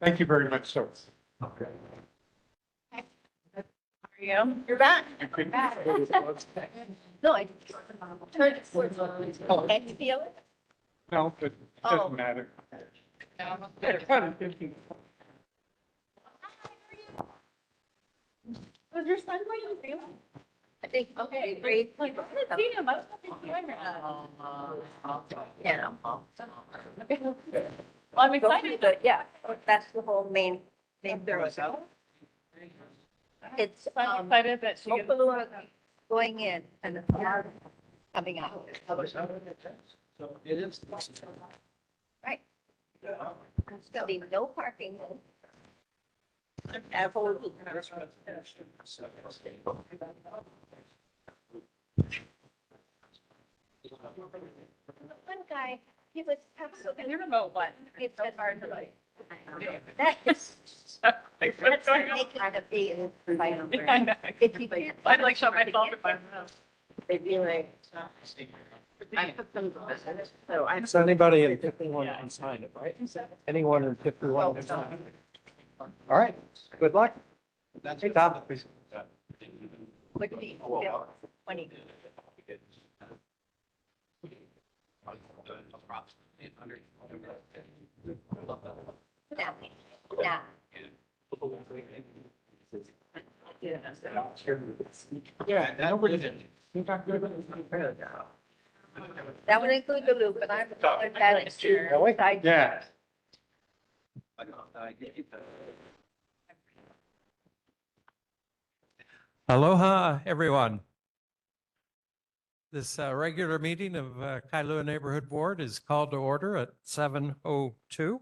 Thank you very much, sir. Okay. How are you? You're back. No, I turned it towards. Oh, can you feel it? No, but it Oh. doesn't matter. Was your son going to feel it? I think, okay, great. Like, I haven't seen him. I was yeah. Well, I'm excited, but yeah, that's the whole main thing. So it's I'm excited that she gets. Kailua going in and the fire coming out. So it is. Right. There'll be no parking. That whole week. One guy, he was absolutely. Your remote one. It's so hard to like. That is, that's What's going on? making a big. I know. If you can't. I'd like shut my phone if I'm. They'd be like. I put them, so I. So anybody in 51 can sign it, right? Anyone in 51 can sign it. All right, good luck. Hey, Tom. Would be 20. Now, now. Yeah, that would. That would include the loop, but I'm. Really? Yeah. Aloha, everyone. This regular meeting of Kailua Neighborhood Board is called to order at 7:02.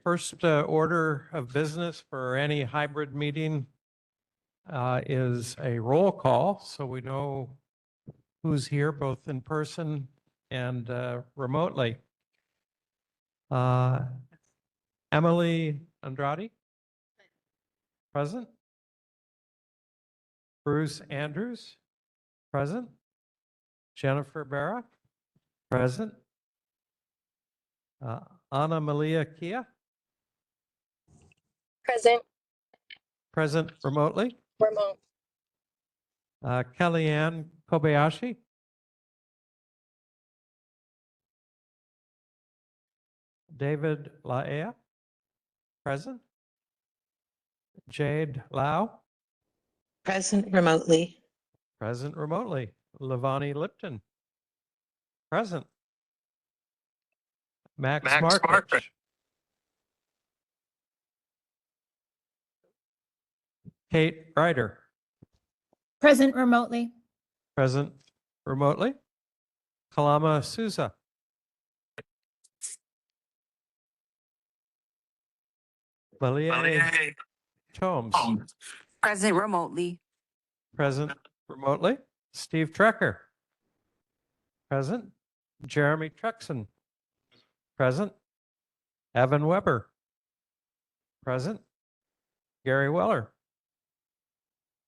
First order of business for any hybrid meeting is a roll call, so we know who's here both in person and remotely. Emily Andrade? Present. Bruce Andrews? Present. Jennifer Barra? Present. Anna Malia Kia? Present, Present remotely. remote. Kellyanne Kobayashi? David Laea? Present. Jade Lau? Present remotely. Present remotely. Lavani Lipton? Present. Max Markovich? Kate Ryder? Present remotely. Present remotely. Kalama Souza? Valie Tomes? Present remotely. Present remotely. Steve Trecker? Present. Jeremy Truxon? Present. Evan Weber? Present. Gary Weller?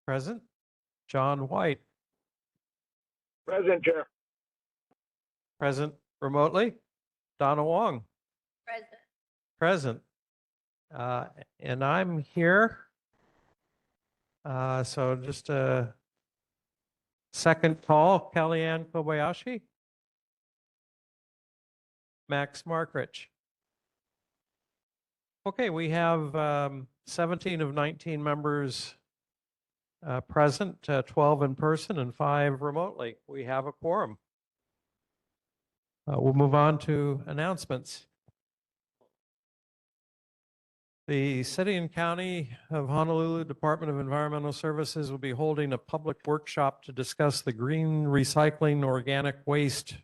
Present. John White? Present, Chair. Present remotely. Donna Wong? Present. Present. And I'm here. So just a second call, Kellyanne Kobayashi. Max Markrich. Okay, we have 17 of 19 members present, 12 in person and 5 remotely. We have a quorum. We'll move on to announcements. The City and County of Honolulu Department of Environmental Services will be holding a public workshop to discuss the Green Recycling Organic Waste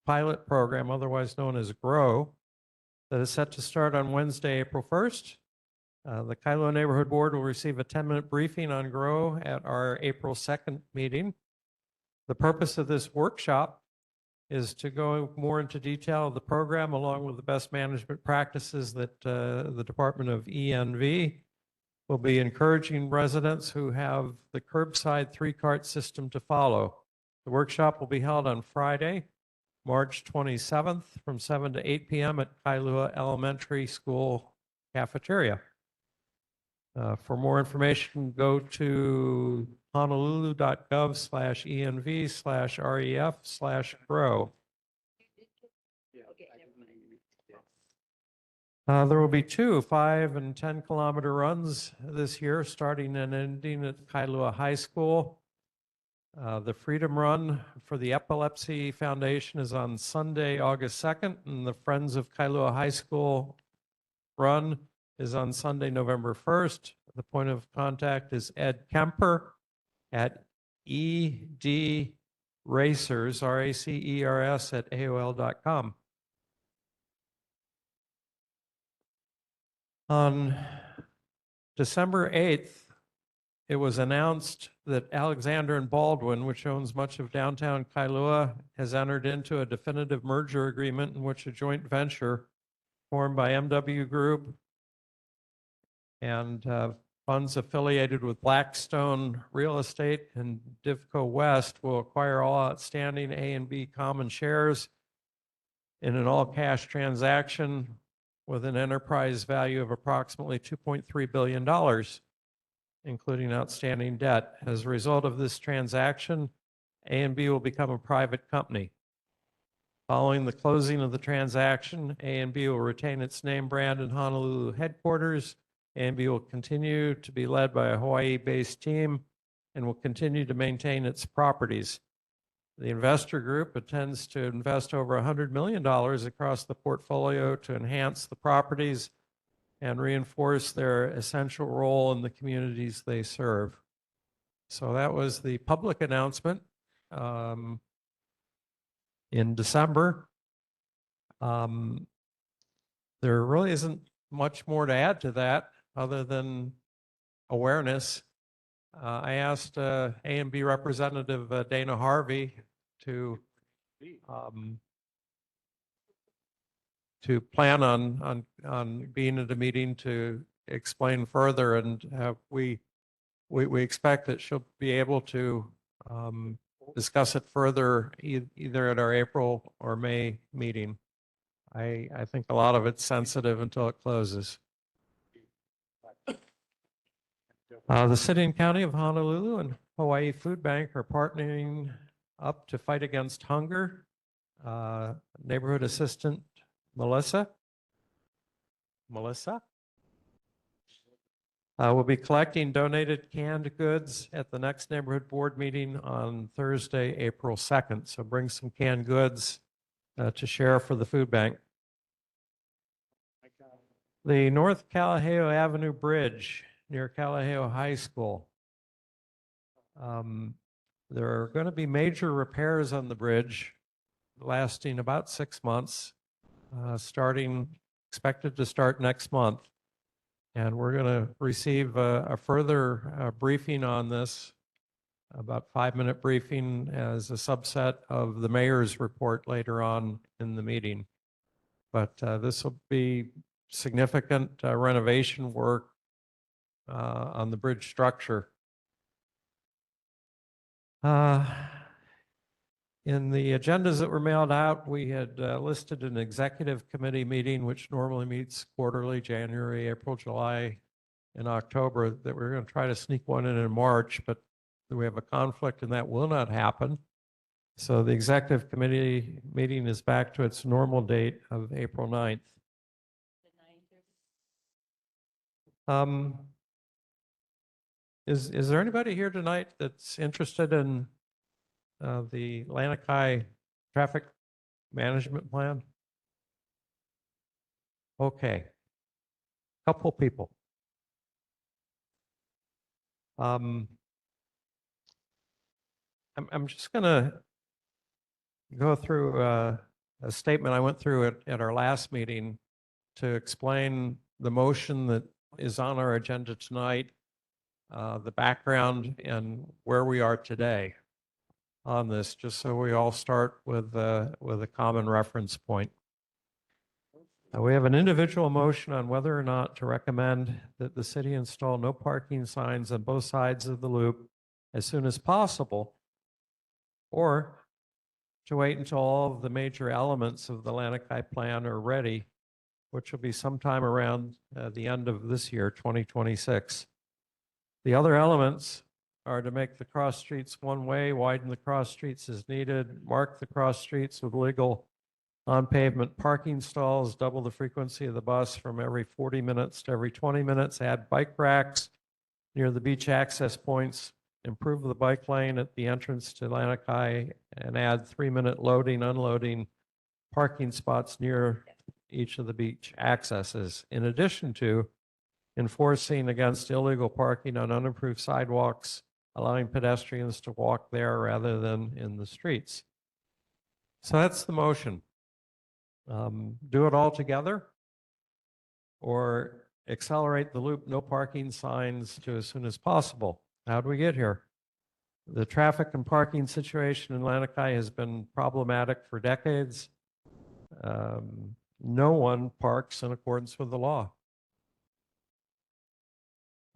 Pilot Program, otherwise known as GROW, that is set to start on Wednesday, April 1st. The Kailua Neighborhood Board will receive a 10-minute briefing on GROW at our April 2nd meeting. The purpose of this workshop is to go more into detail of the program along with the best management practices that the Department of ENV will be encouraging residents who have the curbside 3-cart system to follow. The workshop will be held on Friday, March 27th from 7 to 8 p.m. at Kailua Elementary School cafeteria. For more information, go to honolulu.gov/env/ref/grow. There will be 2 5 and 10 kilometer runs this year, starting and ending at Kailua High School. The Freedom Run for the Epilepsy Foundation is on Sunday, August 2nd, and the Friends of Kailua High School Run is on Sunday, November 1st. The point of contact is Ed Kemper at ED Racers, RACERS at AOL.com. On December 8th, it was announced that Alexander and Baldwin, which owns much of downtown Kailua, has entered into a definitive merger agreement in which a joint venture formed by MW Group and funds affiliated with Blackstone Real Estate and Divco West will acquire all outstanding A and B common shares in an all-cash transaction with an enterprise value of approximately $2.3 billion, including outstanding debt. As a result of this transaction, A and B will become a private company. Following the closing of the transaction, A and B will retain its name brand and Honolulu headquarters. A and B will continue to be led by a Hawaii-based team and will continue to maintain its properties. The investor group intends to invest over $100 million across the portfolio to enhance the properties and reinforce their essential role in the communities they serve. So that was the public announcement in December. There really isn't much more to add to that other than awareness. I asked A and B representative Dana Harvey to plan on being at a meeting to explain further, and we expect that she'll be able to discuss it further either at our April or May meeting. I think a lot of it's sensitive until it closes. The City and County of Honolulu and Hawaii Food Bank are partnering up to fight against hunger. Neighborhood Assistant Melissa will be collecting donated canned goods at the next neighborhood board meeting on Thursday, April 2nd. So bring some canned goods to share for the food bank. The North Kalaheo Avenue Bridge near Kalaheo High School. There are going to be major repairs on the bridge lasting about 6 months, expected to start next month. And we're going to receive a further briefing on this, about 5-minute briefing as a subset of the mayor's report later on in the meeting. But this will be significant renovation work on the bridge structure. In the agendas that were mailed out, we had listed an executive committee meeting, which normally meets quarterly, January, April, July, and October, that we're going to try to sneak one in March, but we have a conflict and that will not happen. So the executive committee meeting is back to its normal date of April 9th. Is there anybody here tonight that's interested in the Lanikai traffic management plan? Okay, couple people. I'm just going to go through a statement I went through at our last meeting to explain the motion that is on our agenda tonight, the background, and where we are today on this, just so we all start with a common reference point. We have an individual motion on whether or not to recommend that the city install no parking signs on both sides of the loop as soon as possible, or to wait until all of the major elements of the Lanikai Plan are ready, which will be sometime around the end of this year, 2026. The other elements are to make the cross streets one-way, widen the cross streets as needed, mark the cross streets with legal on-pavement parking stalls, double the frequency of the bus from every 40 minutes to every 20 minutes, add bike racks near the beach access points, improve the bike lane at the entrance to Lanikai, and add 3-minute loading, unloading parking spots near each of the beach accesses, in addition to enforcing against illegal parking on unimproved sidewalks, allowing pedestrians to walk there rather than in the streets. So that's the motion. Do it all together or accelerate the loop, no parking signs to as soon as possible. How do we get here? The traffic and parking situation in Lanikai has been problematic for decades. No one parks in accordance with the law.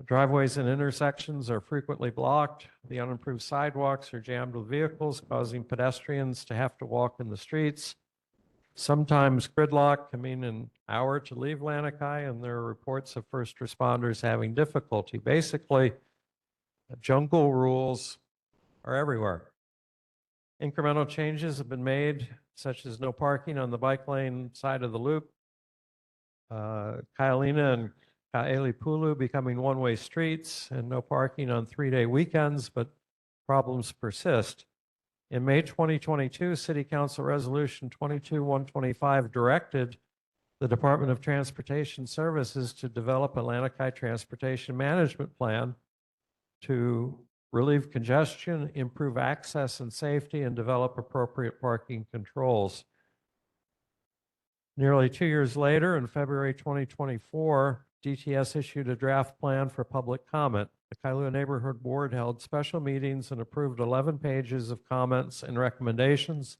Driveways and intersections are frequently blocked. The unimproved sidewalks are jammed with vehicles, causing pedestrians to have to walk in the streets. Sometimes gridlock can mean an hour to leave Lanikai, and there are reports of first responders having difficulty. Basically, jungle rules are everywhere. Incremental changes have been made, such as no parking on the bike lane side of the loop, Kailua and Kailua becoming one-way streets, and no parking on 3-day weekends, but problems persist. In May 2022, City Council Resolution 22-125 directed the Department of Transportation Services to develop a Lanikai Transportation Management Plan to relieve congestion, improve access and safety, and develop appropriate parking controls. Nearly 2 years later, in February 2024, DTS issued a draft plan for public comment. The Kailua Neighborhood Board held special meetings and approved 11 pages of comments and recommendations.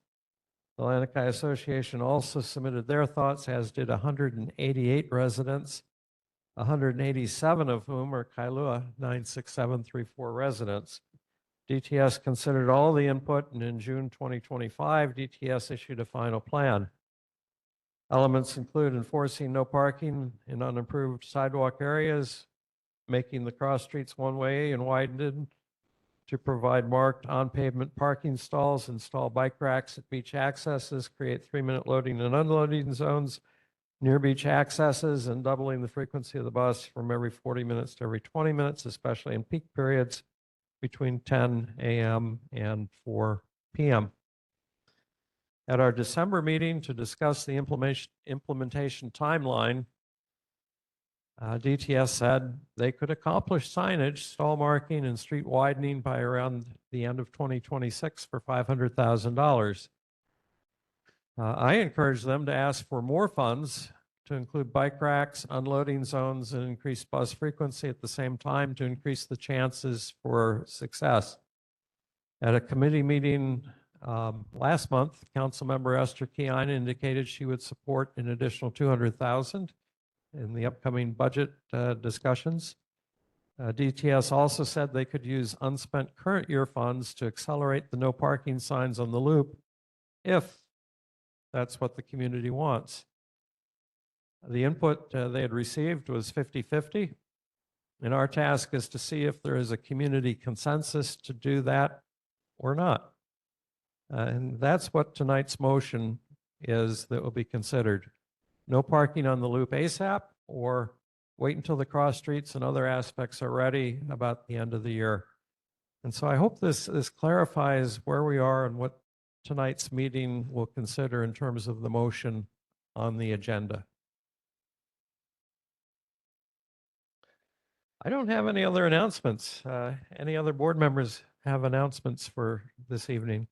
The Lanikai Association also submitted their thoughts, as did 188 residents, 187 of whom are Kailua 96734 residents. DTS considered all the input, and in June 2025, DTS issued a final plan. Elements include enforcing no parking in unimproved sidewalk areas, making the cross streets one-way and widened to provide marked on-pavement parking stalls, install bike racks at beach accesses, create 3-minute loading and unloading zones near beach accesses, and doubling the frequency of the bus from every 40 minutes to every 20 minutes, especially in peak periods between 10 a.m. and 4 p.m. At our December meeting to discuss the implementation timeline, DTS said they could accomplish signage, stall marking, and street widening by around the end of 2026 for $500,000. I encouraged them to ask for more funds to include bike racks, unloading zones, and increased bus frequency at the same time to increase the chances for success. At a committee meeting last month, Councilmember Esther Keon indicated she would support an additional $200,000 in the upcoming budget discussions. DTS also said they could use unspent current year funds to accelerate the no parking signs on the loop if that's what the community wants. The input they had received was 50-50, and our task is to see if there is a community consensus to do that or not. And that's what tonight's motion is that will be considered. No parking on the loop ASAP, or wait until the cross streets and other aspects are ready about the end of the year. And so I hope this clarifies where we are and what tonight's meeting will consider in terms of the motion on the agenda. I don't have any other announcements. Any other board members have announcements for this evening?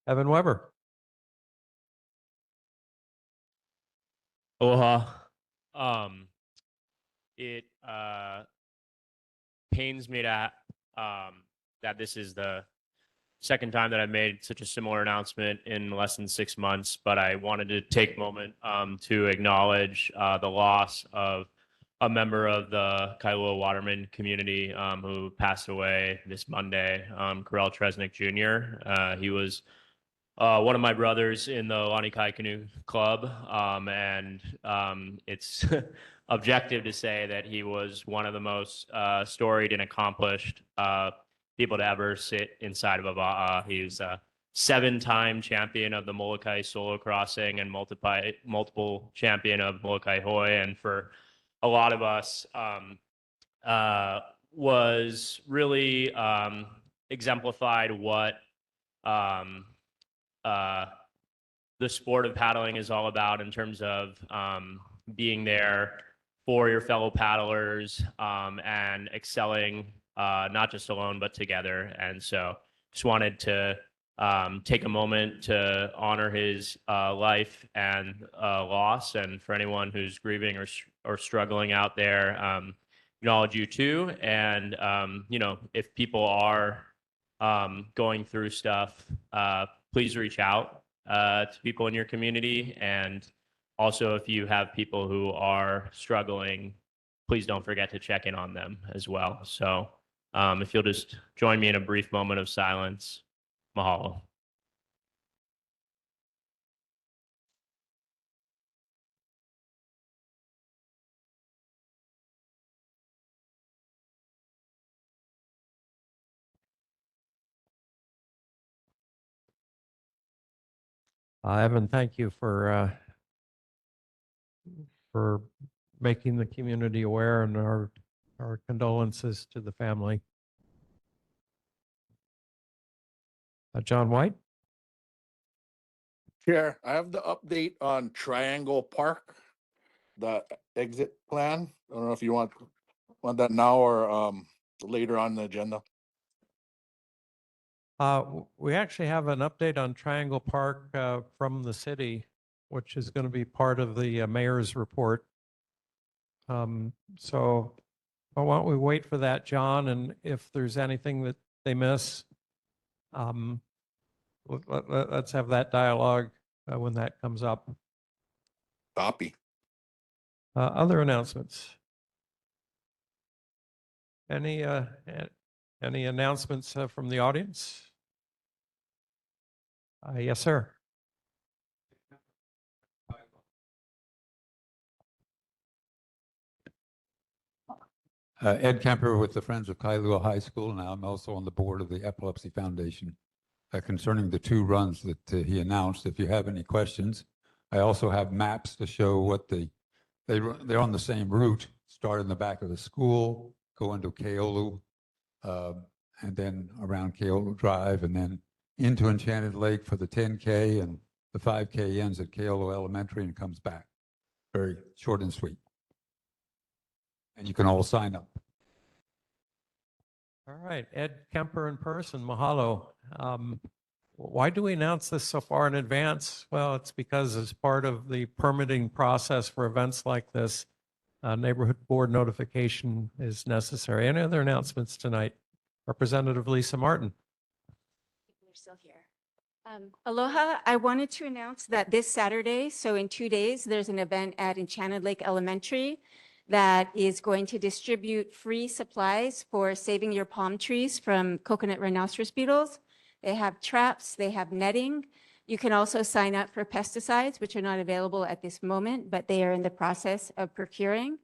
Evan Weber. Aloha. It pains me to that this is the second time that I've made such a similar announcement in less than 6 months, but I wanted to take a moment to acknowledge the loss of a member of the Kailua Waterman community who passed away this Monday, Karel Tresnick Jr. He was one of my brothers in the Lanikai Canoe Club, and it's objective to say that he was one of the most storied and accomplished people to ever sit inside of a va'a. He was a 7-time champion of the Molokai solo crossing and multiple champion of Molokai Hoi, and for a lot of us was really exemplified what the sport of paddling is all about in terms of being there for your fellow paddlers and excelling not just alone but together. And so just wanted to take a moment to honor his life and loss, and for anyone who's grieving or struggling out there, acknowledge you too. And if people are going through stuff, please reach out to people in your community. And also, if you have people who are struggling, please don't forget to check in on them as well. So if you'll just join me in a brief moment of silence. Mahalo. Evan, thank you for making the community aware, and our condolences to the family. John White? Chair, I have the update on Triangle Park, the exit plan. I don't know if you want that now or later on the agenda. We actually have an update on Triangle Park from the city, which is going to be part of the mayor's report. So why don't we wait for that, John? And if there's anything that they miss, let's have that dialogue when that comes up. Copy. Other announcements? Any announcements from the audience? Yes, sir. Ed Kemper with the Friends of Kailua High School, and I'm also on the board of the Epilepsy Foundation. Concerning the 2 runs that he announced, if you have any questions, I also have maps to show what they're on the same route. Start in the back of the school, go into Kailua, and then around Kailua Drive, and then into Enchanted Lake for the 10K, and the 5K ends at Kailua Elementary and comes back. Very short and sweet. And you can all sign up. All right, Ed Kemper in person, mahalo. Why do we announce this so far in advance? Well, it's because as part of the permitting process for events like this, neighborhood board notification is necessary. Any other announcements tonight? Representative Lisa Martin. They're still here. Aloha, I wanted to announce that this Saturday, so in 2 days, there's an event at Enchanted Lake Elementary that is going to distribute free supplies for saving your palm trees from coconut rhinoceros beetles. They have traps, they have netting. You can also sign up for pesticides, which are not available at this moment, but they are in the process of procuring.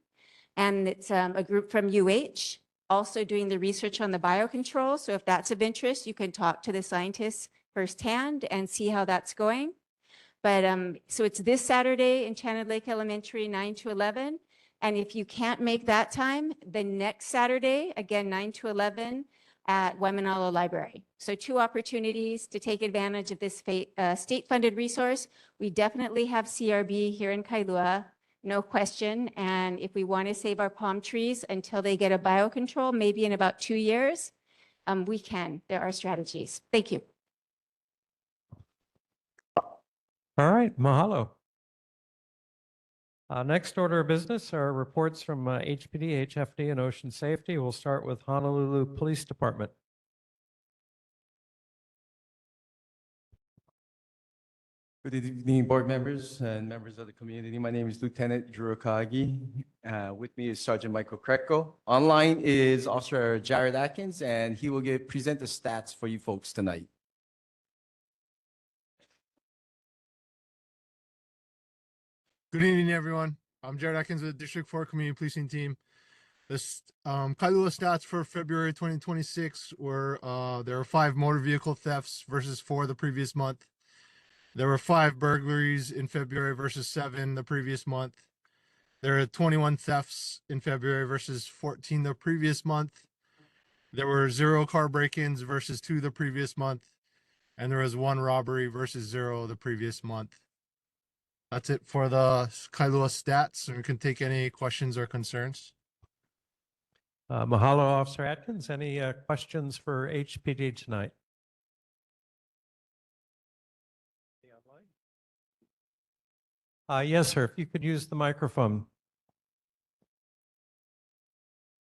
And it's a group from UH also doing the research on the biocontrol. So if that's of interest, you can talk to the scientists firsthand and see how that's going. But so it's this Saturday, Enchanted Lake Elementary, 9 to 11. And if you can't make that time, the next Saturday, again, 9 to 11 at Waimanalo Library. So 2 opportunities to take advantage of this state-funded resource. We definitely have CRB here in Kailua, no question. And if we want to save our palm trees until they get a biocontrol, maybe in about 2 years, we can. There are strategies. Thank you. All right, mahalo. Next order of business are reports from HPD, HFD, and Ocean Safety. We'll start with Honolulu Police Department. Good evening, board members and members of the community. My name is Lieutenant Drew Akagi. With me is Sergeant Michael Kretko. Online is Officer Jared Atkins, and he will present the stats for you folks tonight. Good evening, everyone. I'm Jared Atkins with the District 4 Community Policing Team. This Kailua stats for February 2026 were there were 5 motor vehicle thefts versus 4 the previous month. There were 5 burglaries in February versus 7 the previous month. There are 21 thefts in February versus 14 the previous month. There were 0 car break-ins versus 2 the previous month. And there was 1 robbery versus 0 the previous month. That's it for the Kailua stats, and we can take any questions or concerns. Mahalo, Officer Atkins. Any questions for HPD tonight? Yes, sir. If you could use the microphone.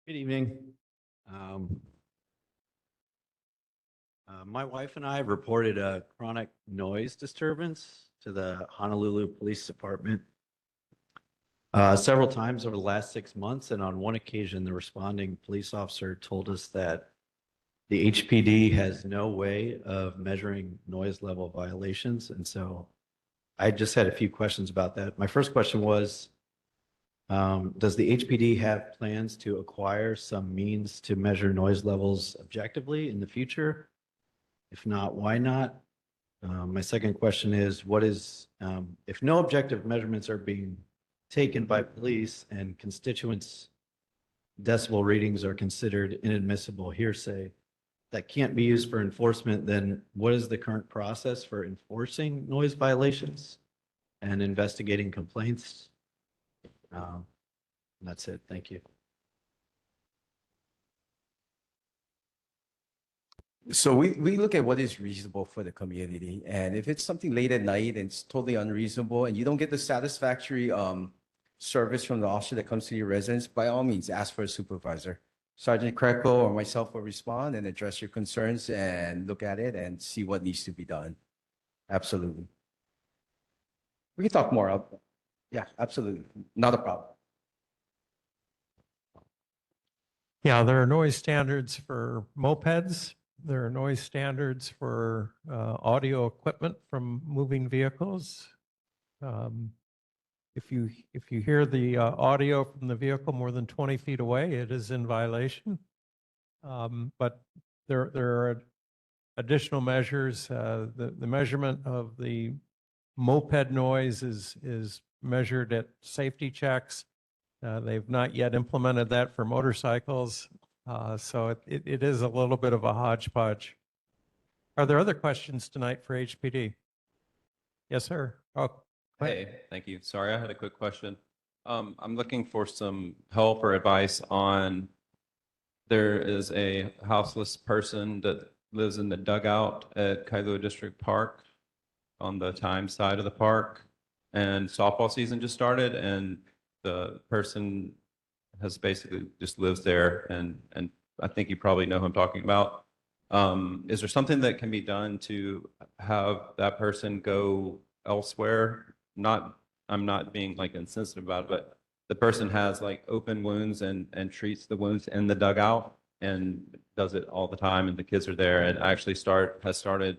Good evening. My wife and I reported a chronic noise disturbance to the Honolulu Police Department several times over the last 6 months. And on one occasion, the responding police officer told us that the HPD has no way of measuring noise level violations. And so I just had a few questions about that. My first question was, does the HPD have plans to acquire some means to measure noise levels objectively in the future? If not, why not? My second question is, if no objective measurements are being taken by police and constituents' decibel readings are considered inadmissible hearsay that can't be used for enforcement, then what is the current process for enforcing noise violations and investigating complaints? That's it. Thank you. So we look at what is reasonable for the community. And if it's something late at night and it's totally unreasonable and you don't get the satisfactory service from the officer that comes to your residence, by all means, ask for a supervisor. Sergeant Kretko or myself will respond and address your concerns and look at it and see what needs to be done. Absolutely. We can talk more. Yeah, absolutely. Not a problem. Yeah, there are noise standards for mopeds. There are noise standards for audio equipment from moving vehicles. If you hear the audio from the vehicle more than 20 feet away, it is in violation. But there are additional measures. The measurement of the moped noise is measured at safety checks. They've not yet implemented that for motorcycles. So it is a little bit of a hodgepodge. Are there other questions tonight for HPD? Yes, sir. Oh, go ahead. Hey, thank you. Sorry, I had a quick question. I'm looking for some help or advice on, there is a houseless person that lives in the dugout at Kailua District Park on the Time side of the park, and softball season just started, and the person has basically just lives there, and I think you probably know who I'm talking about. Is there something that can be done to have that person go elsewhere? I'm not being like insensitive about it, but the person has like open wounds and treats the wounds in the dugout and does it all the time, and the kids are there, and actually has started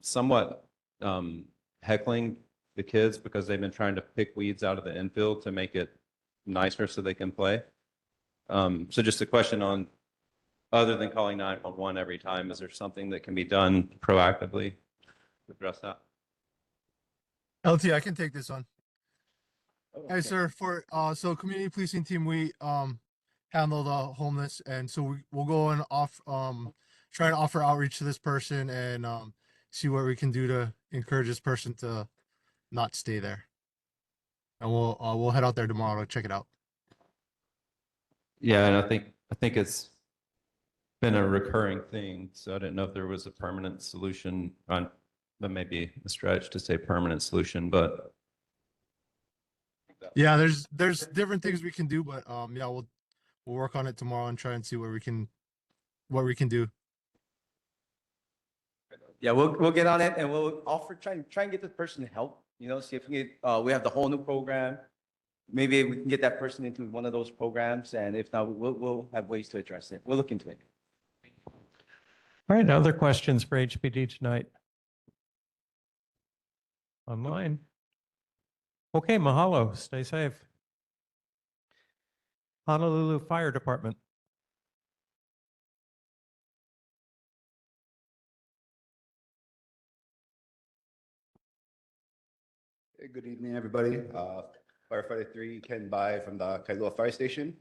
somewhat heckling the kids because they've been trying to pick weeds out of the infield to make it nicer so they can play. So just a question on, other than calling 911 every time, is there something that can be done proactively to address that? LT, I can take this on. Hey, sir, so community policing team, we handle the homeless, and so we'll go and try to offer outreach to this person and see what we can do to encourage this person to not stay there. And we'll head out there tomorrow to check it out. Yeah, and I think it's been a recurring thing, so I didn't know if there was a permanent solution on, that may be a stretch to say permanent solution, but yeah, there's different things we can do, but yeah, we'll work on it tomorrow and try and see what we can do. Yeah, we'll get on it and we'll offer, try and get the person help, see if we get, we have the whole new program. Maybe we can get that person into one of those programs, and if not, we'll have ways to address it. We'll look into it. All right, other questions for HPD tonight? Online? Okay, mahalo. Stay safe. Honolulu Fire Department. Hey, good evening, everybody. Firefighter 3, Ken Bai from the Kailua Fire Station.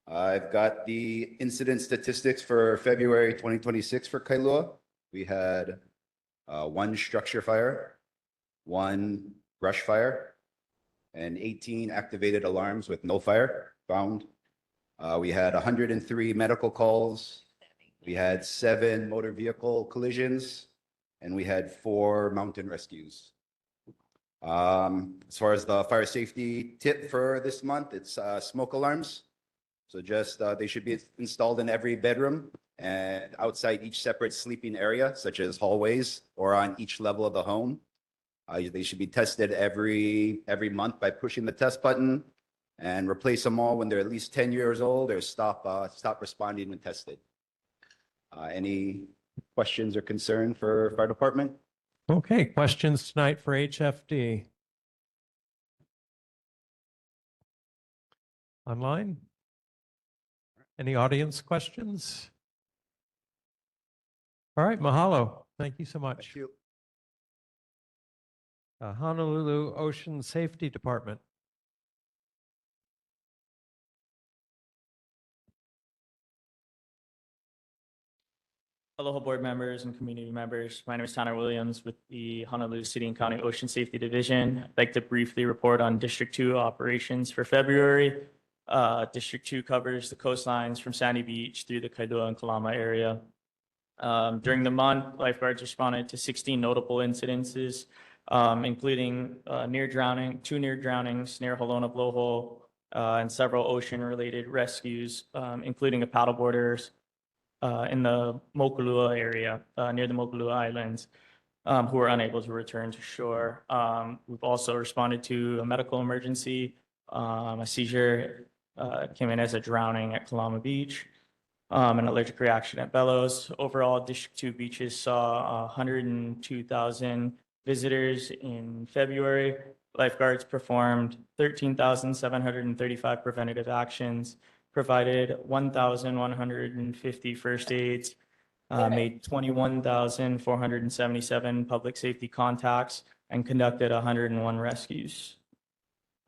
I've got the incident statistics for February 2026 for Kailua. We had one structure fire, one brush fire, and 18 activated alarms with no fire found. We had 103 medical calls. We had 7 motor vehicle collisions, and we had 4 mountain rescues. As far as the fire safety tip for this month, it's smoke alarms. So just they should be installed in every bedroom and outside each separate sleeping area, such as hallways or on each level of the home. They should be tested every month by pushing the test button, and replace them all when they're at least 10 years old, or stop responding when tested. Any questions or concern for fire department? Okay, questions tonight for HFD? Online? Any audience questions? All right, mahalo. Thank you so much. Thank you. Honolulu Ocean Safety Department. Aloha board members and community members. My name is Tanner Williams with the Honolulu City and County Ocean Safety Division. I'd like to briefly report on District 2 operations for February. District 2 covers the coastlines from Sandy Beach through the Kailua and Kalama area. During the month, lifeguards responded to 16 notable incidences, including 2 near drownings near Holona Blowhole, and several ocean-related rescues, including a paddleboarders in the Mokulua area, near the Mokulua Islands, who were unable to return to shore. We've also responded to a medical emergency. A seizure came in as a drowning at Kalama Beach, an allergic reaction at Bellows. Overall, District 2 beaches saw 102,000 visitors in February. Lifeguards performed 13,735 preventative actions, provided 1,150 first aids, made 21,477 public safety contacts, and conducted 101 rescues.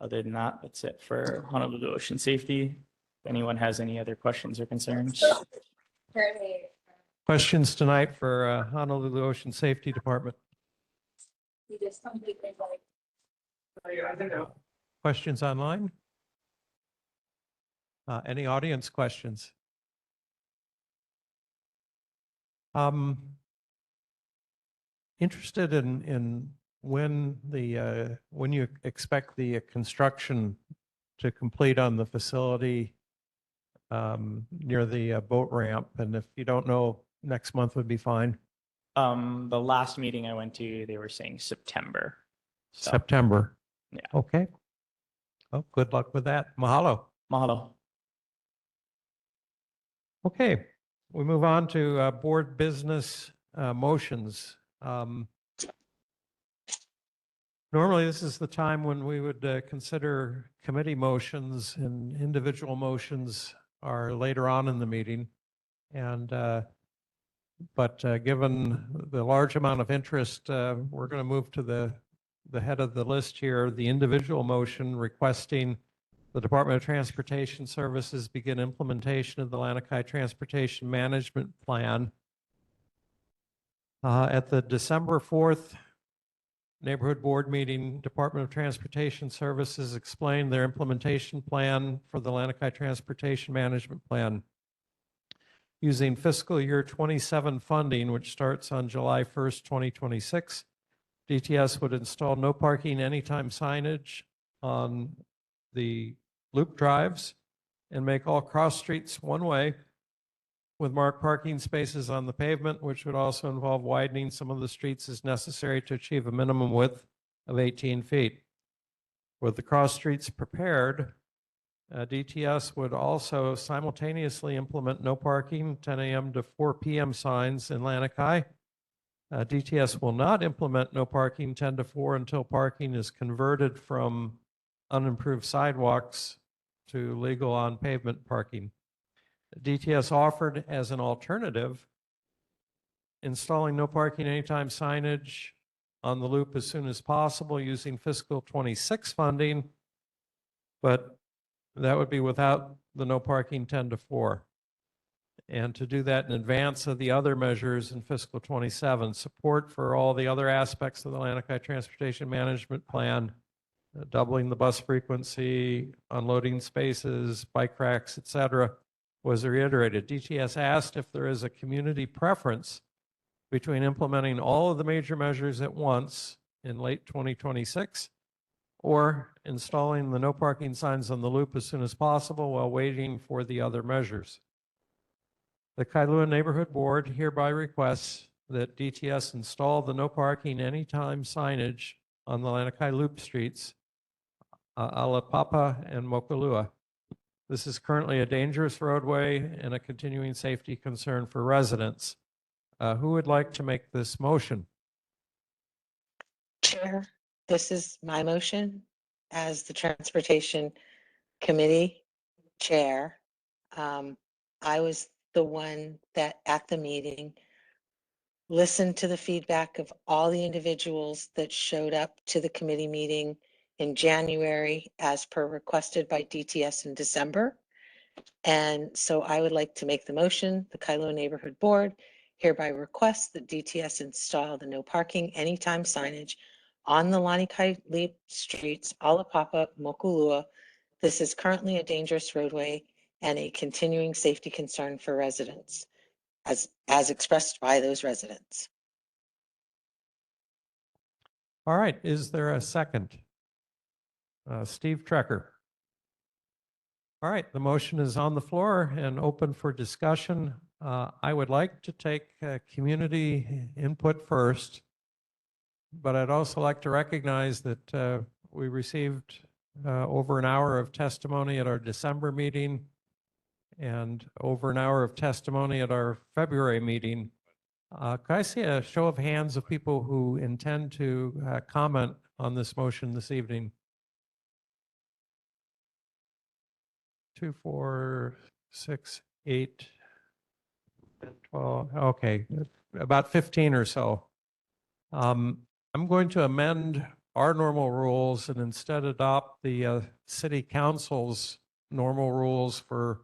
Other than that, that's it for Honolulu Ocean Safety. If anyone has any other questions or concerns. Questions tonight for Honolulu Ocean Safety Department? Questions online? Any audience questions? Interested in when you expect the construction to complete on the facility near the boat ramp, and if you don't know, next month would be fine. The last meeting I went to, they were saying September. So, September. yeah. Okay. Well, good luck with that. Mahalo. Mahalo. Okay, we move on to board business motions. Normally, this is the time when we would consider committee motions, and individual motions are later on in the meeting. And but given the large amount of interest, we're going to move to the head of the list here, the individual motion requesting the Department of Transportation Services begin implementation of the Lanikai Transportation Management Plan. At the December 4th Neighborhood Board meeting, Department of Transportation Services explained their implementation plan for the Lanikai Transportation Management Plan. Using fiscal year 27 funding, which starts on July 1st, 2026, DTS would install no parking anytime signage on the loop drives and make all cross streets one way with marked parking spaces on the pavement, which would also involve widening some of the streets as necessary to achieve a minimum width of 18 feet. With the cross streets prepared, DTS would also simultaneously implement no parking 10 a.m. to 4 p.m. signs in Lanikai. DTS will not implement no parking 10 to 4 until parking is converted from unimproved sidewalks to legal on pavement parking. DTS offered as an alternative installing no parking anytime signage on the loop as soon as possible using fiscal 26 funding, but that would be without the no parking 10 to 4. And to do that in advance of the other measures in fiscal 27, support for all the other aspects of the Lanikai Transportation Management Plan, doubling the bus frequency, unloading spaces, bike racks, et cetera, was reiterated. DTS asked if there is a community preference between implementing all of the major measures at once in late 2026 or installing the no parking signs on the loop as soon as possible while waiting for the other measures. The Kailua Neighborhood Board hereby requests that DTS install the no parking anytime signage on the Lanikai Loop streets, Alapapa and Mokulua. This is currently a dangerous roadway and a continuing safety concern for residents. Who would like to make this motion? Chair, this is my motion as the Transportation Committee Chair. I was the one that at the meeting listened to the feedback of all the individuals that showed up to the committee meeting in January as per requested by DTS in December. And so I would like to make the motion. The Kailua Neighborhood Board hereby requests that DTS install the no parking anytime signage on the Lanikai Loop streets, Alapapa, Mokulua. This is currently a dangerous roadway and a continuing safety concern for residents, as expressed by those residents. All right, is there a second? Steve Trecker. All right, the motion is on the floor and open for discussion. I would like to take community input first, but I'd also like to recognize that we received over an hour of testimony at our December meeting and over an hour of testimony at our February meeting. Could I see a show of hands of people who intend to comment on this motion this evening? 2, 4, 6, 8, 12. Okay, about 15 or so. I'm going to amend our normal rules and instead adopt the city council's normal rules for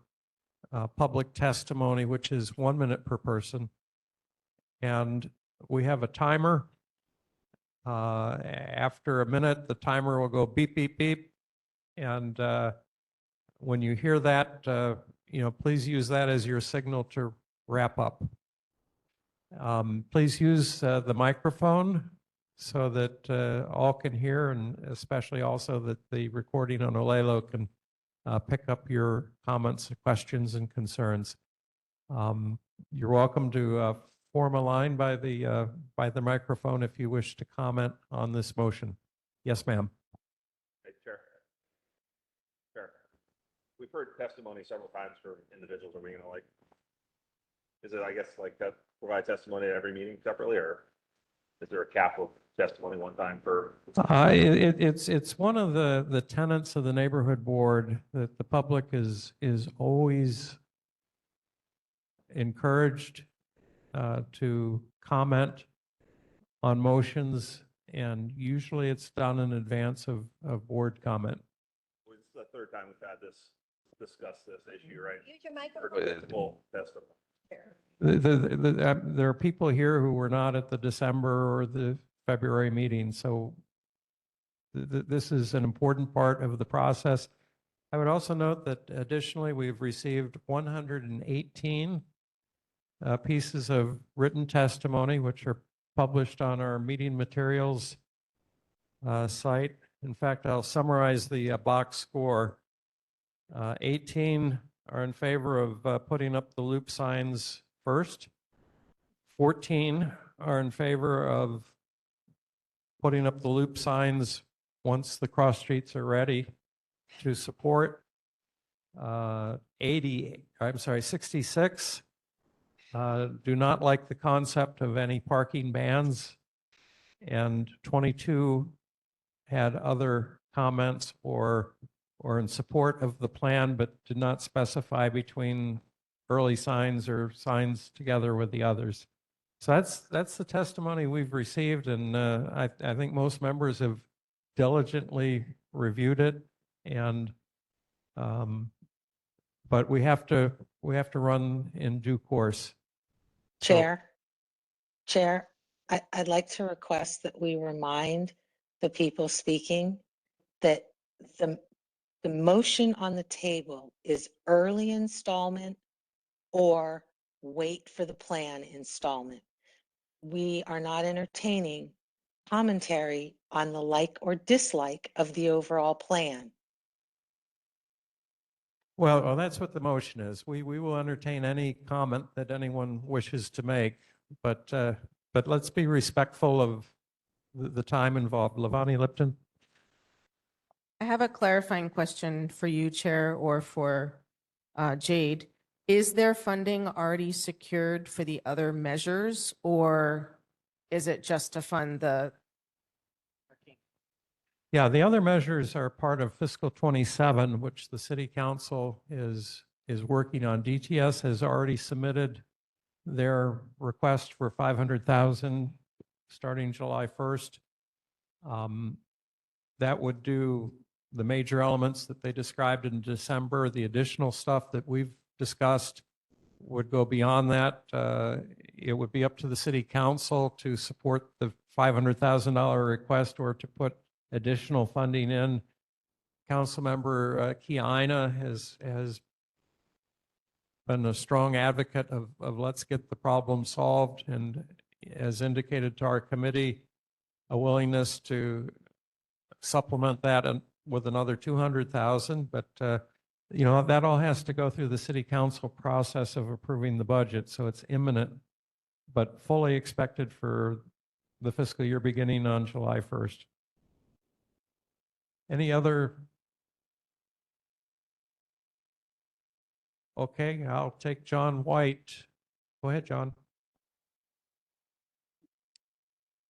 public testimony, which is 1 minute per person. And we have a timer. After a minute, the timer will go beep, beep, beep. And when you hear that, please use that as your signal to wrap up. Please use the microphone so that all can hear, and especially also that the recording on Olelo can pick up your comments, questions, and concerns. You're welcome to form a line by the microphone if you wish to comment on this motion. Yes, ma'am. Hey, Chair. We've heard testimony several times for individuals. Are we gonna is it, I guess, that provide testimony at every meeting separately, or is there a cap of testimony one time per? It's one of the tenets of the neighborhood board that the public is always encouraged to comment on motions, and usually it's done in advance of board comment. Well, this is the third time we've had discuss this issue, right? Use your microphone. Full testimony. There are people here who were not at the December or the February meeting, so this is an important part of the process. I would also note that additionally, we've received 118 pieces of written testimony, which are published on our meeting materials site. In fact, I'll summarize the box score. 18 are in favor of putting up the loop signs first. 14 are in favor of putting up the loop signs once the cross streets are ready to support. 66 do not like the concept of any parking bans, and 22 had other comments or in support of the plan, but did not specify between early signs or signs together with the others. So that's the testimony we've received, and I think most members have diligently reviewed it, and but we have to run in due course. So- Chair, I'd like to request that we remind the people speaking that the motion on the table is early installment or wait for the plan installment. We are not entertaining commentary on the like or dislike of the overall plan. Well, that's what the motion is. We will entertain any comment that anyone wishes to make, but let's be respectful of the time involved. Lavani Lipton? I have a clarifying question for you, Chair, or for Jade. Is there funding already secured for the other measures, or is it just to fund the? Yeah, the other measures are part of fiscal 27, which the city council is working on. DTS has already submitted their request for 500,000 starting July 1st. That would do the major elements that they described in December. The additional stuff that we've discussed would go beyond that. It would be up to the city council to support the $500,000 request or to put additional funding in. Councilmember Kiana has been a strong advocate of let's get the problem solved, and has indicated to our committee a willingness to supplement that with another 200,000. But that all has to go through the city council process of approving the budget, so it's imminent, but fully expected for the fiscal year beginning on July 1st. Any other? Okay, I'll take John White. Go ahead, John.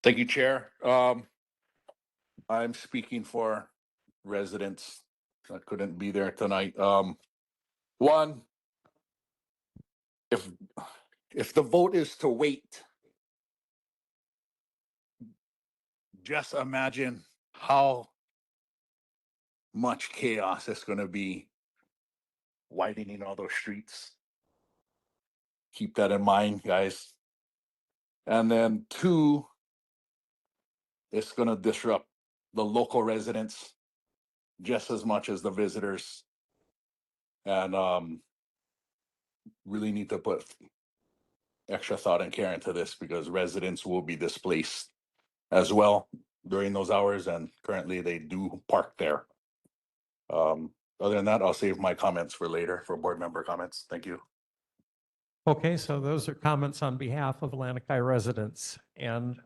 Thank you, Chair. I'm speaking for residents that couldn't be there tonight. One, if the vote is to wait, just imagine how much chaos it's going to be widening all those streets. Keep that in mind, guys. And then two, it's going to disrupt the local residents just as much as the visitors, and really need to put extra thought and care into this, because residents will be displaced as well during those hours, and currently they do park there. Other than that, I'll save my comments for later for board member comments. Thank you. Okay, so those are comments on behalf of Lanikai residents. And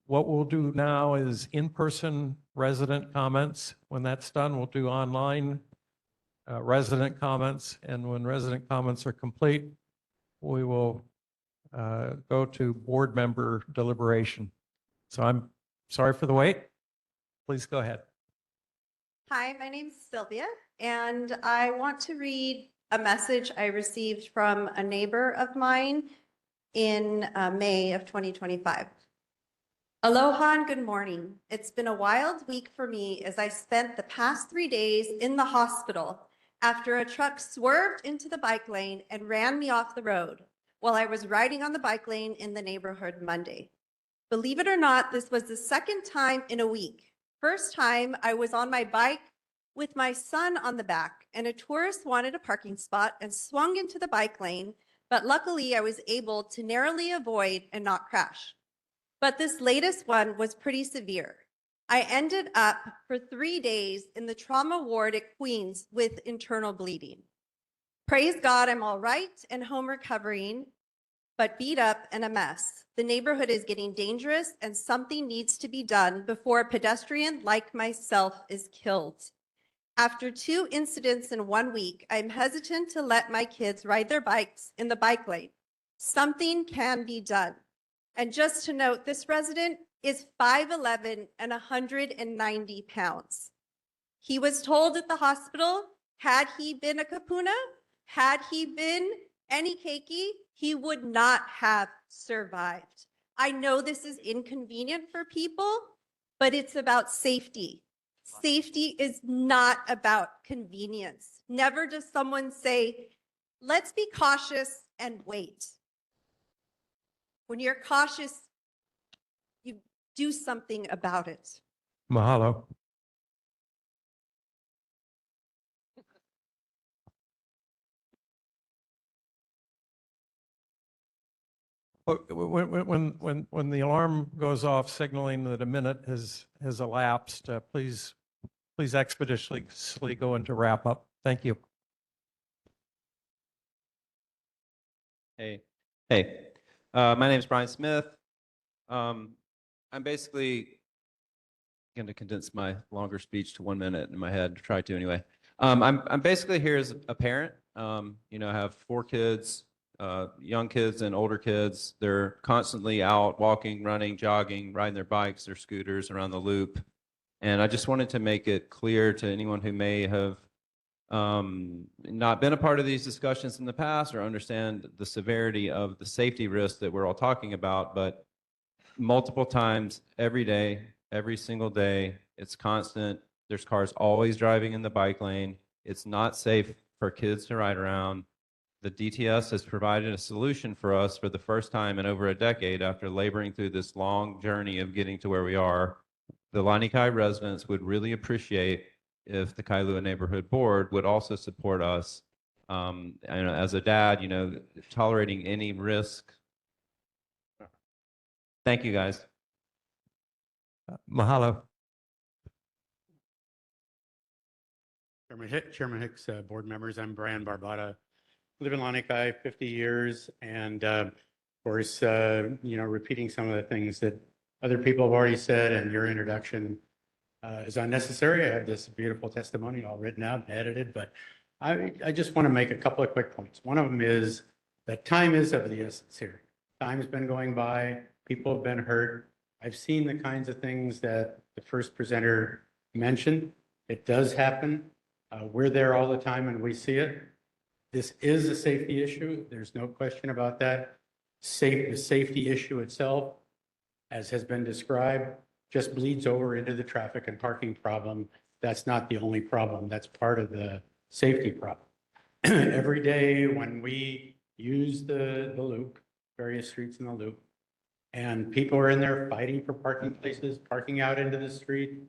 what we'll do now is in-person resident comments. When that's done, we'll do online resident comments. And when resident comments are complete, we will go to board member deliberation. So I'm sorry for the wait. Please go ahead. Hi, my name's Sylvia, and I want to read a message I received from a neighbor of mine in May of 2025. Aloha and good morning. It's been a wild week for me as I spent the past 3 days in the hospital after a truck swerved into the bike lane and ran me off the road while I was riding on the bike lane in the neighborhood Monday. Believe it or not, this was the second time in a week. First time I was on my bike with my son on the back, and a tourist wanted a parking spot and swung into the bike lane, but luckily I was able to narrowly avoid and not crash. But this latest one was pretty severe. I ended up for 3 days in the trauma ward at Queens with internal bleeding. Praise God, I'm all right and home recovering, but beat up and a mess. The neighborhood is getting dangerous and something needs to be done before a pedestrian like myself is killed. After 2 incidents in 1 week, I'm hesitant to let my kids ride their bikes in the bike lane. Something can be done. And just to note, this resident is 5'11" and 190 pounds. He was told at the hospital, had he been a kapuna, had he been any keiki, he would not have survived. I know this is inconvenient for people, but it's about safety. Safety is not about convenience. Never does someone say, let's be cautious and wait. When you're cautious, you do something about it. Mahalo. When the alarm goes off signaling that a minute has elapsed, please expeditiously go into wrap up. Thank you. Hey, my name is Brian Smith. I'm basically going to condense my longer speech to 1 minute in my head, try to anyway. I'm basically here as a parent. You know, I have 4 kids, young kids and older kids. They're constantly out walking, running, jogging, riding their bikes, their scooters around the loop. And I just wanted to make it clear to anyone who may have not been a part of these discussions in the past or understand the severity of the safety risk that we're all talking about, but multiple times every day, every single day, it's constant. There's cars always driving in the bike lane. It's not safe for kids to ride around. The DTS has provided a solution for us for the first time in over a decade after laboring through this long journey of getting to where we are. The Lanikai residents would really appreciate if the Kailua Neighborhood Board would also support us. And as a dad, you know, tolerating any risk. Thank you, guys. Mahalo. Chairman Hicks, board members, I'm Brian Barbata. Live in Lanikai 50 years, and of course, you know, repeating some of the things that other people have already said, and your introduction is unnecessary. I have this beautiful testimony all written out and edited, but I just want to make a couple of quick points. One of them is that time is of the essence here. Time's been going by, people have been hurt. I've seen the kinds of things that the first presenter mentioned. It does happen. We're there all the time and we see it. This is a safety issue. There's no question about that. The safety issue itself, as has been described, just bleeds over into the traffic and parking problem. That's not the only problem. That's part of the safety problem. Every day when we use the loop, various streets in the loop, and people are in there fighting for parking places, parking out into the street,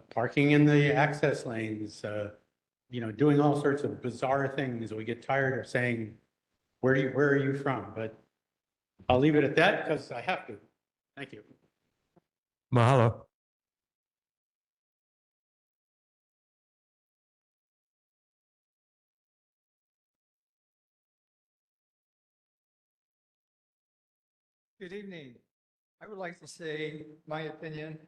parking in the access lanes, you know, doing all sorts of bizarre things. We get tired of saying, where are you from? But I'll leave it at that because I have to. Thank you. Mahalo. Good evening. I would like to say my opinion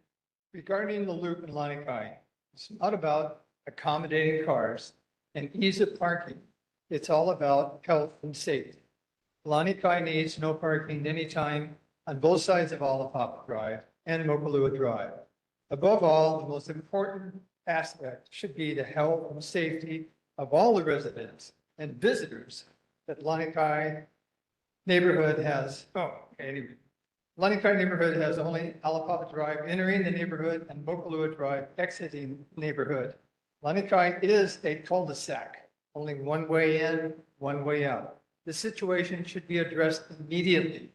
regarding the loop in Lanikai. It's not about accommodating cars and ease of parking. It's all about health and safety. Lanikai needs no parking anytime on both sides of Alapapa Drive and Mokulua Drive. Above all, the most important aspect should be the health and safety of all the residents and visitors that Lanikai neighborhood has. Anyway. Lanikai neighborhood has only Alapapa Drive entering the neighborhood and Mokulua Drive exiting the neighborhood. Lanikai is a cul-de-sac, only one way in, one way out. The situation should be addressed immediately.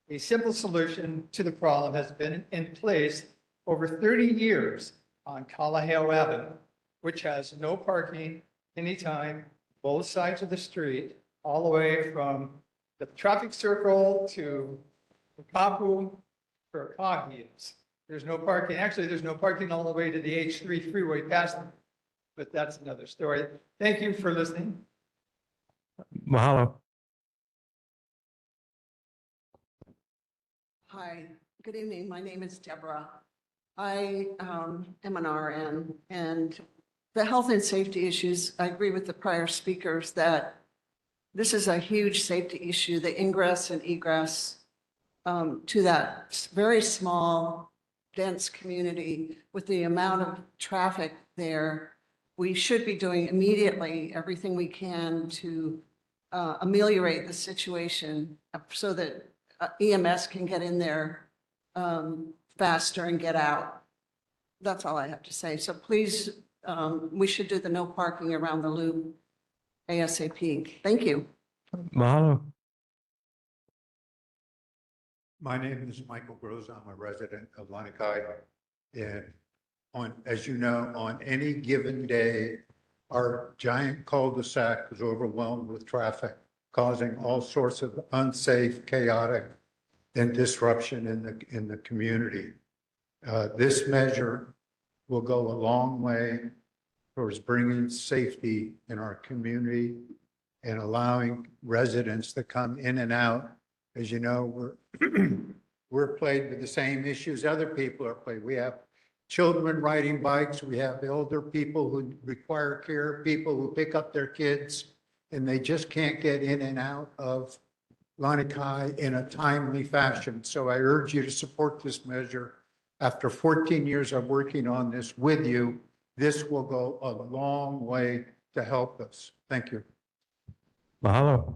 A simple solution to the problem has been in place over 30 years on Kalaheo Avenue, which has no parking anytime, both sides of the street, all the way from the traffic circle to Kapu for Kahias. There's no parking. Actually, there's no parking all the way to the H3 freeway past them, but that's another story. Thank you for listening. Mahalo. Hi, good evening. My name is Deborah. I am an RN, and the health and safety issues, I agree with the prior speakers that this is a huge safety issue, the ingress and egress to that very small, dense community with the amount of traffic there. We should be doing immediately everything we can to ameliorate the situation so that EMS can get in there faster and get out. That's all I have to say. So please, we should do the no parking around the loop ASAP. Thank you. Mahalo. My name is Michael Gross. I'm a resident of Lanikai. And as you know, on any given day, our giant cul-de-sac is overwhelmed with traffic, causing all sorts of unsafe, chaotic, and disruption in the community. This measure will go a long way towards bringing safety in our community and allowing residents to come in and out. As you know, we're plagued with the same issues other people are plagued. We have children riding bikes. We have elder people who require care, people who pick up their kids, and they just can't get in and out of Lanikai in a timely fashion. So I urge you to support this measure. After 14 years of working on this with you, this will go a long way to help us. Thank you. Mahalo.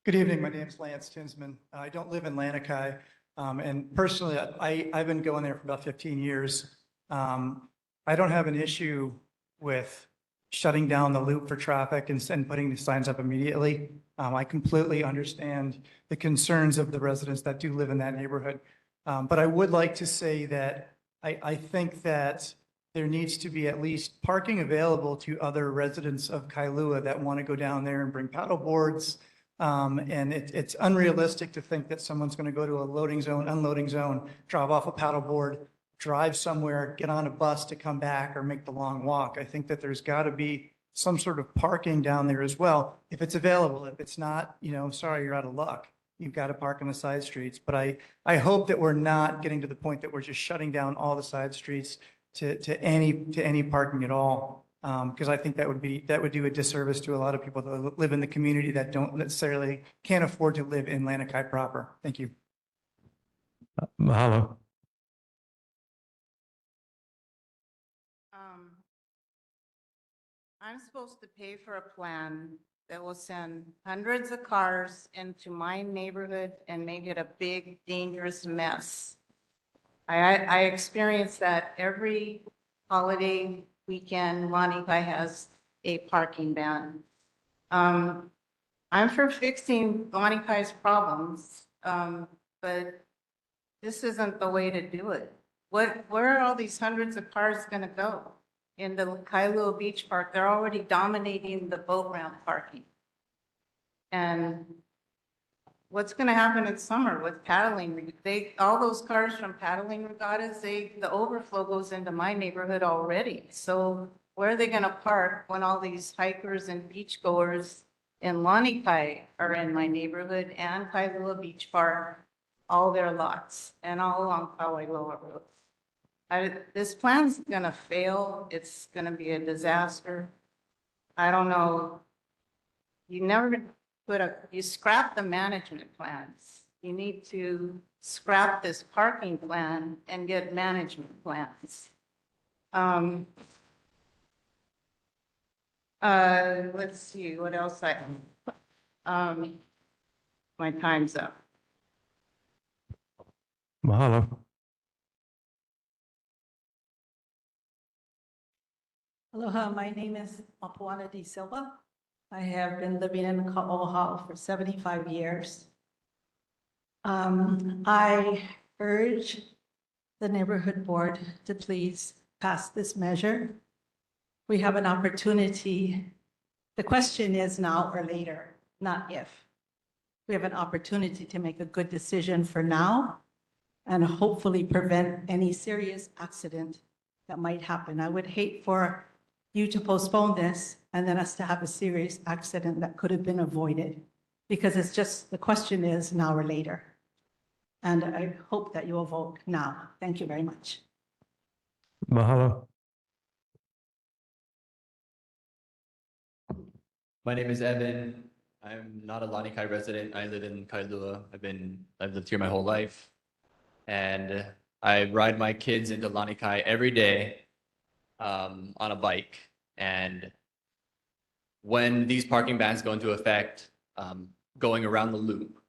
Good evening. My name is Lance Tinsman. I don't live in Lanikai. And personally, I've been going there for about 15 years. I don't have an issue with shutting down the loop for traffic and putting the signs up immediately. I completely understand the concerns of the residents that do live in that neighborhood. But I would like to say that I think that there needs to be at least parking available to other residents of Kailua that want to go down there and bring paddle boards. And it's unrealistic to think that someone's going to go to a loading zone, unloading zone, drive off a paddle board, drive somewhere, get on a bus to come back or make the long walk. I think that there's got to be some sort of parking down there as well, if it's available. If it's not, sorry, you're out of luck. You've got to park on the side streets. But I hope that we're not getting to the point that we're just shutting down all the side streets to any parking at all. Because I think that would do a disservice to a lot of people that live in the community that don't necessarily can't afford to live in Lanikai proper. Thank you. Mahalo. I'm supposed to pay for a plan that will send hundreds of cars into my neighborhood and make it a big, dangerous mess. I experience that every holiday weekend. Lanikai has a parking ban. I'm for fixing Lanikai's problems, but this isn't the way to do it. Where are all these hundreds of cars going to go? In the Kailua Beach Park, they're already dominating the boat ramp parking. And what's going to happen in summer with paddling? All those cars from paddling regattas, the overflow goes into my neighborhood already. So where are they going to park when all these hikers and beachgoers in Lanikai are in my neighborhood and Kailua Beach Park, all their lots and all along Kailua Road? This plan's going to fail. It's going to be a disaster. I don't know. You scrap the management plans. You need to scrap this parking plan and get management plans. Let's see what else my time's up. Mahalo. Aloha, my name is Mapuana D. Silva. I have been living in Kaʻoha for 75 years. I urge the neighborhood board to please pass this measure. We have an opportunity. The question is now or later, not if. We have an opportunity to make a good decision for now and hopefully prevent any serious accident that might happen. I would hate for you to postpone this and then us to have a serious accident that could have been avoided. Because it's just, the question is now or later. And I hope that you will vote now. Thank you very much. Mahalo. My name is Evan. I'm not a Lanikai resident. I live in Kailua. I've lived here my whole life. And I ride my kids into Lanikai every day on a bike. And when these parking bans go into effect, going around the loop,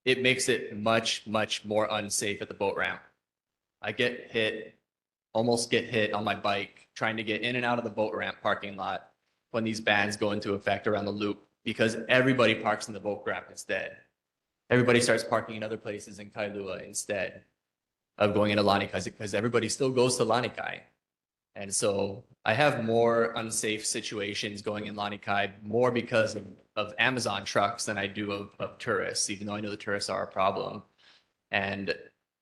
it makes it much, much more unsafe at the boat ramp. I almost get hit on my bike trying to get in and out of the boat ramp parking lot when these bans go into effect around the loop, because everybody parks in the boat ramp instead. Everybody starts parking in other places in Kailua instead of going into Lanikai, because everybody still goes to Lanikai. And so I have more unsafe situations going in Lanikai, more because of Amazon trucks than I do of tourists, even though I know the tourists are a problem. And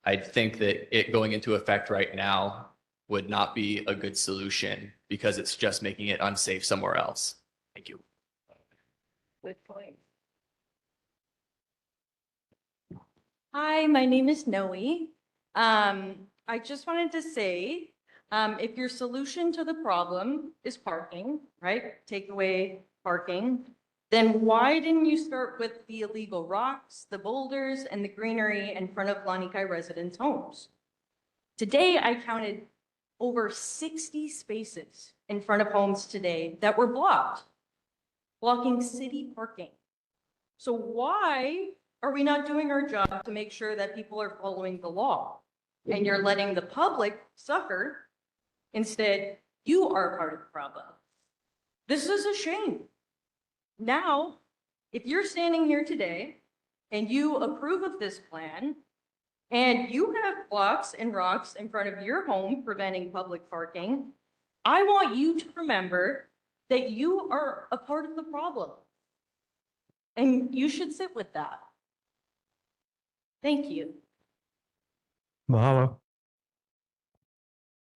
I think that it going into effect right now would not be a good solution because it's just making it unsafe somewhere else. Thank you. Good point. Hi, my name is Noe. I just wanted to say, if your solution to the problem is parking, right? Take away parking, then why didn't you start with the illegal rocks, the boulders, and the greenery in front of Lanikai residents' homes? Today, I counted over 60 spaces in front of homes today that were blocked, blocking city parking. So why are we not doing our job to make sure that people are following the law? And you're letting the public suffer. Instead, you are part of the problem. This is a shame. Now, if you're standing here today and you approve of this plan, and you have blocks and rocks in front of your home preventing public parking, I want you to remember that you are a part of the problem. And you should sit with that. Thank you. Mahalo.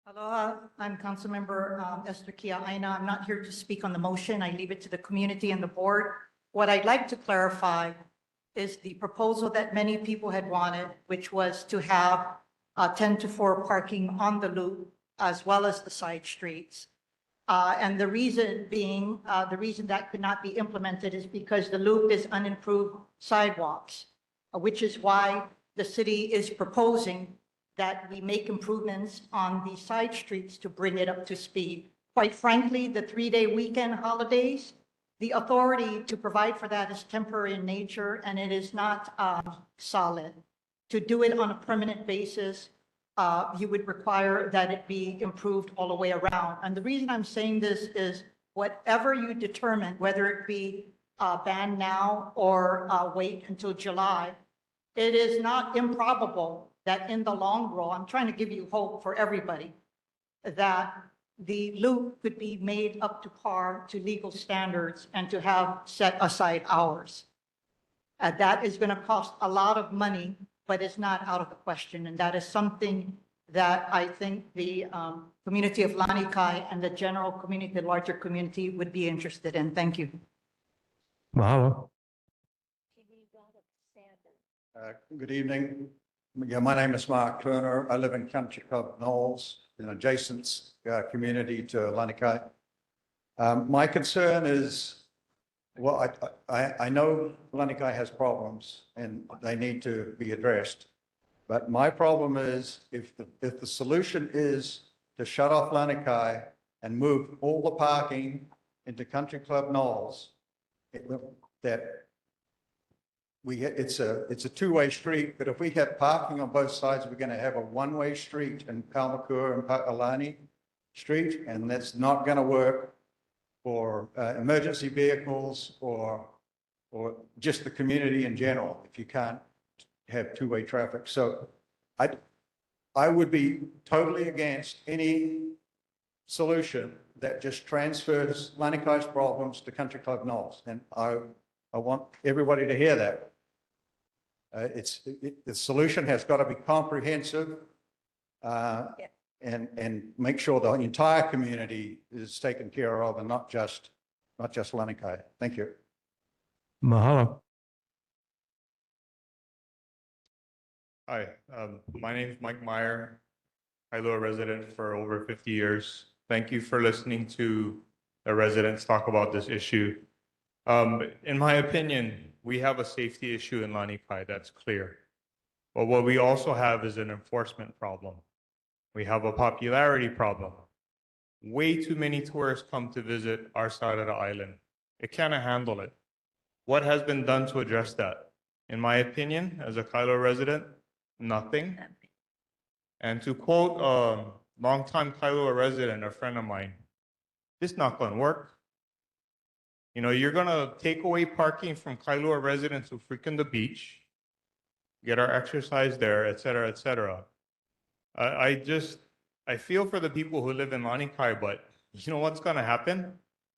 Aloha, I'm Councilmember Esther Kia Aina. I'm not here to speak on the motion. I leave it to the community and the board. What I'd like to clarify is the proposal that many people had wanted, which was to have 10 to 4 parking on the loop as well as the side streets. And the reason being, the reason that could not be implemented is because the loop is unimproved sidewalks, which is why the city is proposing that we make improvements on the side streets to bring it up to speed. Quite frankly, the 3-day weekend holidays, the authority to provide for that is temporary in nature, and it is not solid. To do it on a permanent basis, you would require that it be improved all the way around. And the reason I'm saying this is whatever you determine, whether it be banned now or wait until July, it is not improbable that in the long run, I'm trying to give you hope for everybody, that the loop could be made up to par to legal standards and to have set aside hours. That is going to cost a lot of money, but it's not out of the question. And that is something that I think the community of Lanikai and the general community, the larger community would be interested in. Thank you. Mahalo. Good evening. Yeah, my name is Mark Turner. I live in Country Club Knowles, an adjacent community to Lanikai. My concern is, well, I know Lanikai has problems and they need to be addressed. But my problem is if the solution is to shut off Lanikai and move all the parking into Country Club Knowles, it's a two-way street, but if we have parking on both sides, we're going to have a one-way street in Palmakura and Alani Street, and that's not going to work for emergency vehicles or just the community in general if you can't have two-way traffic. So I would be totally against any solution that just transfers Lanikai's problems to Country Club Knowles, and I want everybody to hear that. The solution has got to be comprehensive, and make sure the entire community is taken care of and not just Lanikai. Thank you. Mahalo. Hi, my name is Mike Meyer, Kailua resident for over 50 years. Thank you for listening to the residents talk about this issue. In my opinion, we have a safety issue in Lanikai, that's clear. But what we also have is an enforcement problem. We have a popularity problem. Way too many tourists come to visit our side of the island. It cannot handle it. What has been done to address that? In my opinion, as a Kailua resident, nothing. And to quote a longtime Kailua resident, a friend of mine, this is not gonna work. You know, you're gonna take away parking from Kailua residents who frequent the beach, get our exercise there, et cetera, et cetera. I feel for the people who live in Lanikai, but you know what's gonna happen?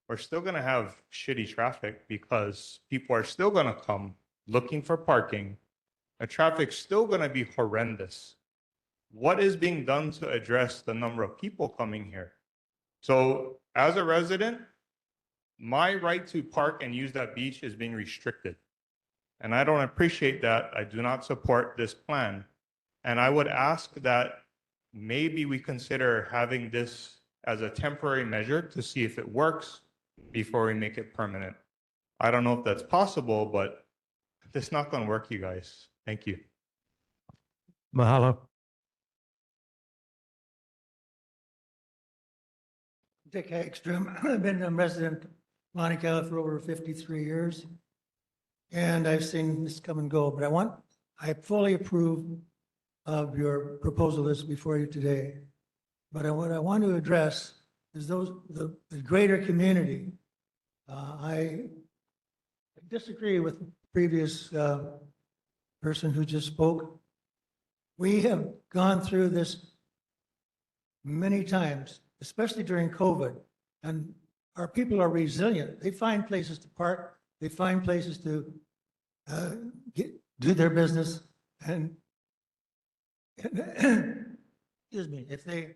We're still gonna have shitty traffic because people are still gonna come looking for parking. The traffic's still gonna be horrendous. What is being done to address the number of people coming here? So as a resident, my right to park and use that beach is being restricted. And I don't appreciate that. I do not support this plan. And I would ask that maybe we consider having this as a temporary measure to see if it works before we make it permanent. I don't know if that's possible, but it's not going to work, you guys. Thank you. Mahalo. Dick Hagstrom. I've been a resident of Monica for over 53 years. And I've seen this come and go, but I fully approve of your proposal that's before you today. But what I want to address is the greater community. I disagree with the previous person who just spoke. We have gone through this many times, especially during COVID, and our people are resilient. They find places to park. They find places to do their business, and excuse me, if they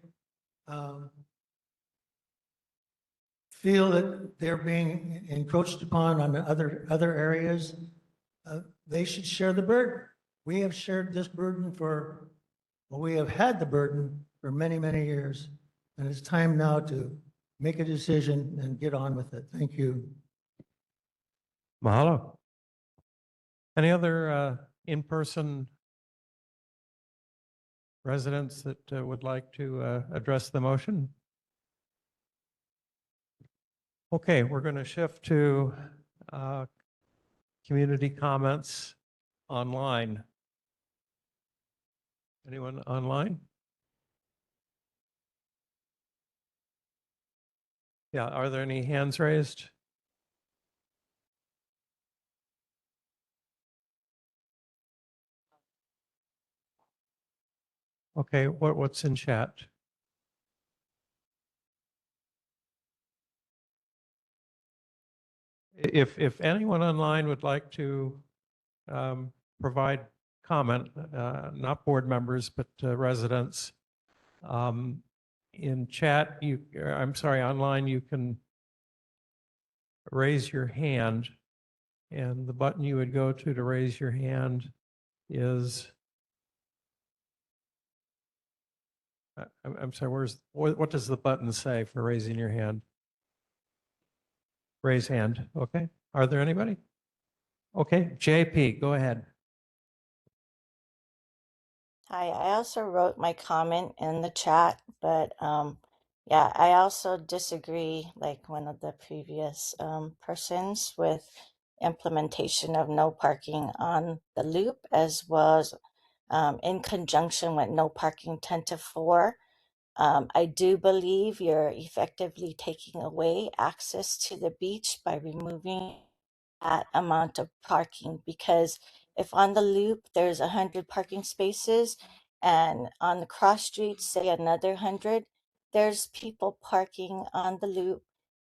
feel that they're being encroached upon on the other areas, they should share the burden. We have shared this burden we have had the burden for many, many years, and it's time now to make a decision and get on with it. Thank you. Mahalo. Any other in-person residents that would like to address the motion? Okay, we're going to shift to community comments online. Anyone online? Yeah, are there any hands raised? Okay, what's in chat? If anyone online would like to provide comment, not board members, but residents, in chat, I'm sorry, online, you can raise your hand, and the button you would go to raise your hand is, I'm sorry, what does the button say for raising your hand? Raise hand, okay. Are there anybody? Okay, JP, go ahead. Hi, I also wrote my comment in the chat, but yeah, I also disagree, like one of the previous persons, with implementation of no parking on the loop, as well as in conjunction with no parking 10 to 4. I do believe you're effectively taking away access to the beach by removing that amount of parking, because if on the loop there's 100 parking spaces and on the cross streets say another 100, there's people parking on the loop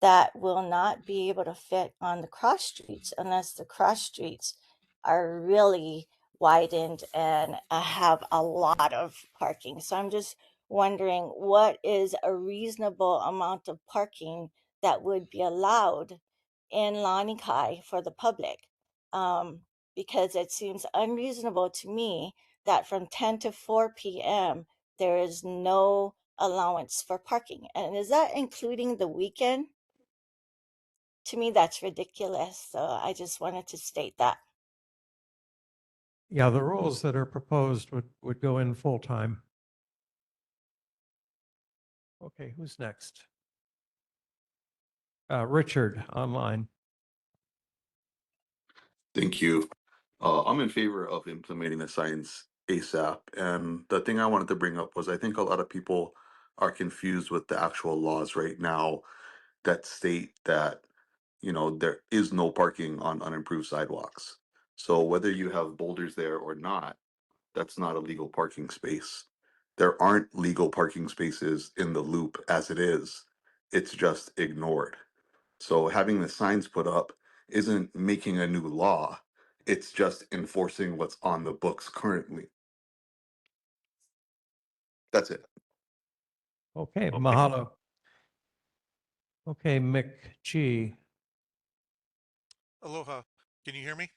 that will not be able to fit on the cross streets unless the cross streets are really widened and have a lot of parking. So I'm just wondering what is a reasonable amount of parking that would be allowed in Lanikai for the public. Because it seems unreasonable to me that from 10 to 4 p.m. there is no allowance for parking. And is that including the weekend? To me, that's ridiculous. So I just wanted to state that. Yeah, the rules that are proposed would go in full time. Okay, who's next? Richard, online. Thank you. I'm in favor of implementing the signs ASAP. And the thing I wanted to bring up was I think a lot of people are confused with the actual laws right now that state that, there is no parking on unimproved sidewalks. So whether you have boulders there or not, that's not a legal parking space. There aren't legal parking spaces in the loop as it is. It's just ignored. So having the signs put up isn't making a new law. It's just enforcing what's on the books currently. That's it. Okay, mahalo. Okay, Mick G. Aloha. Can you hear me?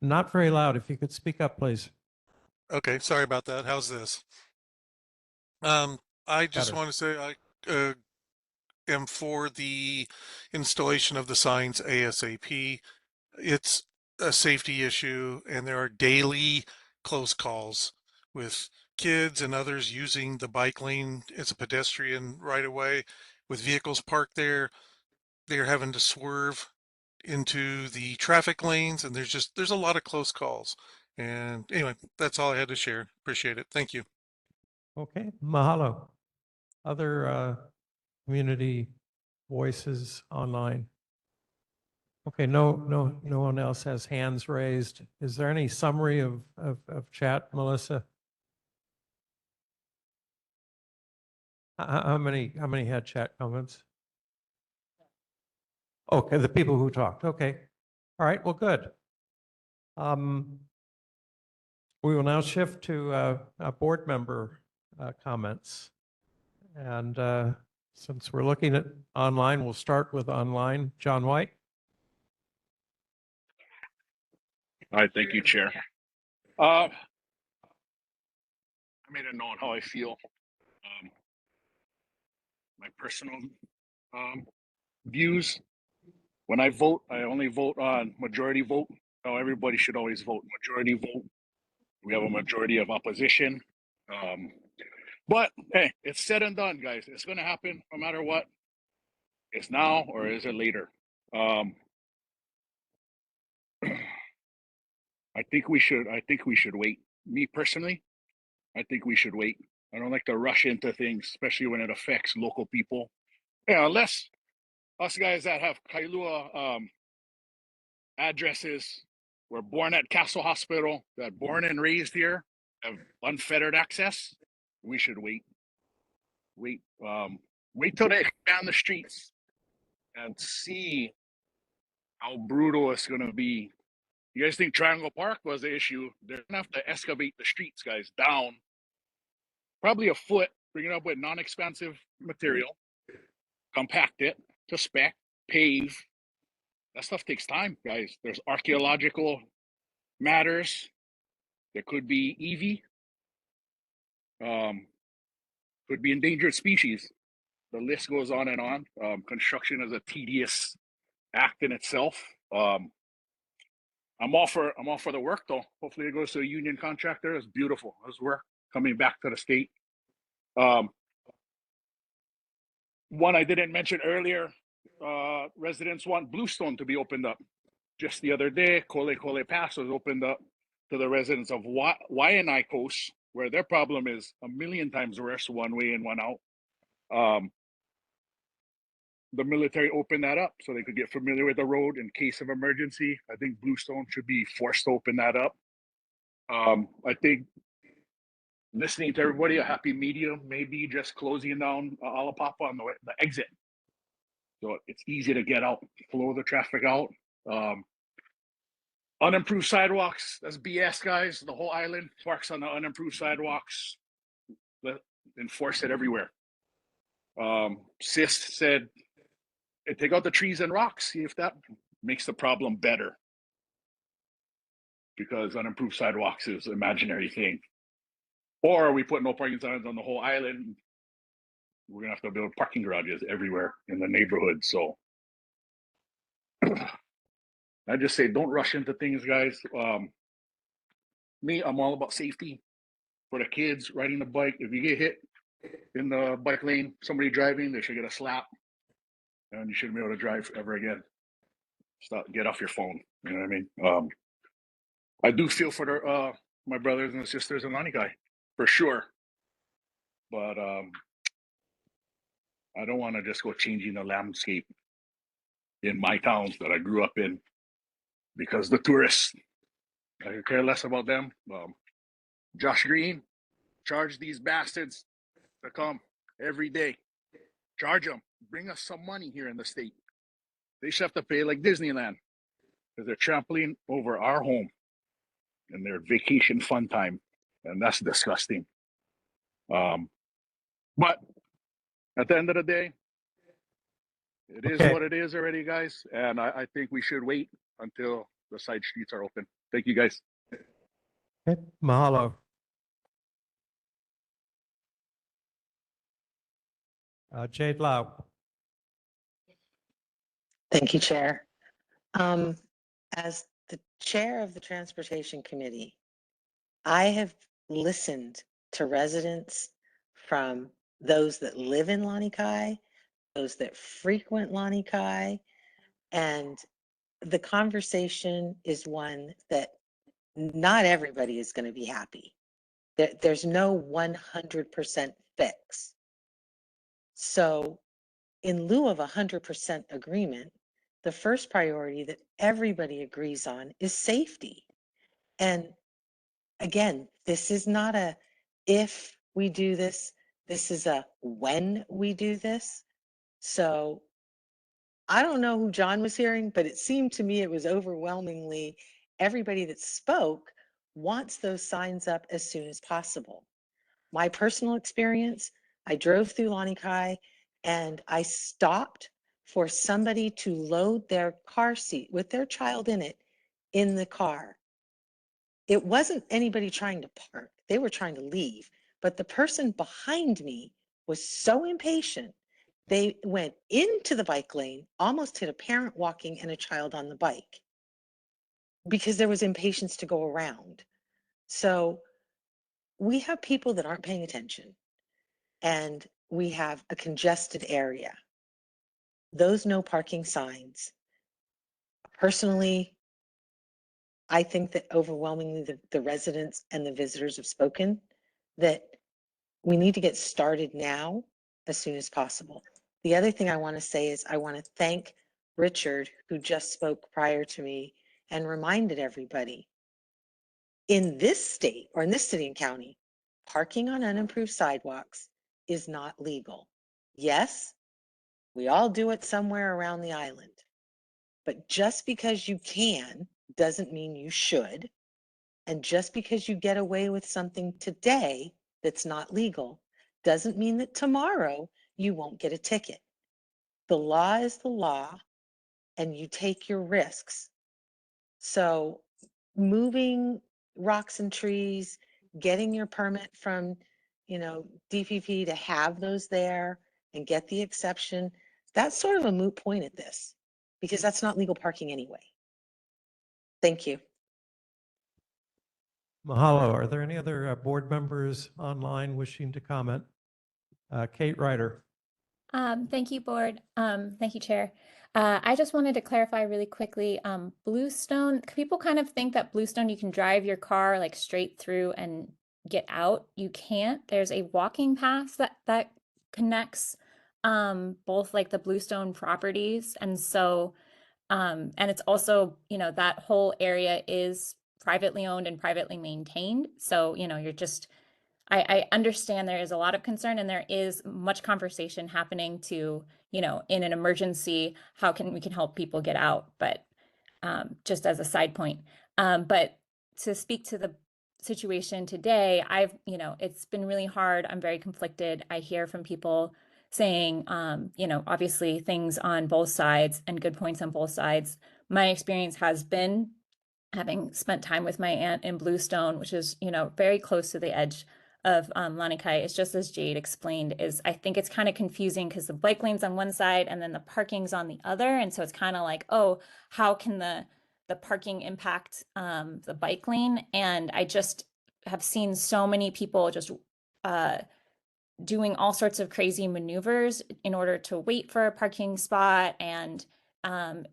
Not very loud. If you could speak up, please. Okay, sorry about that. How's this? I just Better. want to say I am for the installation of the signs ASAP. It's a safety issue, and there are daily close calls with kids and others using the bike lane as a pedestrian right away. With vehicles parked there, they're having to swerve into the traffic lanes, and there's a lot of close calls. And anyway, that's all I had to share. Appreciate it. Thank you. Okay, mahalo. Other community voices online. Okay, no one else has hands raised. Is there any summary of chat, Melissa? How many had chat comments? Okay, the people who talked. Okay. All right, well, good. We will now shift to board member comments. And since we're looking at online, we'll start with online. John White. All right, thank you, Chair. I made it known how I feel. My personal views. When I vote, I only vote on majority vote. No, everybody should always vote majority vote. We have a majority of opposition. But hey, it's said and done, guys. It's going to happen no matter what. It's now or is it later? I think we should wait. Me personally, I think we should wait. I don't like to rush into things, especially when it affects local people. Yeah, unless us guys that have Kailua addresses, were born at Castle Hospital, that born and raised here, have unfettered access, we should wait. Wait till they expand the streets and see how brutal it's gonna be. You guys think Triangle Park was the issue? They're gonna have to excavate the streets, guys, down probably a foot, bring it up with non-expansive material, compact it to spec, pave. That stuff takes time, guys. There's archaeological matters. There could be EV, could be endangered species. The list goes on and on. Construction is a tedious act in itself. I'm all for the work though. Hopefully it goes to a union contractor. It's beautiful. It's work coming back to the state. One I didn't mention earlier, residents want Bluestone to be opened up. Just the other day, Kole Pass was opened up to the residents of Waianae Coast, where their problem is a million times worse, one way in, one out. The military opened that up so they could get familiar with the road in case of emergency. I think Bluestone should be forced to open that up. I think listening to everybody, a happy medium, maybe just closing down Alapapa on the exit. So it's easy to get out, flow the traffic out. Unimproved sidewalks, that's BS, guys. The whole island parks on the unimproved sidewalks. enforce it everywhere. Sis said, "Hey, take out the trees and rocks, see if that makes the problem better." Because unimproved sidewalks is an imaginary thing. Or we put no parking signs on the whole island. We're gonna have to build parking garages everywhere in the neighborhood. So I just say, don't rush into things, guys. Me, I'm all about safety for the kids riding the bike. If you get hit in the bike lane, somebody driving, they should get a slap, and you shouldn't be able to drive ever again. Get off your phone. You know what I mean? I do feel for the, my brothers and sisters in Lanikai, for sure. But I don't want to just go changing the landscape in my towns that I grew up in because the tourists, I could care less about them. Josh Green, charge these bastards to come every day. Charge them. Bring us some money here in the state. They should have to pay like Disneyland because they're trampling over our home and their vacation fun time. And that's disgusting. But at the end of the day, it is Okay. what it is already, guys. And I think we should wait until the side streets are open. Thank you, guys. Okay, mahalo. Jade Lau. Thank you, Chair. As the chair of the Transportation Committee, I have listened to residents from those that live in Lanikai, those that frequent Lanikai, and the conversation is one that not everybody is going to be happy. There's no 100% fix. So in lieu of 100% agreement, the first priority that everybody agrees on is safety. And again, this is not a if we do this, this is a when we do this. So I don't know who John was hearing, but it seemed to me it was overwhelmingly everybody that spoke wants those signs up as soon as possible. My personal experience, I drove through Lanikai and I stopped for somebody to load their car seat with their child in it in the car. It wasn't anybody trying to park, they were trying to leave, but the person behind me was so impatient. They went into the bike lane, almost hit a parent walking and a child on the bike because there was impatience to go around. So we have people that aren't paying attention and we have a congested area. Those no parking signs, personally, I think that overwhelmingly the residents and the visitors have spoken that we need to get started now as soon as possible. The other thing I want to say is I want to thank Richard, who just spoke prior to me and reminded everybody in this state or in this city and county, parking on unimproved sidewalks is not legal. Yes, we all do it somewhere around the island, but just because you can doesn't mean you should. And just because you get away with something today that's not legal doesn't mean that tomorrow you won't get a ticket. The law is the law and you take your risks. So moving rocks and trees, getting your permit from, DPP to have those there and get the exception, that's sort of a moot point at this because that's not legal parking anyway. Thank you. Mahalo. Are there any other board members online wishing to comment? Kate Ryder. Thank you, board. Thank you, Chair. I just wanted to clarify really quickly, Bluestone, people kind of think that Bluestone, you can drive your car like straight through and get out. You can't. There's a walking path that connects both like the Bluestone properties. And so, and it's also, that whole area is privately owned and privately maintained. So, you're just, I understand there is a lot of concern and there is much conversation happening to, in an emergency, how we can help people get out, but just as a side point. But to speak to the situation today, it's been really hard. I'm very conflicted. I hear from people saying, obviously things on both sides and good points on both sides. My experience has been, having spent time with my aunt in Bluestone, which is, very close to the edge of Lanikai, it's just as Jade explained, is I think it's kind of confusing because the bike lane's on one side and then the parking's on the other. And so it's kind of like, oh, how can the parking impact the bike lane? And I just have seen so many people just doing all sorts of crazy maneuvers in order to wait for a parking spot. And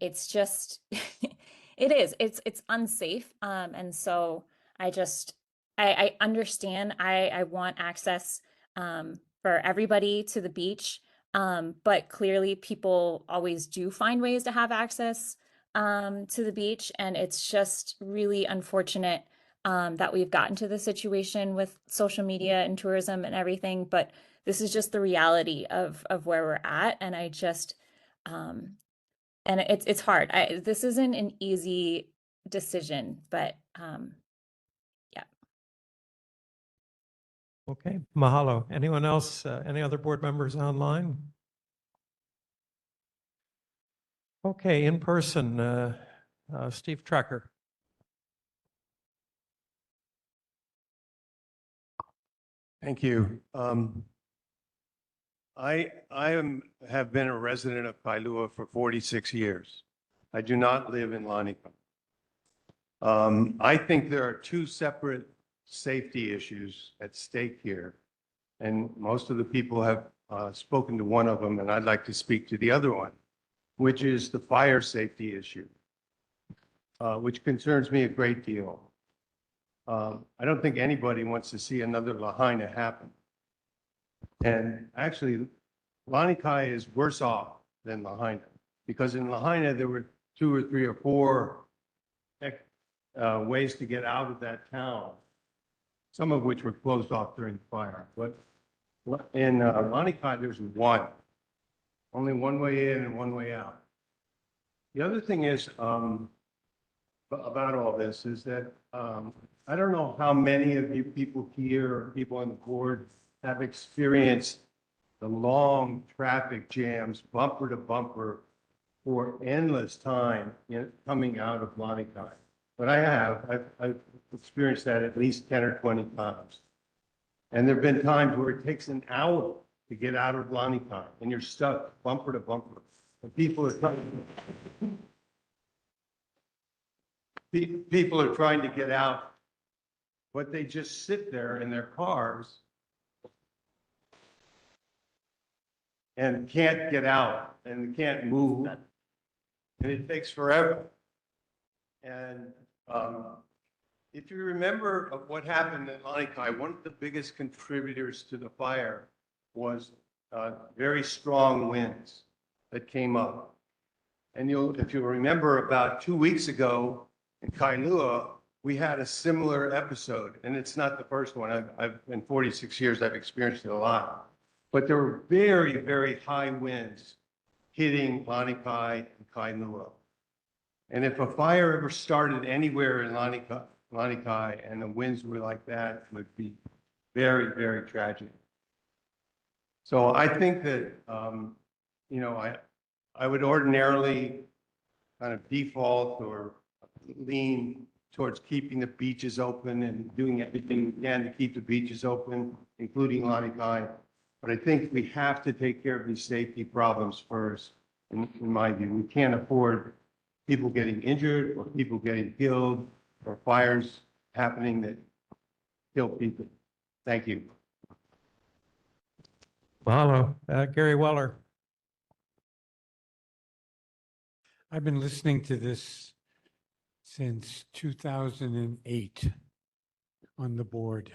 it's just, it's unsafe. And so I understand, I want access for everybody to the beach. But clearly people always do find ways to have access to the beach. And it's just really unfortunate that we've gotten to this situation with social media and tourism and everything. But this is just the reality of where we're at. And I just, and it's hard. This isn't an easy decision, but yeah. Okay, mahalo. Anyone else, any other board members online? Okay, in person, Steve Trecker. Thank you. Have been a resident of Kailua for 46 years. I do not live in Lanikai. I think there are two separate safety issues at stake here. And most of the people have spoken to one of them, and I'd like to speak to the other one, which is the fire safety issue, which concerns me a great deal. I don't think anybody wants to see another Lahaina happen. And actually, Lanikai is worse off than Lahaina, because in Lahaina, there were 2 or 3 or 4 ways to get out of that town, some of which were closed off during the fire. But in Lanikai, there's one, only one way in and one way out. The other thing is, about all this is that I don't know how many of you people here or people on the board have experienced the long traffic jams, bumper to bumper, for endless time coming out of Lanikai. But I have. I've experienced that at least 10 or 20 times. And there have been times where it takes an hour to get out of Lanikai, and you're stuck bumper to bumper. And people are trying to get out, but they just sit there in their cars and can't get out and can't move, and it takes forever. And if you remember what happened in Lanikai, one of the biggest contributors to the fire was very strong winds that came up. And if you remember, about 2 weeks ago in Kailua, we had a similar episode, and it's not the first one. I've in 46 years, I've experienced it a lot. But there were very, very high winds hitting Lanikai and Kailua. And if a fire ever started anywhere in Lanikai and the winds were like that, it would be very, very tragic. So I think that, I would ordinarily kind of default or lean towards keeping the beaches open and doing everything we can to keep the beaches open, including Lanikai. But I think we have to take care of these safety problems first, in my view. We can't afford people getting injured or people getting killed or fires happening that kill people. Thank you. Mahalo. Gary Weller. I've been listening to this since 2008 on the board.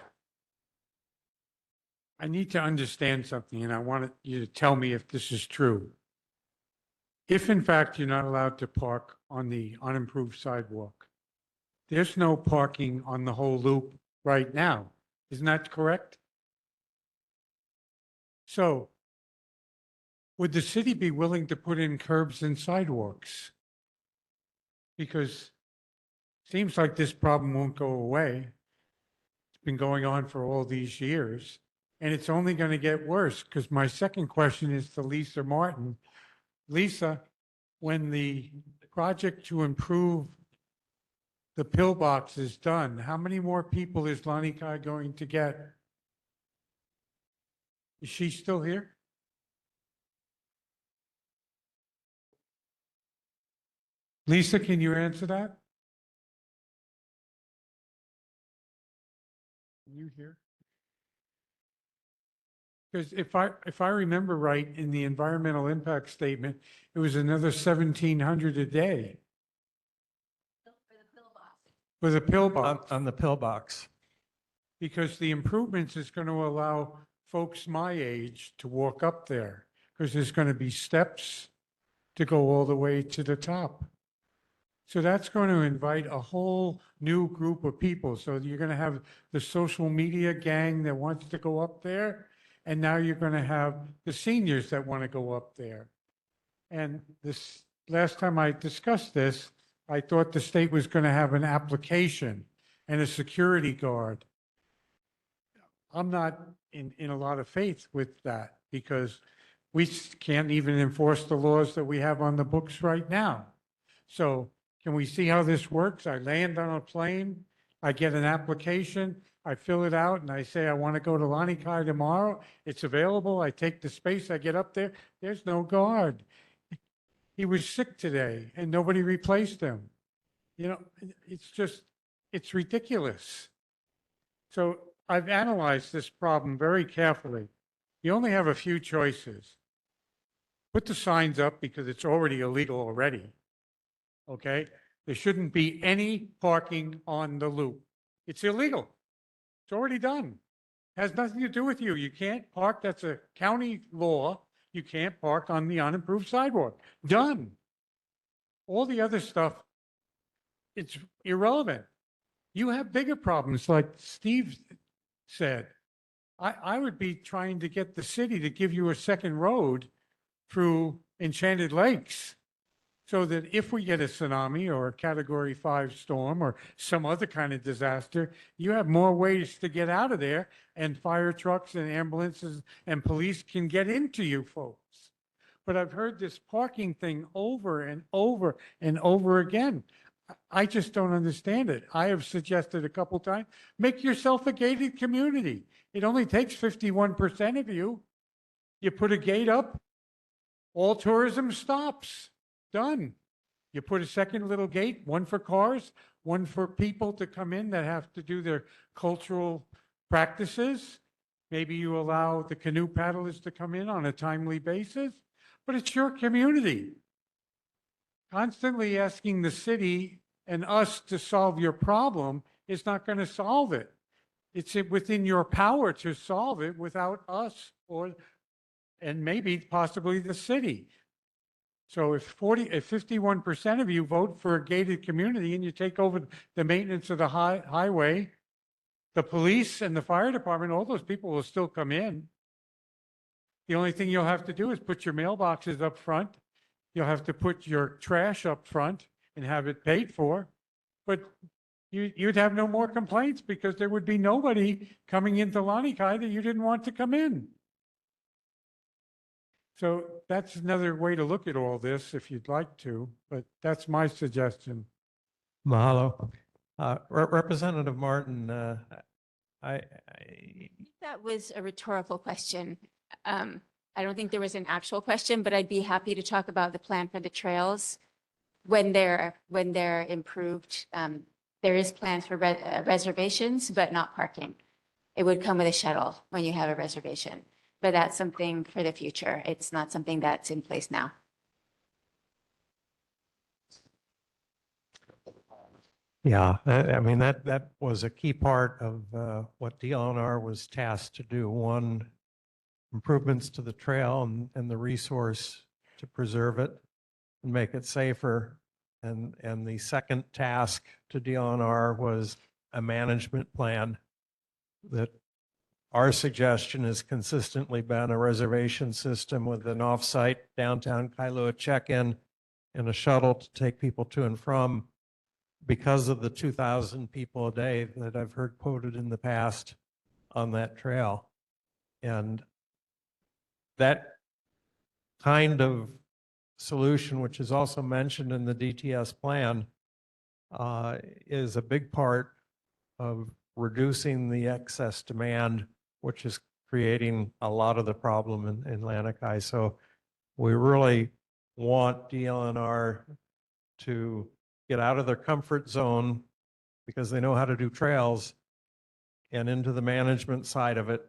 I need to understand something, and I want you to tell me if this is true. If in fact you're not allowed to park on the unimproved sidewalk, there's no parking on the whole loop right now. Isn't that correct? So would the city be willing to put in curbs and sidewalks? Because it seems like this problem won't go away. been going on for all these years. And it's only going to get worse because my second question is to Lisa Martin. Lisa, when the project to improve the pillbox is done, how many more people is Lanikai going to get? Is she still here? Lisa, can you answer that? Can you hear? Because if I remember right, in the environmental impact statement, it was another 1,700 a day. For the pillbox. On the pillbox. Because the improvements is going to allow folks my age to walk up there, because there's going to be steps to go all the way to the top. So that's going to invite a whole new group of people. So you're going to have the social media gang that wants to go up there, and now you're going to have the seniors that want to go up there. And this last time I discussed this, I thought the state was going to have an application and a security guard. I'm not in a lot of faith with that, because we can't even enforce the laws that we have on the books right now. So can we see how this works? I land on a plane, I get an application, I fill it out, and I say, I want to go to Lanikai tomorrow. It's available. I take the space, I get up there. There's no guard. He was sick today and nobody replaced him. You know, it's ridiculous. So I've analyzed this problem very carefully. You only have a few choices. Put the signs up because it's already illegal already. Okay? There shouldn't be any parking on the loop. It's illegal. It's already done. Has nothing to do with you. You can't park. That's a county law. You can't park on the unimproved sidewalk. Done. All the other stuff, it's irrelevant. You have bigger problems, like Steve said. I would be trying to get the city to give you a second road through Enchanted Lakes, so that if we get a tsunami or a Category 5 storm or some other kind of disaster, you have more ways to get out of there, and fire trucks and ambulances and police can get into you folks. But I've heard this parking thing over and over and over again. I just don't understand it. I have suggested a couple times, make yourself a gated community. It only takes 51% of you. You put a gate up, all tourism stops. Done. You put a second little gate, one for cars, one for people to come in that have to do their cultural practices. Maybe you allow the canoe paddlers to come in on a timely basis, but it's your community. Constantly asking the city and us to solve your problem is not going to solve it. It's within your power to solve it without us and maybe possibly the city. So if 51% of you vote for a gated community and you take over the maintenance of the highway, the police and the fire department, all those people will still come in. The only thing you'll have to do is put your mailboxes up front. You'll have to put your trash up front and have it paid for. But you'd have no more complaints, because there would be nobody coming into Lanikai that you didn't want to come in. So that's another way to look at all this if you'd like to, but that's my suggestion. Mahalo. Representative Martin, That was a rhetorical question. I don't think there was an actual question, but I'd be happy to talk about the plan for the trails when they're improved. There is plans for reservations, but not parking. It would come with a shuttle when you have a reservation, but that's something for the future. It's not something that's in place now. yeah, I mean, that was a key part of what DLNR was tasked to do. One, improvements to the trail and the resource to preserve it and make it safer. And the second task to DLNR was a management plan that our suggestion has consistently been a reservation system with an off-site downtown Kailua check-in and a shuttle to take people to and from because of the 2,000 people a day that I've heard quoted in the past on that trail. And that kind of solution, which is also mentioned in the DTS plan, is a big part of reducing the excess demand, which is creating a lot of the problem in Lanikai. So we really want DLNR to get out of their comfort zone because they know how to do trails and into the management side of it,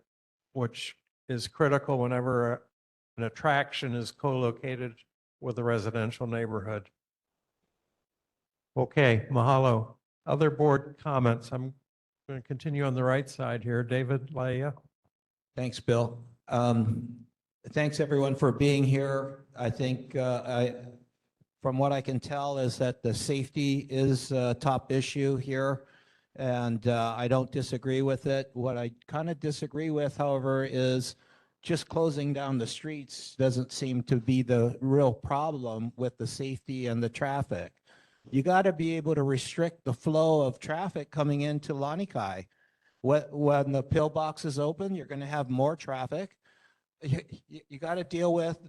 which is critical whenever an attraction is co-located with a residential neighborhood. Okay, mahalo. Other board comments? I'm going to continue on the right side here. David Laia. Thanks, Bill. Thanks everyone for being here. I think from what I can tell is that the safety is a top issue here, and I don't disagree with it. What I kind of disagree with, however, is just closing down the streets doesn't seem to be the real problem with the safety and the traffic. You got to be able to restrict the flow of traffic coming into Lanikai. When the pillbox is open, you're going to have more traffic. You got to deal with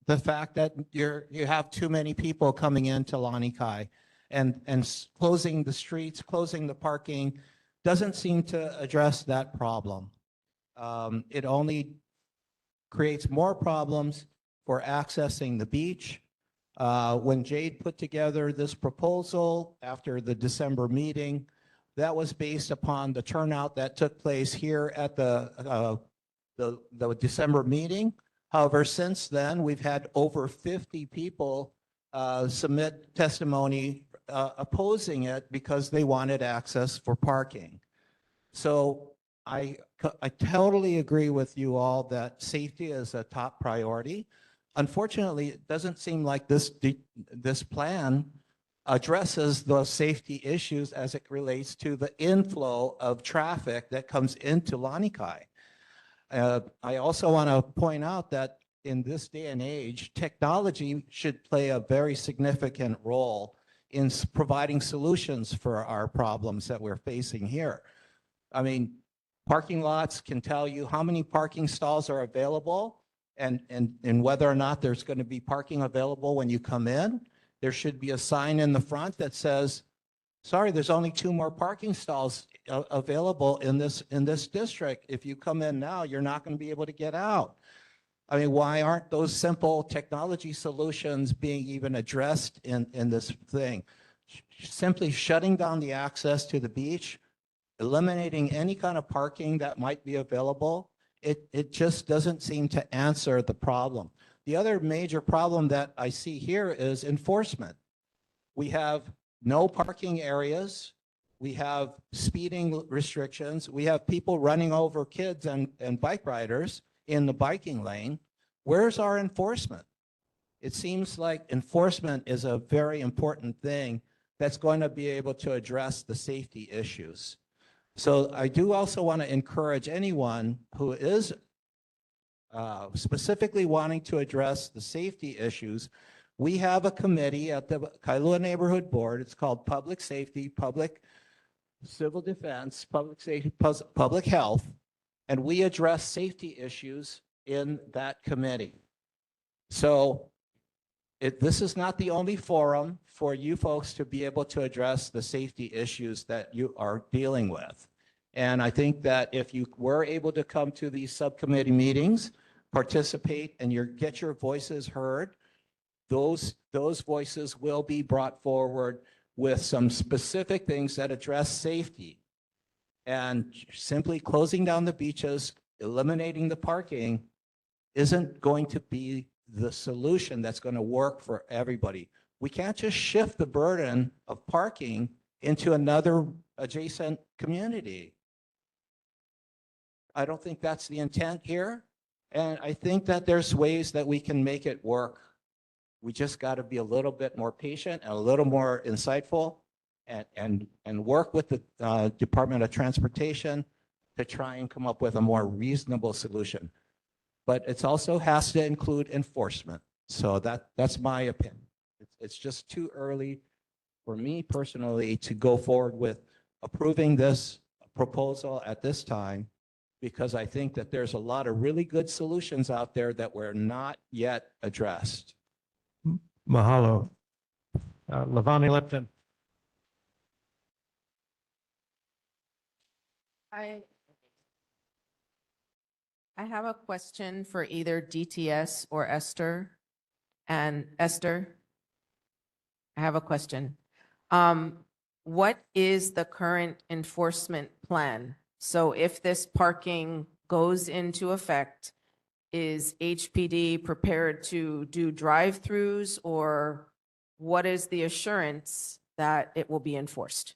the fact that you have too many people coming into Lanikai, and closing the streets, closing the parking doesn't seem to address that problem. It only creates more problems for accessing the beach. When Jade put together this proposal after the December meeting, that was based upon the turnout that took place here at the December meeting. However, since then, we've had over 50 people submit testimony opposing it because they wanted access for parking. So I totally agree with you all that safety is a top priority. Unfortunately, it doesn't seem like this plan addresses those safety issues as it relates to the inflow of traffic that comes into Lanikai. I also want to point out that in this day and age, technology should play a very significant role in providing solutions for our problems that we're facing here. I mean, parking lots can tell you how many parking stalls are available and whether or not there's going to be parking available when you come in. There should be a sign in the front that says, sorry, there's only 2 more parking stalls available in this district. If you come in now, you're not going to be able to get out. I mean, why aren't those simple technology solutions being even addressed in this thing? Simply shutting down the access to the beach, eliminating any kind of parking that might be available, it just doesn't seem to answer the problem. The other major problem that I see here is enforcement. We have no parking areas. We have speeding restrictions. We have people running over kids and bike riders in the biking lane. Where's our enforcement? It seems like enforcement is a very important thing that's going to be able to address the safety issues. So I do also want to encourage anyone who is specifically wanting to address the safety issues. We have a committee at the Kailua Neighborhood Board. It's called Public Safety, Public Civil Defense, Public Safety, Public Health, and we address safety issues in that committee. So this is not the only forum for you folks to be able to address the safety issues that you are dealing with. And I think that if you were able to come to these subcommittee meetings, participate, and get your voices heard, those voices will be brought forward with some specific things that address safety. And simply closing down the beaches, eliminating the parking isn't going to be the solution that's going to work for everybody. We can't just shift the burden of parking into another adjacent community. I don't think that's the intent here. And I think that there's ways that we can make it work. We just got to be a little bit more patient and a little more insightful and work with the Department of Transportation to try and come up with a more reasonable solution. But it also has to include enforcement. So that's my opinion. It's just too early for me personally to go forward with approving this proposal at this time, because I think that there's a lot of really good solutions out there that were not yet addressed. Mahalo. Levani Lipton. I have a question for either DTS or Esther. And Esther, I have a question. What is the current enforcement plan? So if this parking goes into effect, is HPD prepared to do drive-throughs, or what is the assurance that it will be enforced?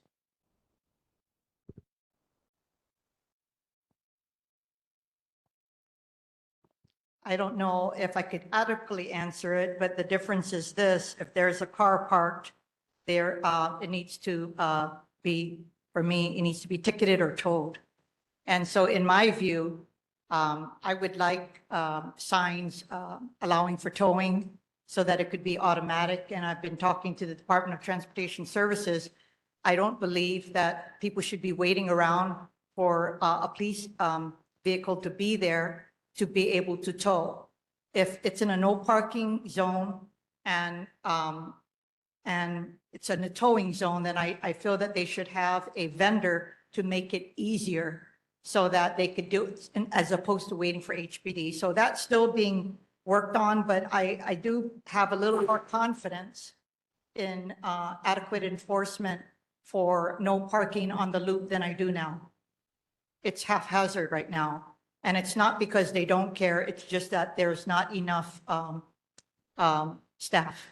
I don't know if I could adequately answer it, but the difference is this: if there's a car parked there, it needs to be, for me, it needs to be ticketed or towed. And so in my view, I would like signs allowing for towing so that it could be automatic. And I've been talking to the Department of Transportation Services. I don't believe that people should be waiting around for a police vehicle to be there to be able to tow. If it's in a no parking zone and it's in a towing zone, then I feel that they should have a vendor to make it easier so that they could do it as opposed to waiting for HPD. So that's still being worked on, but I do have a little more confidence in adequate enforcement for no parking on the loop than I do now. It's haphazard right now. And it's not because they don't care, it's just that there's not enough staff.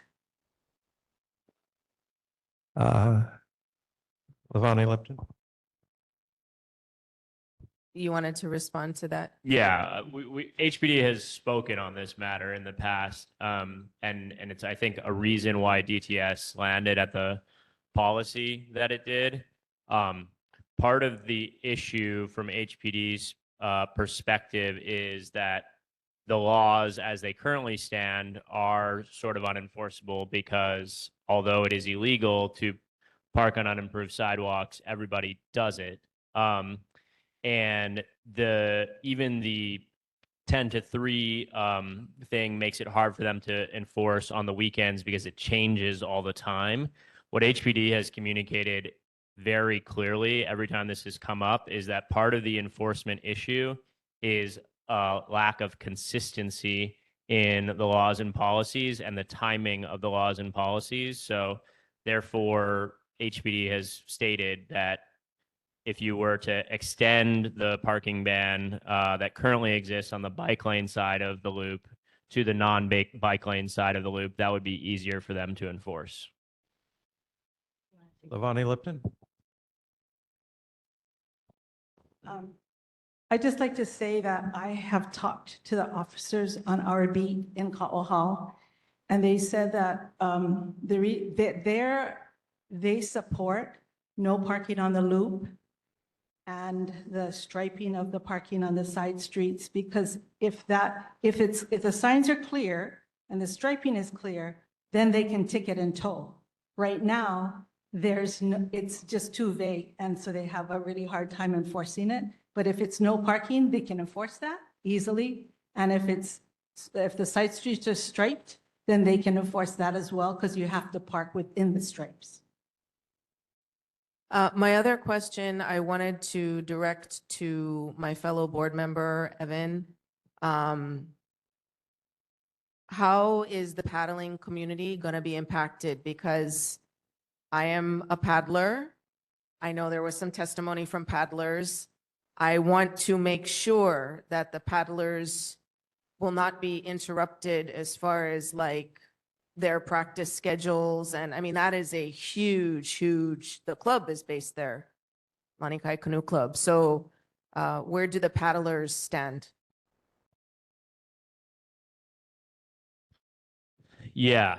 Levani Lipton. You wanted to respond to that? Yeah, HPD has spoken on this matter in the past, and it's, I think, a reason why DTS landed at the policy that it did. Part of the issue from HPD's perspective is that the laws as they currently stand are sort of unenforceable because although it is illegal to park on unimproved sidewalks, everybody does it. And even the 10 to 3 thing makes it hard for them to enforce on the weekends because it changes all the time. What HPD has communicated very clearly every time this has come up is that part of the enforcement issue is a lack of consistency in the laws and policies and the timing of the laws and policies. So therefore, HPD has stated that if you were to extend the parking ban that currently exists on the bike lane side of the loop to the non-bike lane side of the loop, that would be easier for them to enforce. Levani Lipton. I'd just like to say that I have talked to the officers on our beat in Ka'ohao, and they said that they support no parking on the loop and the striping of the parking on the side streets, because if the signs are clear and the striping is clear, then they can ticket and tow. Right now, it's just too vague, and so they have a really hard time enforcing it. But if it's no parking, they can enforce that easily. And if the side streets are striped, then they can enforce that as well, because you have to park within the stripes. My other question I wanted to direct to my fellow board member, Evan. How is the paddling community going to be impacted? Because I am a paddler. I know there was some testimony from paddlers. I want to make sure that the paddlers will not be interrupted as far as like their practice schedules. And I mean, that is a huge, the club is based there, Lanikai Canoe Club. So where do the paddlers stand? Yeah,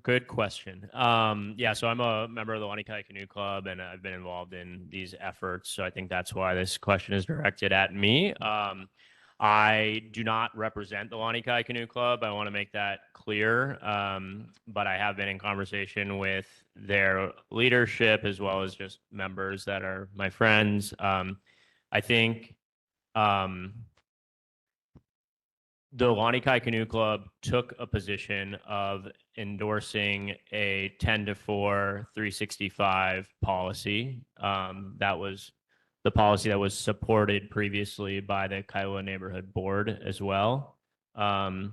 good question. Yeah, so I'm a member of the Lanikai Canoe Club, and I've been involved in these efforts. So I think that's why this question is directed at me. I do not represent the Lanikai Canoe Club. I want to make that clear. But I have been in conversation with their leadership as well as just members that are my friends. I think the Lanikai Canoe Club took a position of endorsing a 10 to 4, 365 policy. That was the policy that was supported previously by the Kailua Neighborhood Board as well as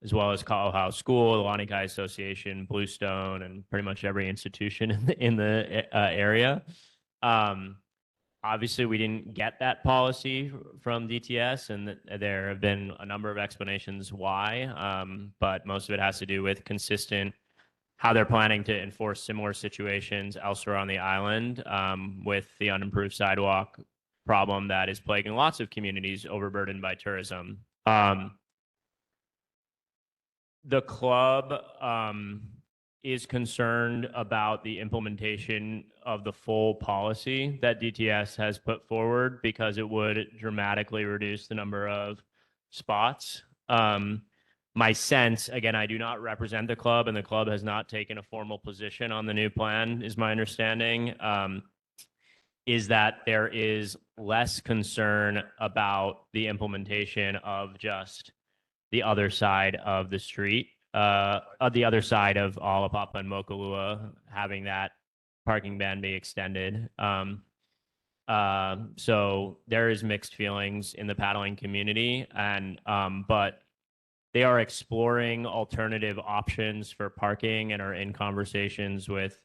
Kailua School, the Lanikai Association, Bluestone, and pretty much every institution in the area. Obviously, we didn't get that policy from DTS, and there have been a number of explanations why, but most of it has to do with consistent how they're planning to enforce similar situations elsewhere on the island with the unimproved sidewalk problem that is plaguing lots of communities overburdened by tourism. The club is concerned about the implementation of the full policy that DTS has put forward because it would dramatically reduce the number of spots. My sense, again, I do not represent the club, and the club has not taken a formal position on the new plan, is my understanding, is that there is less concern about the implementation of just the other side of the street, the other side of Alapapa and Mokulua, having that parking ban be extended. So there is mixed feelings in the paddling community, and but they are exploring alternative options for parking and are in conversations with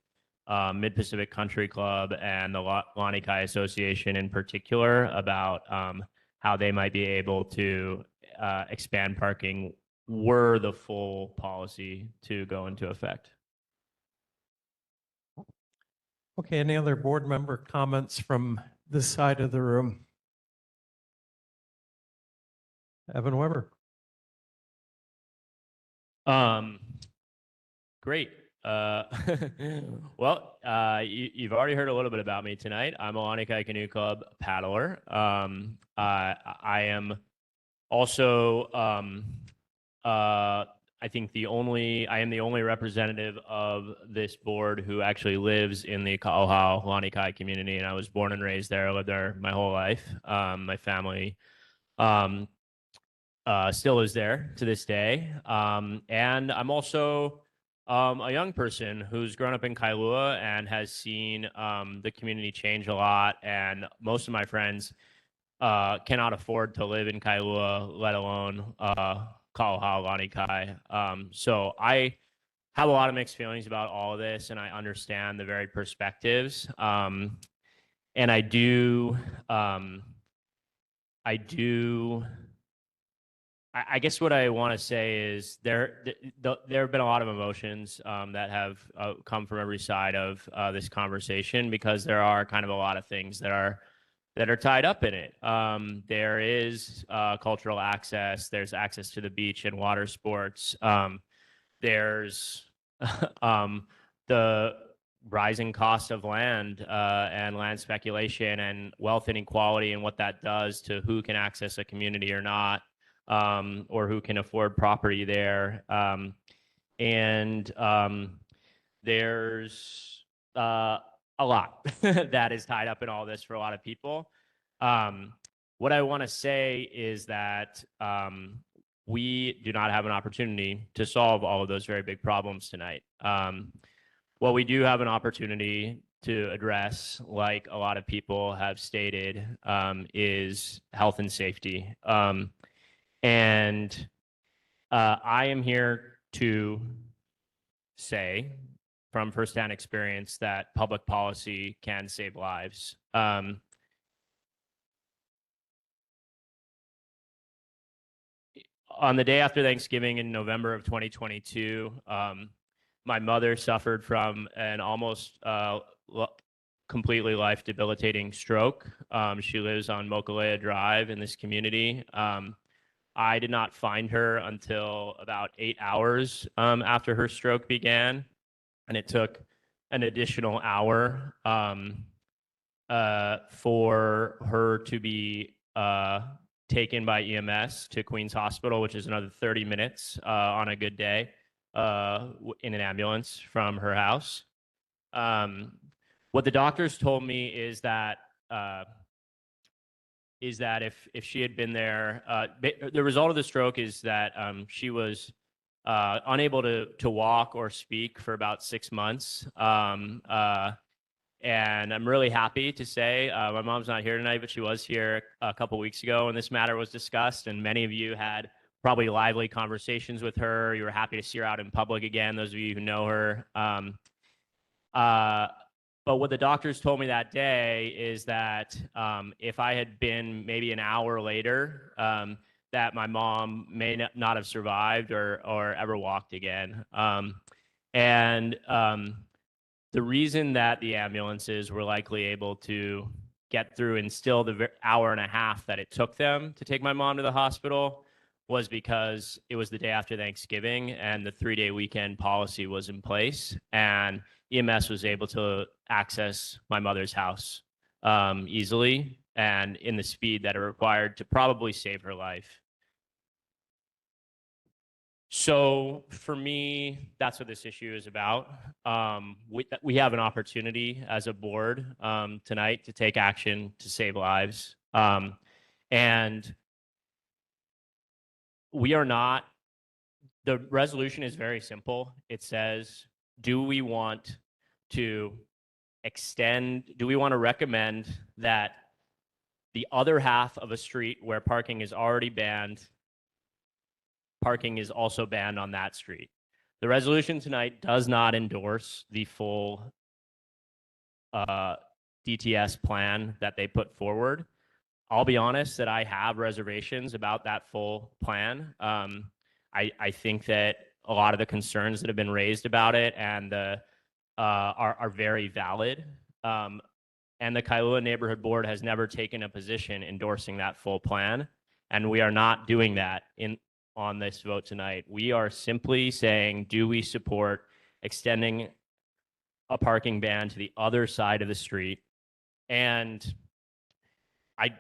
Mid-Pacific Country Club and the Lanikai Association in particular about how they might be able to expand parking were the full policy to go into effect. Okay, any other board member comments from this side of the room? Evan Weber. Great. Well, you've already heard a little bit about me tonight. I'm a Lanikai Canoe Club paddler. I am also, I think I am the only representative of this board who actually lives in the Ka'auhau Lanikai community, and I was born and raised there. I lived there my whole life. My family still is there to this day. And I'm also a young person who's grown up in Kailua and has seen the community change a lot. And most of my friends cannot afford to live in Kailua, let alone Ka'auhau Lanikai. So I have a lot of mixed feelings about all of this, and I understand the varied perspectives. And I guess what I want to say is there have been a lot of emotions that have come from every side of this conversation because there are kind of a lot of things that are tied up in it. There is cultural access. There's access to the beach and water sports. There's the rising cost of land and land speculation and wealth inequality and what that does to who can access a community or not. Or who can afford property there. And there's a lot that is tied up in all this for a lot of people. What I want to say is that we do not have an opportunity to solve all of those very big problems tonight. What we do have an opportunity to address, like a lot of people have stated, is health and safety. And I am here to say from firsthand experience that public policy can save lives. On the day after Thanksgiving in November of 2022, my mother suffered from an almost completely life debilitating stroke. She lives on Mokulea Drive in this community. I did not find her until about 8 hours after her stroke began, and it took an additional hour for her to be taken by EMS to Queens Hospital, which is another 30 minutes on a good day in an ambulance from her house. What the doctors told me is that if she had been there, the result of the stroke is that she was unable to walk or speak for about 6 months. And I'm really happy to say my mom's not here tonight, but she was here a couple weeks ago when this matter was discussed. And many of you had probably lively conversations with her. You were happy to see her out in public again, those of you who know her. But what the doctors told me that day is that if I had been maybe an hour later, that my mom may not have survived or ever walked again. The reason that the ambulances were likely able to get through in still the hour and a half that it took them to take my mom to the hospital was because it was the day after Thanksgiving and the 3-day weekend policy was in place, and EMS was able to access my mother's house easily and in the speed that it required to probably save her life. So for me, that's what this issue is about. We have an opportunity as a board tonight to take action to save lives. And we are not, the resolution is very simple. It says, do we want to recommend that the other half of a street where parking is already banned, parking is also banned on that street? The resolution tonight does not endorse the full DTS plan that they put forward. I'll be honest that I have reservations about that full plan. I think that a lot of the concerns that have been raised about it and are very valid. And the Kailua Neighborhood Board has never taken a position endorsing that full plan. And we are not doing that on this vote tonight. We are simply saying, do we support extending a parking ban to the other side of the street? And I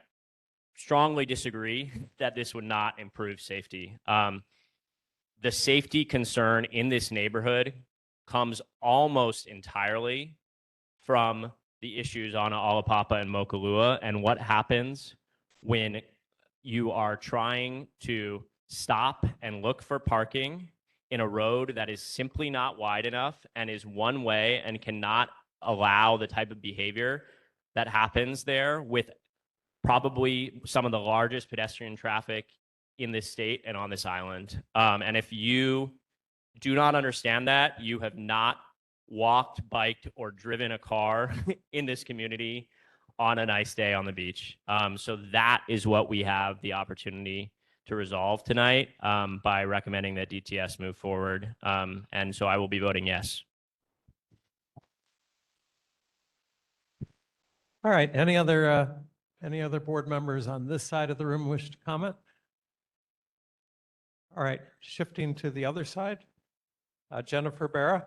strongly disagree that this would not improve safety. The safety concern in this neighborhood comes almost entirely from the issues on Alapapa and Mokulua and what happens when you are trying to stop and look for parking in a road that is simply not wide enough and is one way and cannot allow the type of behavior that happens there with probably some of the largest pedestrian traffic in this state and on this island. And if you do not understand that, you have not walked, biked, or driven a car in this community on a nice day on the beach. So that is what we have the opportunity to resolve tonight by recommending that DTS move forward. And so I will be voting yes. All right, any other board members on this side of the room wish to comment? All right, shifting to the other side. Jennifer Barra.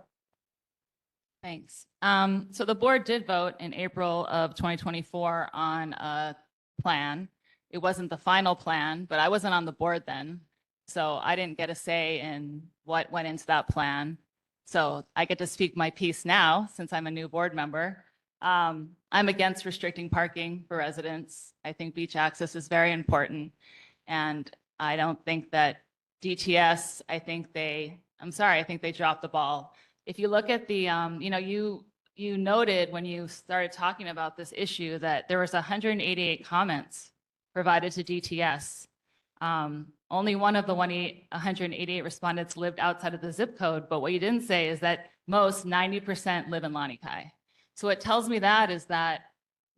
Thanks. So the board did vote in April of 2024 on a plan. It wasn't the final plan, but I wasn't on the board then. So I didn't get a say in what went into that plan. So I get to speak my piece now since I'm a new board member. I'm against restricting parking for residents. I think beach access is very important. And I don't think that DTS, I think they dropped the ball. If you look at the, you noted when you started talking about this issue that there was 188 comments provided to DTS. Only one of the 188 respondents lived outside of the zip code, but what you didn't say is that most 90% live in Lanikai. So what tells me that is that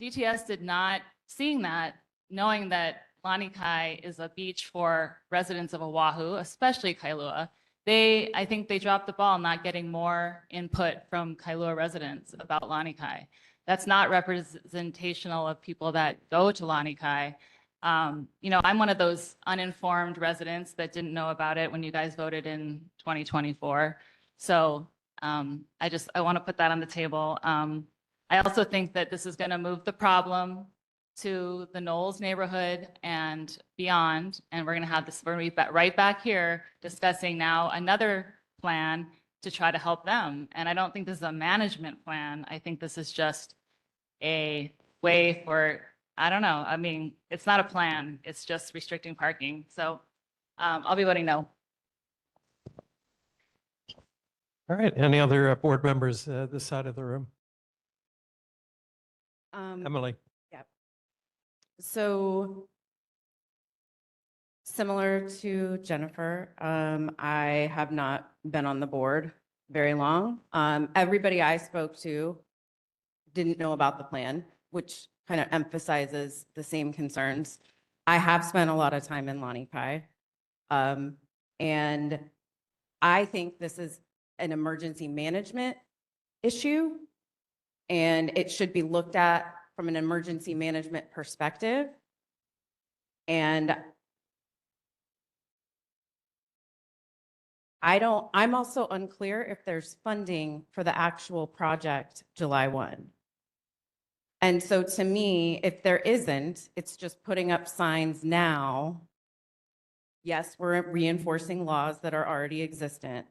DTS did not, seeing that, knowing that Lanikai is a beach for residents of Oahu, especially Kailua, I think they dropped the ball not getting more input from Kailua residents about Lanikai. That's not representational of people that go to Lanikai. I'm one of those uninformed residents that didn't know about it when you guys voted in 2024. So I want to put that on the table. I also think that this is going to move the problem to the Knowles neighborhood and beyond. And we're going to have this, we're going to be right back here discussing now another plan to try to help them. And I don't think this is a management plan. I think this is just a way for, I don't know. I mean, it's not a plan. It's just restricting parking. So I'll be voting no. All right, any other board members this side of the room? Emily? Yeah. So similar to Jennifer, I have not been on the board very long. Everybody I spoke to didn't know about the plan, which kind of emphasizes the same concerns. I have spent a lot of time in Lani Kai. And I think this is an emergency management issue, and it should be looked at from an emergency management perspective. And I'm also unclear if there's funding for the actual project July 1. And so to me, if there isn't, it's just putting up signs now. Yes, we're reinforcing laws that are already existent.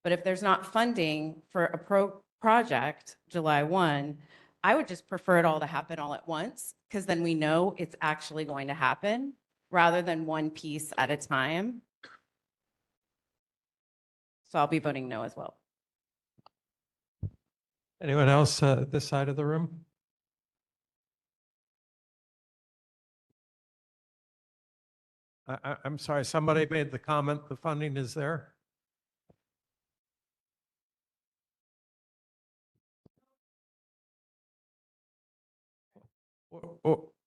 But if there's not funding for a project July 1, I would just prefer it all to happen all at once, because then we know it's actually going to happen rather than one piece at a time. So I'll be voting no as well. Anyone else this side of the room? I'm sorry, somebody made the comment, the funding is there?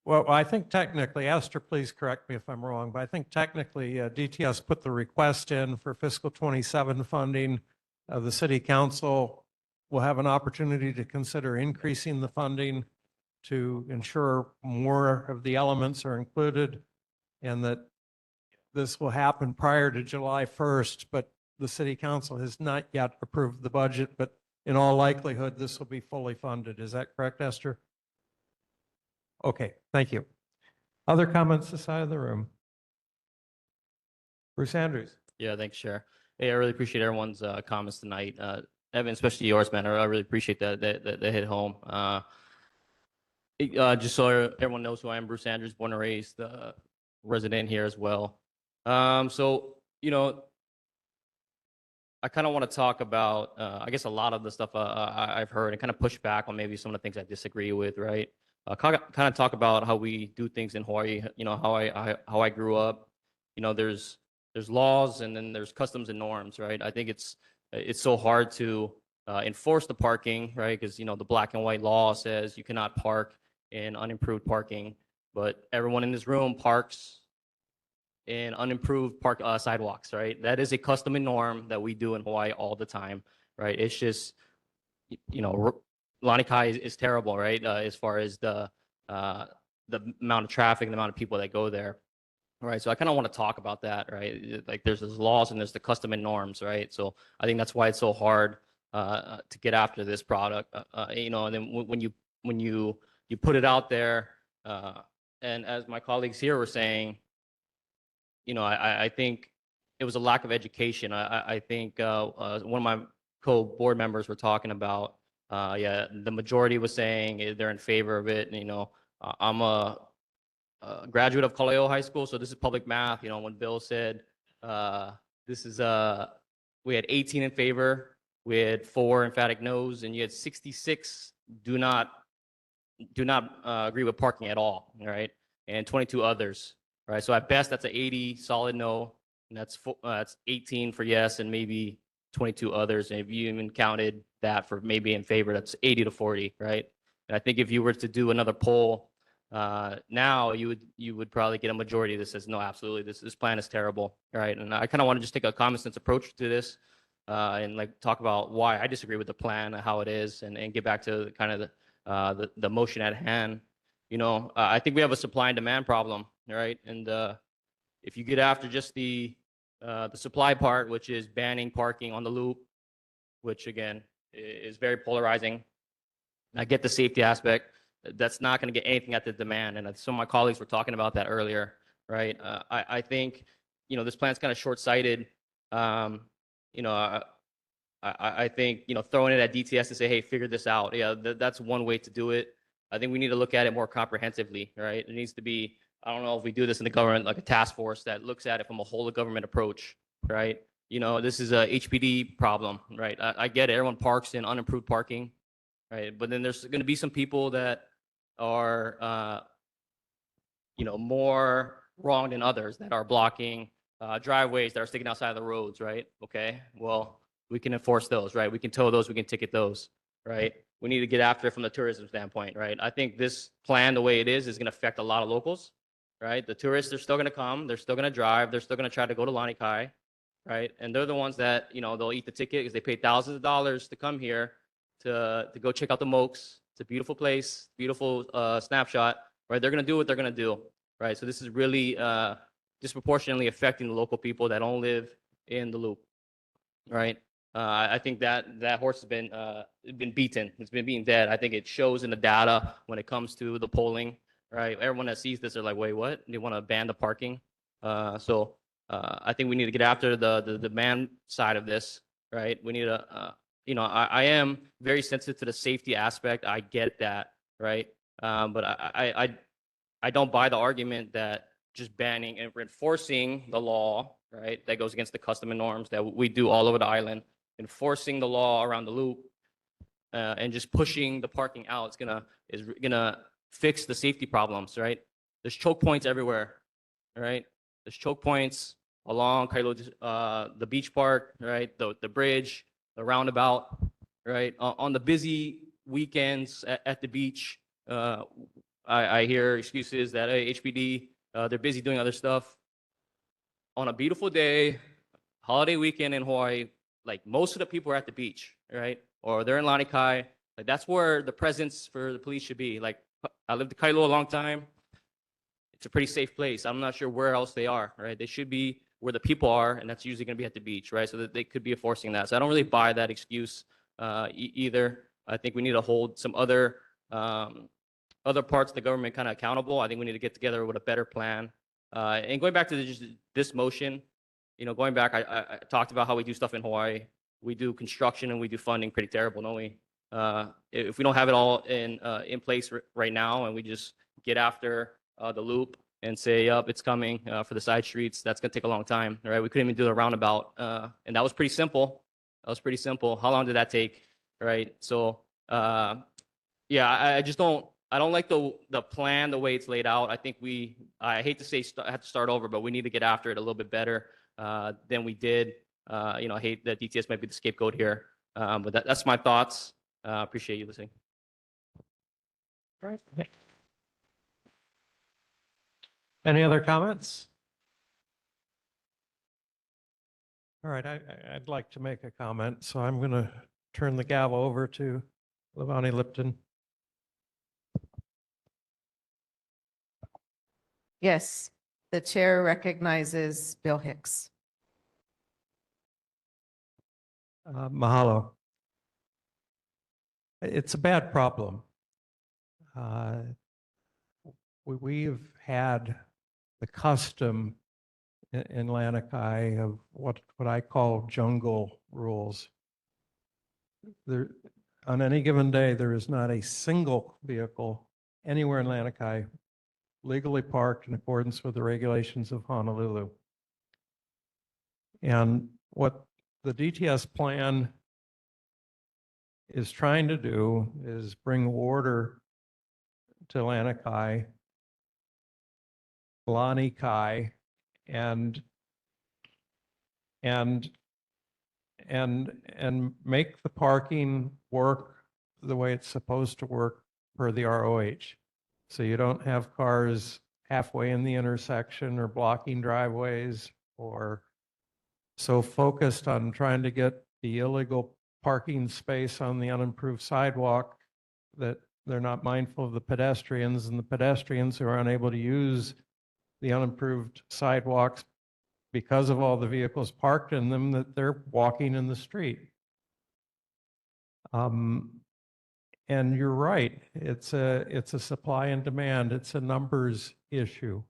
Well, I think technically, Esther, please correct me if I'm wrong, but I think technically DTS put the request in for fiscal 27 funding. The city council will have an opportunity to consider increasing the funding to ensure more of the elements are included, and that this will happen prior to July 1st, but the city council has not yet approved the budget, but in all likelihood, this will be fully funded. Is that correct, Esther? Okay, thank you. Other comments this side of the room? Bruce Andrews. Yeah, thanks, Chair. Hey, I really appreciate everyone's comments tonight. Evan, especially yours, man. I really appreciate that hit home. Just so everyone knows who I am, Bruce Andrews, born and raised, resident here as well. So, you know, I kind of want to talk about, I guess, a lot of the stuff I've heard and kind of push back on maybe some of the things I disagree with, right? Kind of talk about how we do things in Hawaii, you know, how I grew up. You know, there's laws and then there's customs and norms, right? I think it's so hard to enforce the parking, right? Because, you know, the black and white law says you cannot park in unimproved parking, but everyone in this room parks in unimproved sidewalks, right? That is a custom and norm that we do in Hawaii all the time, right? It's just, you know, Lani Kai is terrible, right? As far as the amount of traffic, the amount of people that go there, right? So I kind of want to talk about that, right? Like there's those laws and there's the custom and norms, right? So I think that's why it's so hard to get after this product, you know. And then when you put it out there, and as my colleagues here were saying, you know, I think it was a lack of education. I think one of my co-board members were talking about, yeah, the majority was saying they're in favor of it. And, you know, I'm a graduate of Kailua High School, so this is public math. You know, when Bill said this is we had 18 in favor, we had 4 emphatic no's, and you had 66 do not agree with parking at all, right? And 22 others, right? So at best, that's an 80 solid no, and that's 18 for yes, and maybe 22 others. And if you even counted that for maybe in favor, that's 80 to 40, right? And I think if you were to do another poll now, you would probably get a majority that says no, absolutely, this plan is terrible, right? And I kind of want to just take a common sense approach to this, and like talk about why I disagree with the plan, how it is, and get back to kind of the motion at hand. You know, I think we have a supply and demand problem, right? And if you get after just the supply part, which is banning parking on the loop, which again is very polarizing. I get the safety aspect, That's not going to get anything at the demand. And some of my colleagues were talking about that earlier, right? I think, you know, this plan's kind of short-sighted. You know, I think, you know, throwing it at DTS to say, hey, figure this out. Yeah, that's one way to do it. I think we need to look at it more comprehensively, right? It needs to be, I don't know if we do this in the government, like a task force that looks at it from a whole of government approach, right? You know, this is a HPD problem, right? I get it. Everyone parks in unimproved parking, right? But then there's going to be some people that are, you know, more wrong than others that are blocking driveways that are sticking outside of the roads, right? Okay, well, we can enforce those, right? We can tow those, we can ticket those, right? We need to get after it from the tourism standpoint, right? I think this plan, the way it is going to affect a lot of locals, right? The tourists, they're still going to come, they're still going to drive, they're still going to try to go to Lani Kai, right? And they're the ones that, you know, they'll eat the ticket because they paid thousands of dollars to come here to go check out the Mokes. It's a beautiful place, beautiful snapshot, right? They're going to do what they're going to do, right? So this is really disproportionately affecting the local people that don't live in the loop, right? I think that horse has been beaten. It's been beaten dead. I think it shows in the data when it comes to the polling, right? Everyone that sees this are like, wait, what? They want to ban the parking. So I think we need to get after the demand side of this, right? We need to, you know, I am very sensitive to the safety aspect. I get that, right? But I don't buy the argument that just banning and enforcing the law, right, that goes against the custom and norms that we do all over the island, enforcing the law around the loop, and just pushing the parking out is gonna fix the safety problems, right? There's choke points everywhere, right? There's choke points along Kailua, the beach park, right? The bridge, the roundabout, right? On the busy weekends at the beach, I hear excuses that hey, HPD, they're busy doing other stuff. On a beautiful day, holiday weekend in Hawaii, like most of the people are at the beach, right? Or they're in Lani Kai. Like that's where the presence for the police should be. Like I lived in Kailua a long time. It's a pretty safe place. I'm not sure where else they are, right? They should be where the people are, and that's usually going to be at the beach, right? So that they could be enforcing that. So I don't really buy that excuse either. I think we need to hold some other parts of the government kind of accountable. I think we need to get together with a better plan. And going back to this motion, you know, going back, I talked about how we do stuff in Hawaii. We do construction and we do funding pretty terrible, don't we? If we don't have it all in place right now, and we just get after the loop and say, "Yup, it's coming for the side streets," that's gonna take a long time, right? We couldn't even do the roundabout, and that was pretty simple. That was pretty simple. How long did that take, right? So, yeah, I just don't. I don't like the plan the way it's laid out. I think I hate to say have to start over, but we need to get after it a little bit better than we did. You know, I hate that DTS might be the scapegoat here, but that's my thoughts. Appreciate you listening. All right. Any other comments? All right, I'd like to make a comment, so I'm going to turn the gavel over to Lavani Lipton. Yes, the chair recognizes Bill Hicks. Mahalo. It's a bad problem. We've had the custom in Lani Kai of what I call jungle rules. There, on any given day, there is not a single vehicle anywhere in Lani Kai legally parked in accordance with the regulations of Honolulu. And what the DTS plan is trying to do is bring order to Lani Kai, and make the parking work the way it's supposed to work per the ROH. So you don't have cars halfway in the intersection or blocking driveways or so focused on trying to get the illegal parking space on the unimproved sidewalk that they're not mindful of the pedestrians, and the pedestrians who are unable to use the unimproved sidewalks because of all the vehicles parked in them, that they're walking in the street. And you're right, it's a supply and demand, it's a numbers issue.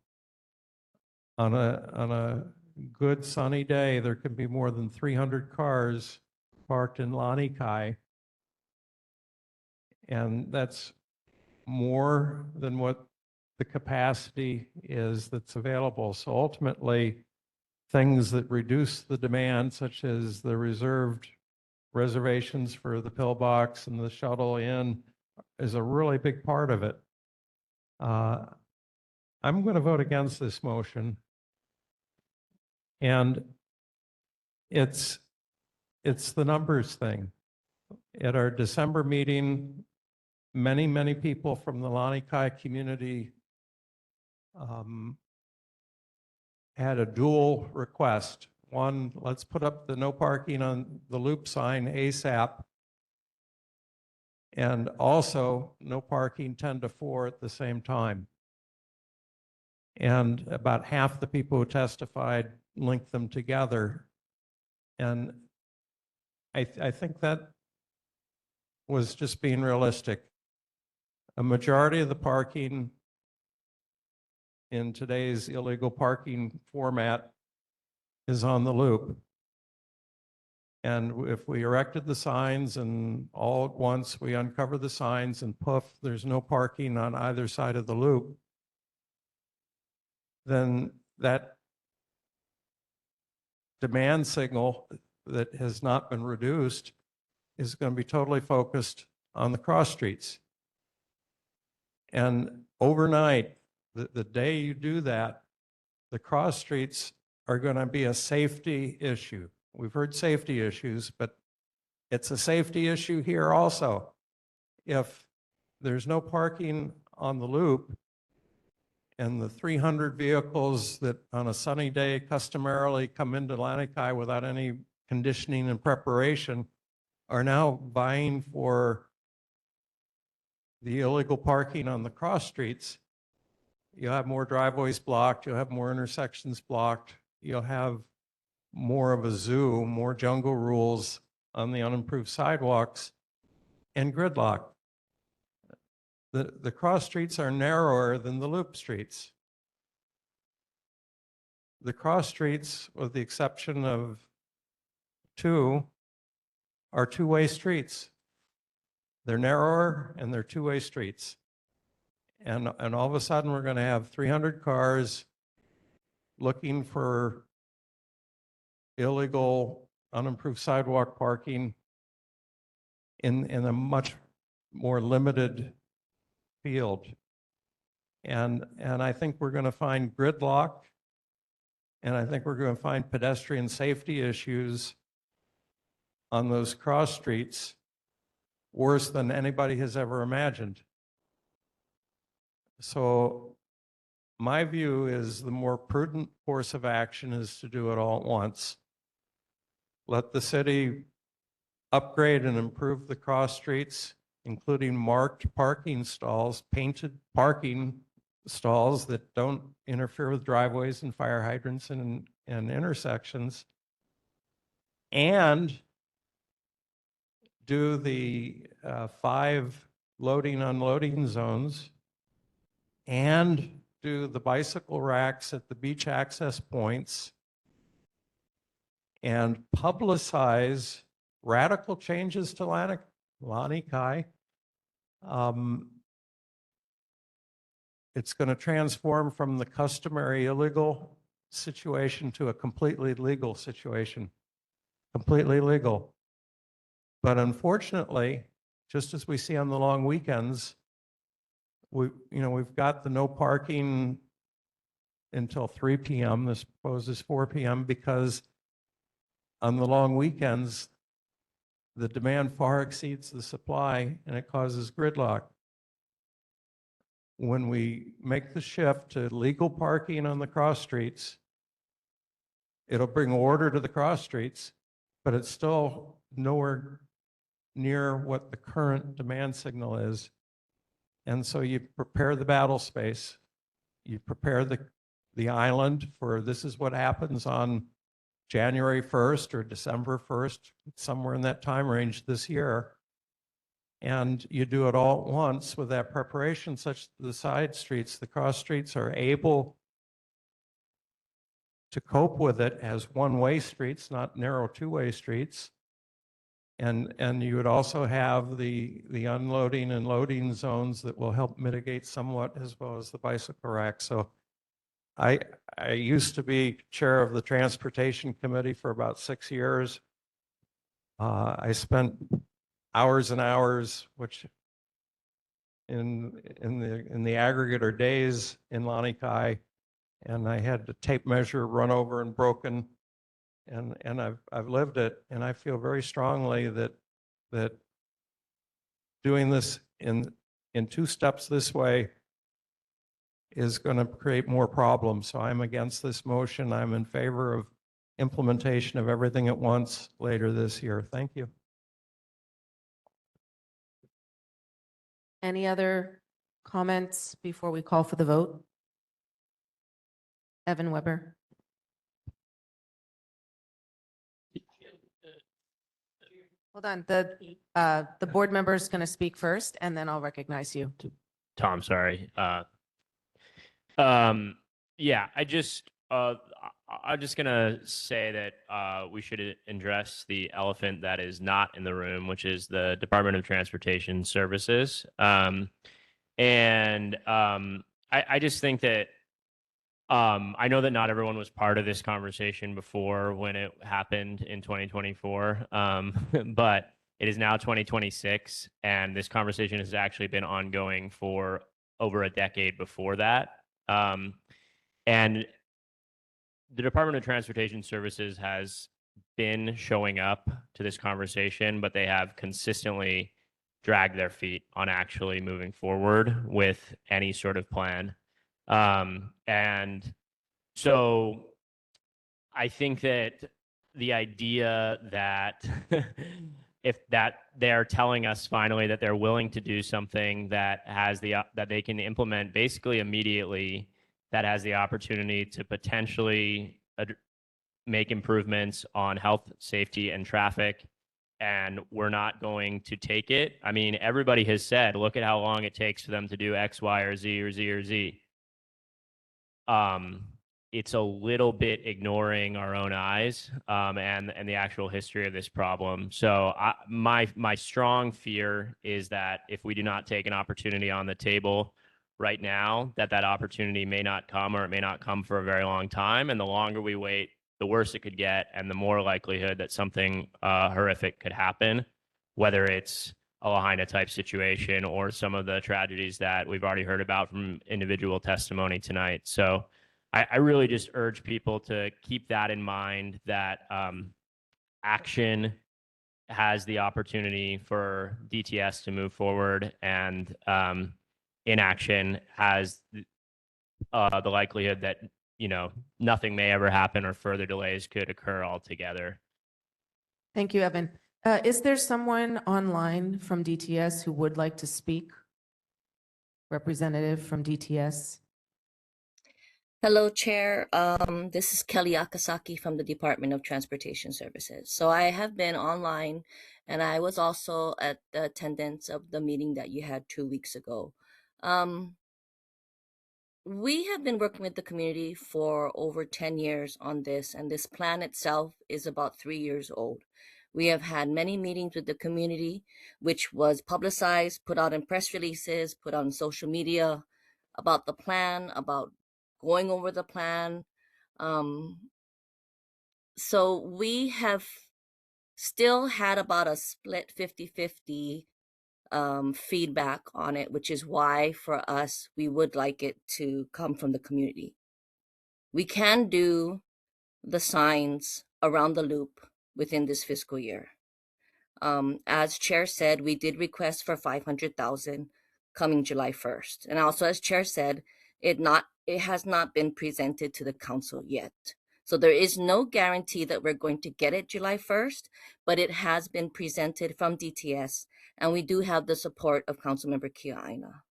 On a good sunny day, there can be more than 300 cars parked in Lanikai. And that's more than what the capacity is that's available. So ultimately, things that reduce the demand, such as the reserved reservations for the pillbox and the shuttle in, is a really big part of it. I'm going to vote against this motion. And it's the numbers thing. At our December meeting, many people from the Lanikai community had a dual request. One, let's put up the no parking on the loop sign ASAP. And also no parking 10 to 4 at the same time. And about half the people who testified linked them together. And I think that was just being realistic. A majority of the parking in today's illegal parking format is on the loop. And if we erected the signs and all at once we uncover the signs and poof, there's no parking on either side of the loop, then that demand signal that has not been reduced is going to be totally focused on the cross streets. And overnight, the day you do that, the cross streets are going to be a safety issue. We've heard safety issues, but it's a safety issue here also. If there's no parking on the loop and the 300 vehicles that on a sunny day customarily come into Lanikai without any conditioning and preparation are now vying for the illegal parking on the cross streets, you'll have more driveways blocked, you'll have more intersections blocked, you'll have more of a zoo, more jungle rules on the unimproved sidewalks, and gridlock. The cross streets are narrower than the loop streets. The cross streets, with the exception of two, are two-way streets. They're narrower and they're two-way streets. And all of a sudden, we're going to have 300 cars looking for illegal, unimproved sidewalk parking in a much more limited field. And I think we're going to find gridlock, and I think we're going to find pedestrian safety issues on those cross streets worse than anybody has ever imagined. So my view is the more prudent course of action is to do it all at once. Let the city upgrade and improve the cross streets, including marked parking stalls, painted parking stalls that don't interfere with driveways and fire hydrants and intersections, and do the 5 loading unloading zones, and do the bicycle racks at the beach access points, and publicize radical changes to Lanikai. It's going to transform from the customary illegal situation to a completely legal situation, completely legal. But unfortunately, just as we see on the long weekends, we've got the no parking until 3 p.m. This proposes 4 p.m. because on the long weekends, the demand far exceeds the supply and it causes gridlock. When we make the shift to legal parking on the cross streets, it'll bring order to the cross streets, but it's still nowhere near what the current demand signal is. And so you prepare the battle space, you prepare the island for this is what happens on January 1st or December 1st, somewhere in that time range this year. and you do it all at once with that preparation, such that the side streets, the cross streets are able to cope with it as one-way streets, not narrow two-way streets. And you would also have the unloading and loading zones that will help mitigate somewhat, as well as the bicycle rack. So I used to be chair of the Transportation Committee for about 6 years. I spent hours and hours, which in the aggregate are days in Lanikai, and I had the tape measure run over and broken, and I've lived it, and I feel very strongly that doing this in 2 steps this way is going to create more problems. So I'm against this motion. I'm in favor of implementation of everything at once later this year. Thank you. Any other comments before we call for the vote? Evan Weber. Hold on, the board member is going to speak first, and then I'll recognize you. Tom, sorry. Yeah, I'm just gonna say that we should address the elephant that is not in the room, which is the Department of Transportation Services. I just think that I know that not everyone was part of this conversation before when it happened in 2024, but it is now 2026, and this conversation has actually been ongoing for over a decade before that. And the Department of Transportation Services has been showing up to this conversation, but they have consistently dragged their feet on actually moving forward with any sort of plan. And so I think that the idea that if that they're telling us finally that they're willing to do something that has that they can implement basically immediately, that has the opportunity to potentially make improvements on health, safety, and traffic, and we're not going to take it. I mean, everybody has said, look at how long it takes for them to do X, Y, or Z, or Z, or Z. It's a little bit ignoring our own eyes and the actual history of this problem. So my strong fear is that if we do not take an opportunity on the table right now, that opportunity may not come, or it may not come for a very long time. And the longer we wait, the worse it could get, and the more likelihood that something horrific could happen, whether it's a Lahaina type situation or some of the tragedies that we've already heard about from individual testimony tonight. So I really just urge people to keep that in mind, that action has the opportunity for DTS to move forward, and inaction has the likelihood that, nothing may ever happen or further delays could occur altogether. Thank you, Evan. Is there someone online from DTS who would like to speak? Representative from DTS? Hello, Chair. This is Kelly Akasaki from the Department of Transportation Services. So I have been online, and I was also at the attendance of the meeting that you had 2 weeks ago. We have been working with the community for over 10 years on this, and this plan itself is about 3 years old. We have had many meetings with the community, which was publicized, put out in press releases, put on social media about the plan, about going over the plan. So we have still had about a split 50-50 feedback on it, which is why for us, we would like it to come from the community. We can do the signs around the loop within this fiscal year. As Chair said, we did request for 500,000 coming July 1st. And also, as Chair said, it has not been presented to the council yet. So there is no guarantee that we're going to get it July 1st, but it has been presented from DTS, and we do have the support of Councilmember Kia'aina.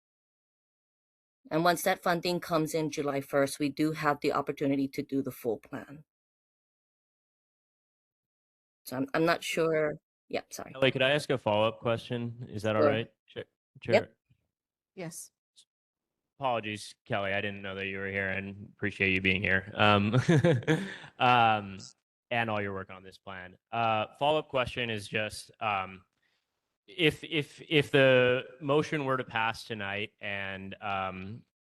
And once that funding comes in July 1st, we do have the opportunity to do the full plan. So I'm not sure. Yep, sorry. Kelly, could I ask a follow-up question? Is that all Sure. right? Chair, Yep. Yes. apologies, Kelly. I didn't know that you were here and appreciate you being here. And all your work on this plan. Follow-up question is just if the motion were to pass tonight and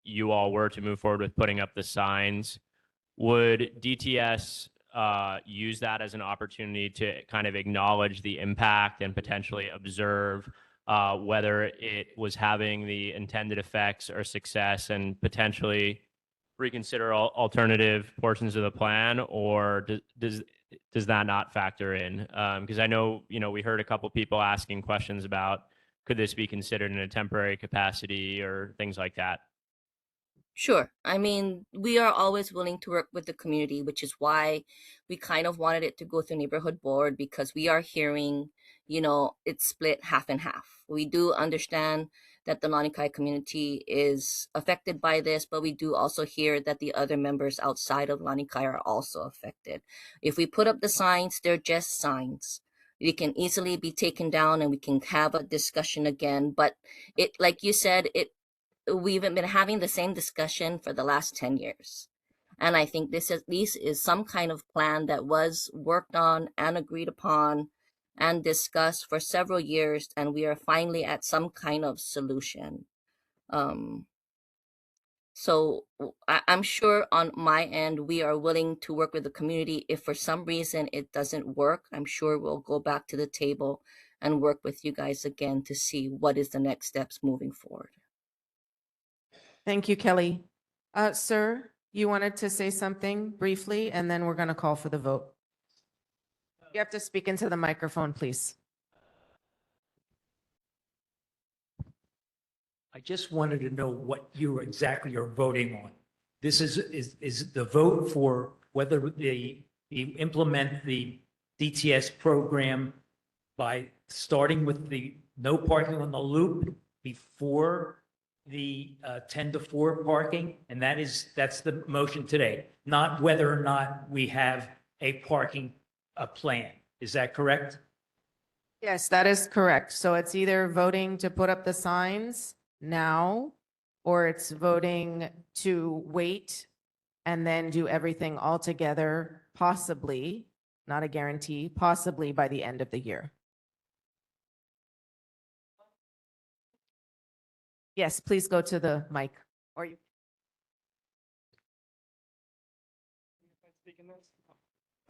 you all were to move forward with putting up the signs, would DTS use that as an opportunity to kind of acknowledge the impact and potentially observe whether it was having the intended effects or success, and potentially reconsider alternative portions of the plan, or does that not factor in? Because I know, we heard a couple people asking questions about could this be considered in a temporary capacity or things like that. Sure. I mean, we are always willing to work with the community, which is why we kind of wanted it to go through neighborhood board, because we are hearing, it's split half and half. We do understand that the Lanikai community is affected by this, but we do also hear that the other members outside of Lanikai are also affected. If we put up the signs, they're just signs. They can easily be taken down and we can have a discussion again. But it, like you said, we've been having the same discussion for the last 10 years. And I think this at least is some kind of plan that was worked on and agreed upon and discussed for several years, and we are finally at some kind of solution. So I'm sure on my end, we are willing to work with the community. If for some reason it doesn't work, I'm sure we'll go back to the table and work with you guys again to see what is the next steps moving forward. Thank you, Kelly. Sir, you wanted to say something briefly, and then we're going to call for the vote. You have to speak into the microphone, please. I just wanted to know what you exactly are voting on. This is the vote for whether they implement the DTS program by starting with the no parking on the loop before the 10 to 4 parking, and that's the motion today, not whether or not we have a parking plan. Is that correct? Yes, that is correct. So it's either voting to put up the signs now, or it's voting to wait and then do everything all together, possibly, not a guarantee, possibly by the end of the year. Yes, please go to the mic. Or you.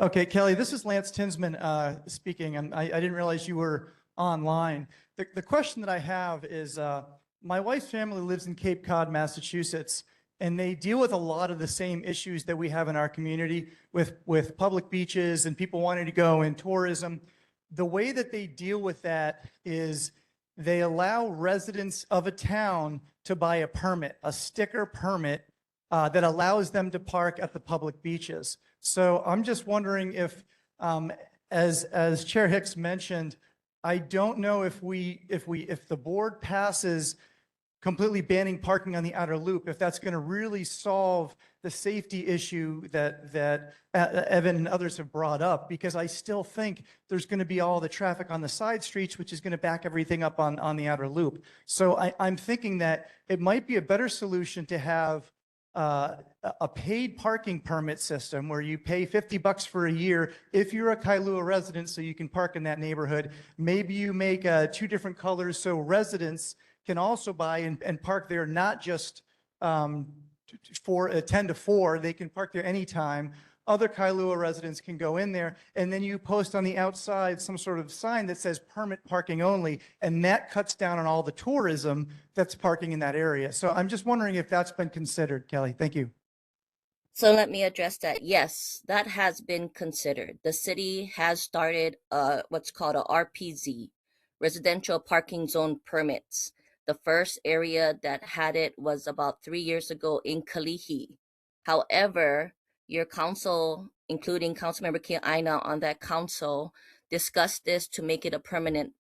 Okay, Kelly, this is Lance Tinsman speaking, and I didn't realize you were online. The question that I have is, my wife's family lives in Cape Cod, Massachusetts, and they deal with a lot of the same issues that we have in our community with public beaches and people wanting to go in tourism. The way that they deal with that is they allow residents of a town to buy a permit, a sticker permit that allows them to park at the public beaches. So I'm just wondering if, as Chair Hicks mentioned, I don't know if the board passes completely banning parking on the outer loop, if that's going to really solve the safety issue that Evan and others have brought up, because I still think there's going to be all the traffic on the side streets, which is going to back everything up on the outer loop. So I'm thinking that it might be a better solution to have a paid parking permit system where you pay $50 for a year if you're a Kailua resident, so you can park in that neighborhood. Maybe you make 2 different colors so residents can also buy and park there, not just for 10 to 4. They can park there anytime. Other Kailua residents can go in there, and then you post on the outside some sort of sign that says permit parking only, and that cuts down on all the tourism that's parking in that area. So I'm just wondering if that's been considered, Kelly. Thank you. So let me address that. Yes, that has been considered. The city has started what's called a RPZ, residential parking zone permits. The first area that had it was about 3 years ago in Kalihi. However, your council, including Councilmember Kiaina on that council, discussed this to make it a permanent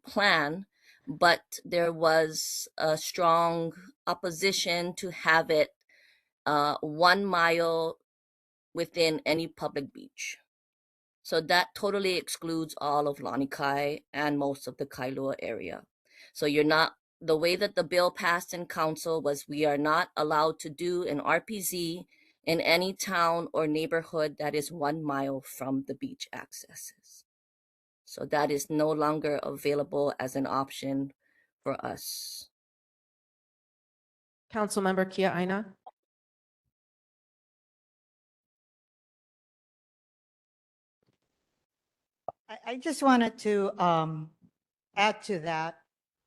plan, but there was a strong opposition to have it 1 mile within any public beach. So that totally excludes all of Lanikai and most of the Kailua area. So you're not, the way that the bill passed in council was we are not allowed to do an RPZ in any town or neighborhood that is 1 mile from the beach accesses. So that is no longer available as an option for us. Councilmember Kia Aina. I just wanted to add to that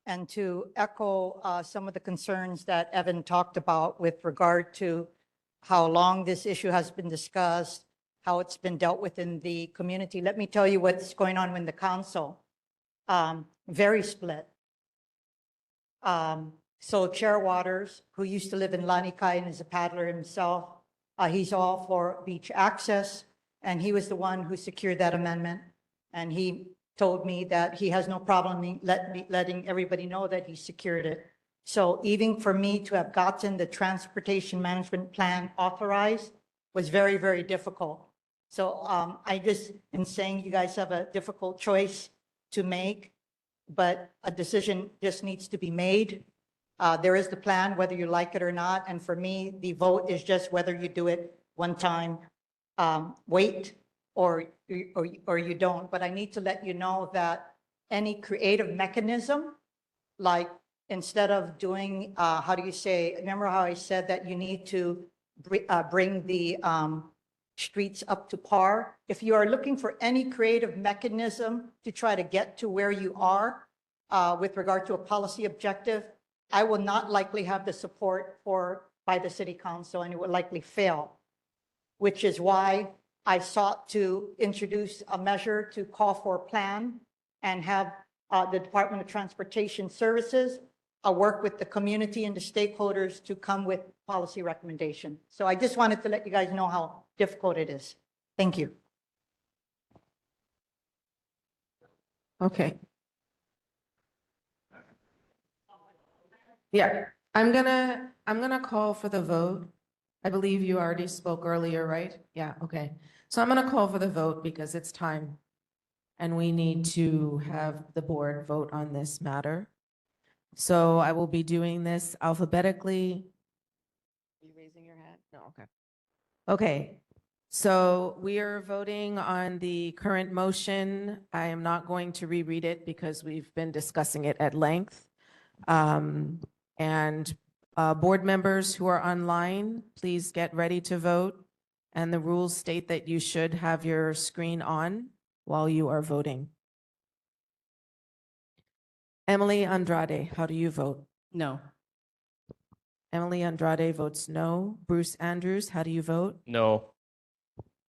and to echo some of the concerns that Evan talked about with regard to how long this issue has been discussed, how it's been dealt with in the community. Let me tell you what's going on in the council. Very split. So Chair Waters, who used to live in Lanikai and is a paddler himself, he's all for beach access, and he was the one who secured that amendment. And he told me that he has no problem letting everybody know that he secured it. So even for me to have gotten the transportation management plan authorized was very, very difficult. So I just am saying you guys have a difficult choice to make, but a decision just needs to be made. There is the plan, whether you like it or not. And for me, the vote is just whether you do it one time, wait, or you don't. But I need to let you know that any creative mechanism, like instead of doing, how do you say, remember how I said that you need to bring the streets up to par? If you are looking for any creative mechanism to try to get to where you are with regard to a policy objective, I will not likely have the support by the city council, and it would likely fail, which is why I sought to introduce a measure to call for a plan and have the Department of Transportation Services work with the community and the stakeholders to come with policy recommendation. So I just wanted to let you guys know how difficult it is. Thank you. Okay. Yeah, I'm gonna call for the vote. I believe you already spoke earlier, right? Yeah, okay. So I'm gonna call for the vote because it's time. And we need to have the board vote on this matter. So I will be doing this alphabetically. Are you raising your hand? No, okay. Okay, so we are voting on the current motion. I am not going to reread it because we've been discussing it at length. And board members who are online, please get ready to vote. And the rules state that you should have your screen on while you are voting. Emily Andrade, how do you vote? No. Emily Andrade votes no. Bruce Andrews, how do you vote? No.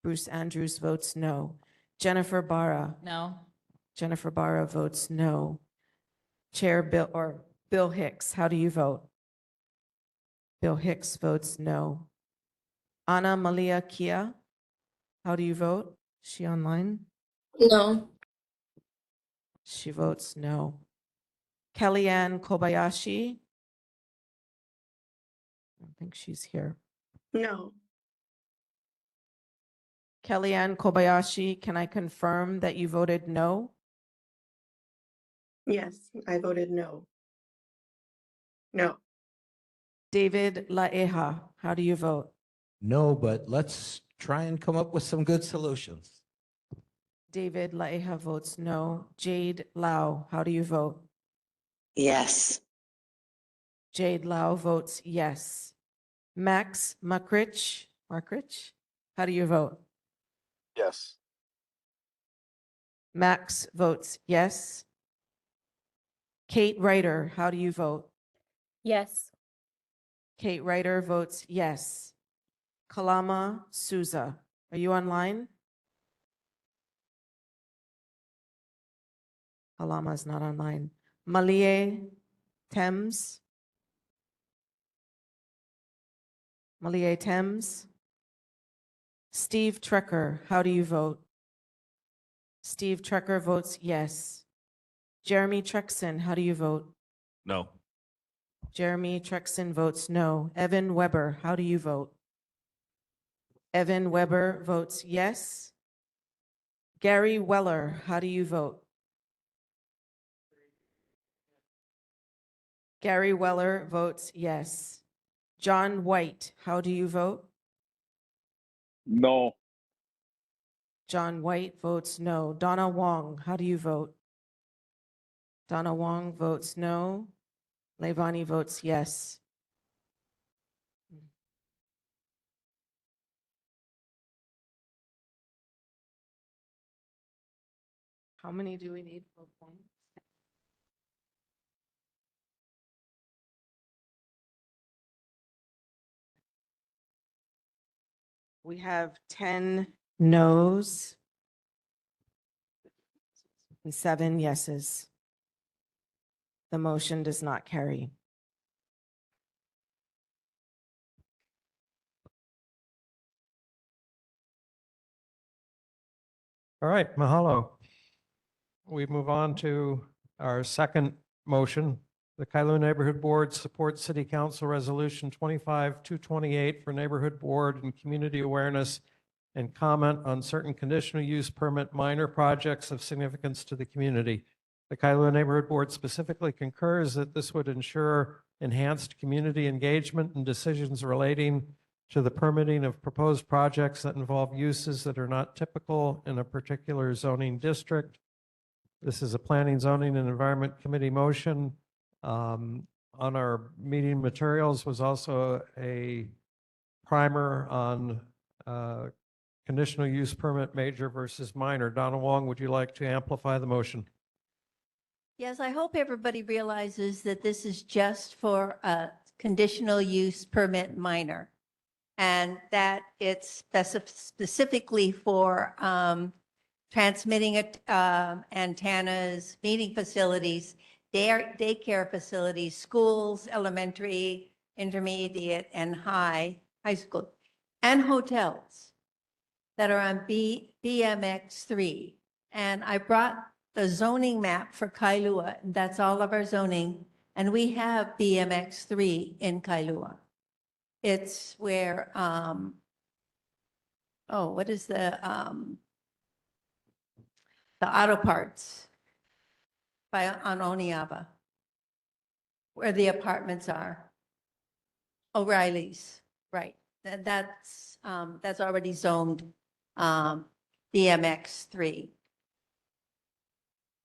Bruce Andrews votes no. Jennifer Barra. No. Jennifer Barra votes no. Chair Bill Hicks, how do you vote? Bill Hicks votes no. Ana Malia Kia, how do you vote? Is she online? No. She votes no. Kellyanne Kobayashi. I don't think she's here. No. Kellyanne Kobayashi, can I confirm that you voted no? Yes, I voted no. No. David Laeha, how do you vote? No, but let's try and come up with some good solutions. David Laeha votes no. Jade Lau, how do you vote? Yes. Jade Lau votes yes. Max Markrich, how do you vote? Yes. Max votes yes. Kate Ryder, how do you vote? Yes. Kate Ryder votes yes. Kalama Souza, are you online? Kalama is not online. Malie Thames. Malie Thames. Steve Trekker, how do you vote? Steve Trekker votes yes. Jeremy Trexon, how do you vote? No. Jeremy Trexon votes no. Evan Weber, how do you vote? Evan Weber votes yes. Gary Weller, how do you vote? Gary Weller votes yes. John White, how do you vote? No. John White votes no. Donna Wong, how do you vote? Donna Wong votes no. Levani votes yes. How many do we need for points? We have 10 noes and 7 yeses. The motion does not carry. All right, mahalo. We move on to our second motion. The Kailua Neighborhood Board supports City Council Resolution 25-228 for Neighborhood Board and Community Awareness and comment on certain conditional use permit minor projects of significance to the community. The Kailua Neighborhood Board specifically concurs that this would ensure enhanced community engagement and decisions relating to the permitting of proposed projects that involve uses that are not typical in a particular zoning district. This is a Planning, Zoning, and Environment Committee motion. On our meeting materials was also a primer on conditional use permit major versus minor. Donna Wong, would you like to amplify the motion? Yes, I hope everybody realizes that this is just for a conditional use permit minor, and that it's specifically for transmitting antennas, meeting facilities, daycare facilities, schools, elementary, intermediate, and high school, and hotels that are on BMX 3. And I brought the zoning map for Kailua, and that's all of our zoning, and we have BMX 3 in Kailua. It's where, what is the auto parts on Oniava, where the apartments are. O'Reilly's, right. That's already zoned BMX 3.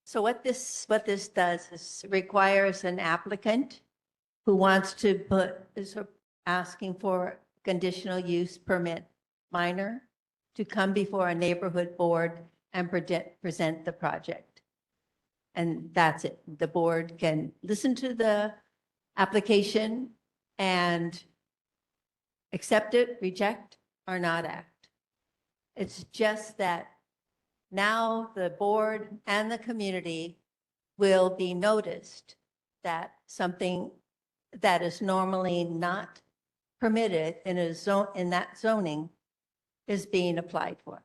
So what this does is requires an applicant who wants to is asking for conditional use permit minor to come before a neighborhood board and present the project. And that's it. The board can listen to the application and accept it, reject, or not act. It's just that now the board and the community will be noticed that something that is normally not permitted in a zone, in that zoning, is being applied for.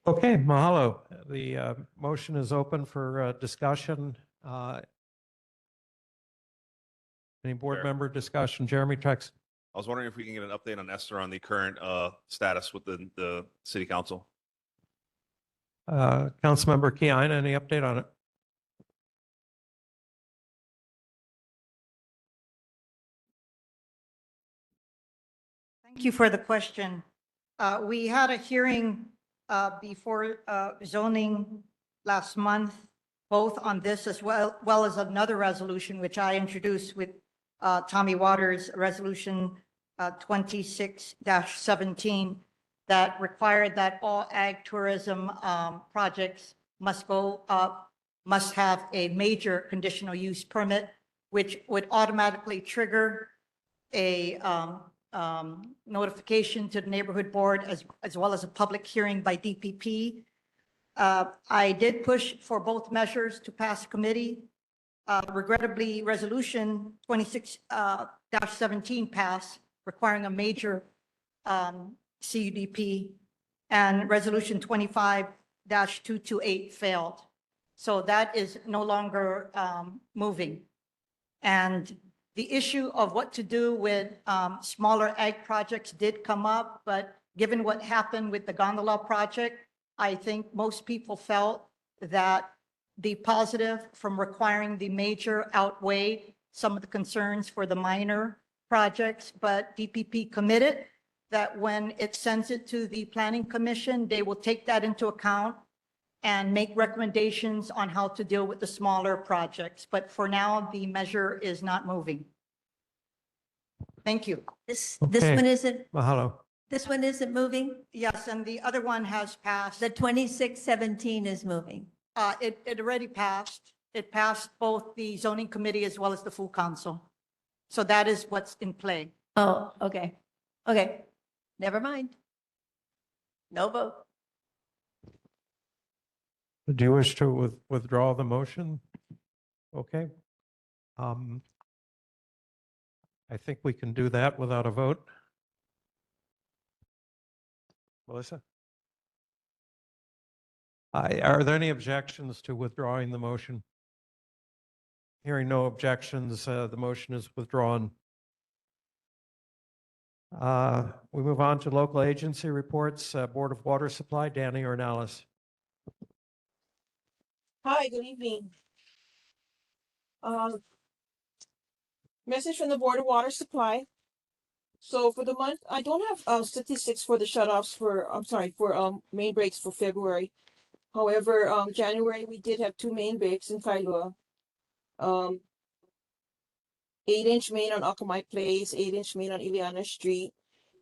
Okay, mahalo. The motion is open for discussion. Any board Sure. member discussion? Jeremy Trex. I was wondering if we can get an update on Esther on the current status with the city council. Councilmember Keine, any update on it? Thank you for the question. We had a hearing before zoning last month, both on this as well as another resolution, which I introduced with Tommy Waters, Resolution 26-17, that required that all ag tourism projects must have a major conditional use permit, which would automatically trigger a notification to the neighborhood board as well as a public hearing by DPP. I did push for both measures to pass committee. Regrettably, Resolution 26-17 passed, requiring a major CUDP, and Resolution 25-228 failed. So that is no longer moving. And The issue of what to do with smaller ag projects did come up, but given what happened with the gondola project, I think most people felt that the positive from requiring the major outweighed some of the concerns for the minor projects, but DPP committed that when it sends it to the Planning Commission, they will take that into account and make recommendations on how to deal with the smaller projects. But for now, the measure is not moving. Thank you. This Okay. one isn't, Mahalo. this one isn't moving? Yes, and the other one has passed. The 2617 is moving. It already passed. It passed both the zoning committee as well as the full council. So that is what's in play. Oh, okay. Okay. Never mind. No vote. Do you wish to withdraw the motion? Okay. I think we can do that without a vote. Melissa? Are there any objections to withdrawing the motion? Hearing no objections, the motion is withdrawn. We move on to local agency reports, Board of Water Supply, Danny Ornelas. Hi, good evening. Message from the Board of Water Supply. So for the month, I don't have statistics for the shutoffs for, for main breaks for February. However, January, we did have 2 main breaks in Kailua. 8-inch main on Akamai Place, 8-inch main on Ileana Street.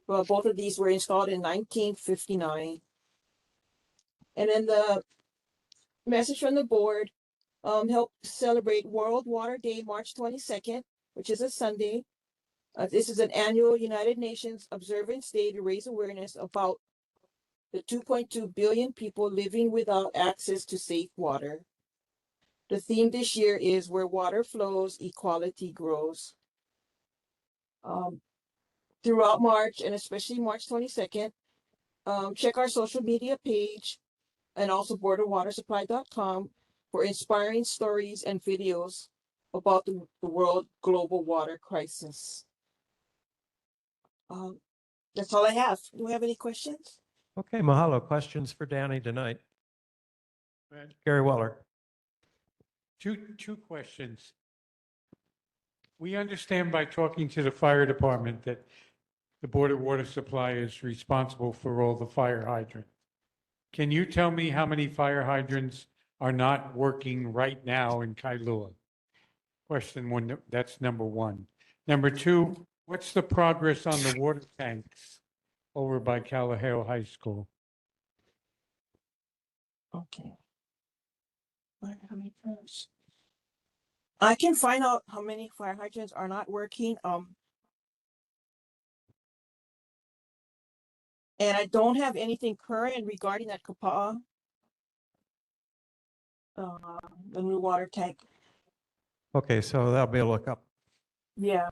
Well, both of these were installed in 1959. And then the message from the board, help celebrate World Water Day, March 22nd, which is a Sunday. This is an annual United Nations Observance Day to raise awareness about the 2.2 billion people living without access to safe water. The theme this year is Where Water Flows, Equality Grows. Throughout March, and especially March 22nd, check our social media page and also boardofwatersupply.com for inspiring stories and videos about the world global water crisis. That's all I have. Do we have any questions? Okay, mahalo. Questions for Danny tonight? Gary Weller. Two questions. We understand by talking to the fire department that the Board of Water Supply is responsible for all the fire hydrants. Can you tell me how many fire hydrants are not working right now in Kailua? Question one, that's number one. Number two, what's the progress on the water tanks over by Kalaheo High School? Okay. I can find out how many fire hydrants are not working. And I don't have anything current regarding that Kapa'a, the new water tank. Okay, so that'll be a lookup. Yeah.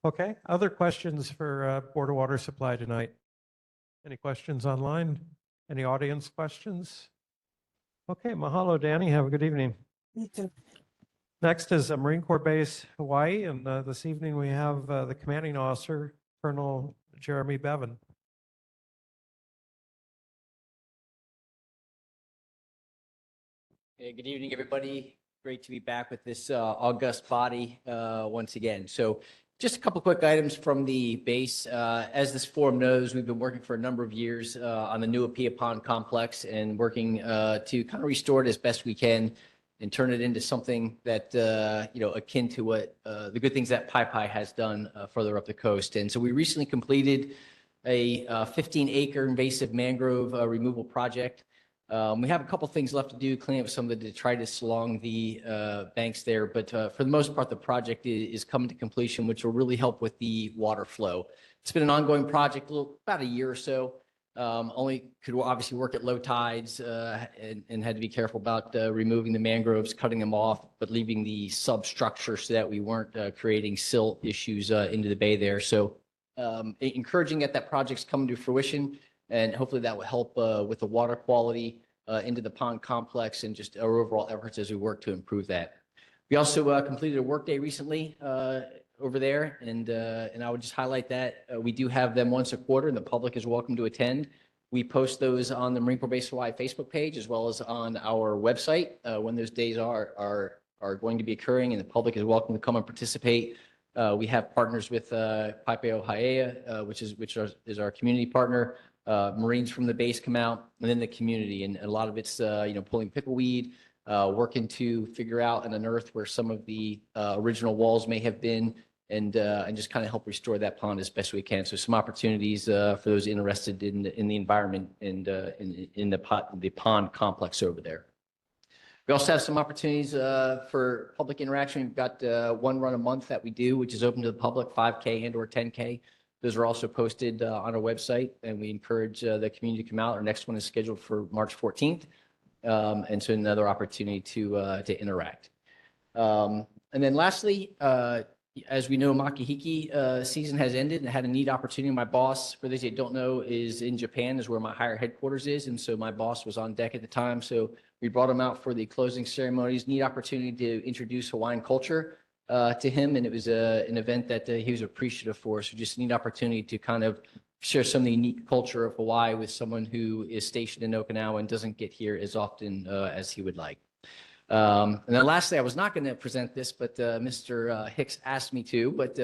Okay, other questions for Board of Water Supply tonight? Any questions online? Any audience questions? Okay, mahalo, Danny. Have a good evening. You too. Next is Marine Corps Base, Hawaii, and this evening we have the commanding officer, Colonel Jeremy Bevan. Hey, good evening, everybody. Great to be back with this august body once again. So just a couple quick items from the base. As this forum knows, we've been working for a number of years on the new Apia Pond complex and working to kind of restore it as best we can and turn it into something that, akin to what the good things that Pai has done further up the coast. And so we recently completed a 15-acre invasive mangrove removal project. We have a couple things left to do, clean up some of the detritus along the banks there, but for the most part, the project is coming to completion, which will really help with the water flow. It's been an ongoing project, about a year or so. Only could obviously work at low tides and had to be careful about removing the mangroves, cutting them off, but leaving the substructure so that we weren't creating silt issues into the bay there. So encouraging that project's coming to fruition. And hopefully that will help with the water quality into the pond complex and just our overall efforts as we work to improve that. We also completed a workday recently over there, and I would just highlight that we do have them once a quarter, and the public is welcome to attend. We post those on the Marine Corps Base Hawaii Facebook page as well as on our website when those days are going to be occurring, and the public is welcome to come and participate. We have partners with Paipeo Haea, which is our community partner. Marines from the base come out, and then the community, and a lot of it's pulling pickleweed, working to figure out and unearth where some of the original walls may have been, and just kind of help restore that pond as best we can. So some opportunities for those interested in the environment and in the pond complex over there. We also have some opportunities for public interaction. We've got one run a month that we do, which is open to the public, 5K and or 10K. Those are also posted on our website, and we encourage the community to come out. Our next one is scheduled for March 14th. And so another opportunity to interact. And then lastly, as we know, Makihiki season has ended, and I had a neat opportunity. My boss, for those that don't know, is in Japan, is where my higher headquarters is. And so my boss was on deck at the time. So we brought him out for the closing ceremonies. Neat opportunity to introduce Hawaiian culture to him. And it was an event that he was appreciative for. So just a neat opportunity to kind of share some of the unique culture of Hawaii with someone who is stationed in Okinawa and doesn't get here as often as he would like. And then lastly, I was not going to present this, but Mr. Hicks asked me to, but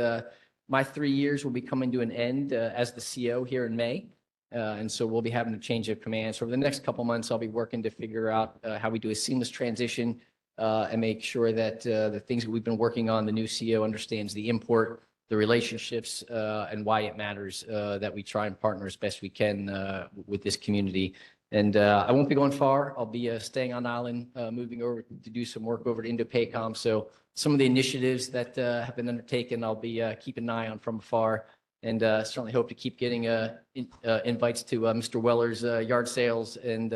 my 3 years will be coming to an end as the CO here in May. And so we'll be having a change of command. So over the next couple months, I'll be working to figure out how we do a seamless transition and make sure that the things that we've been working on, the new CO understands the import, the relationships, and why it matters that we try and partner as best we can with this community. And I won't be going far. I'll be staying on island, moving over to do some work over to Indo-PACOM. So some of the initiatives that have been undertaken, I'll be keeping an eye on from afar, and certainly hope to keep getting invites to Mr. Weller's yard sales and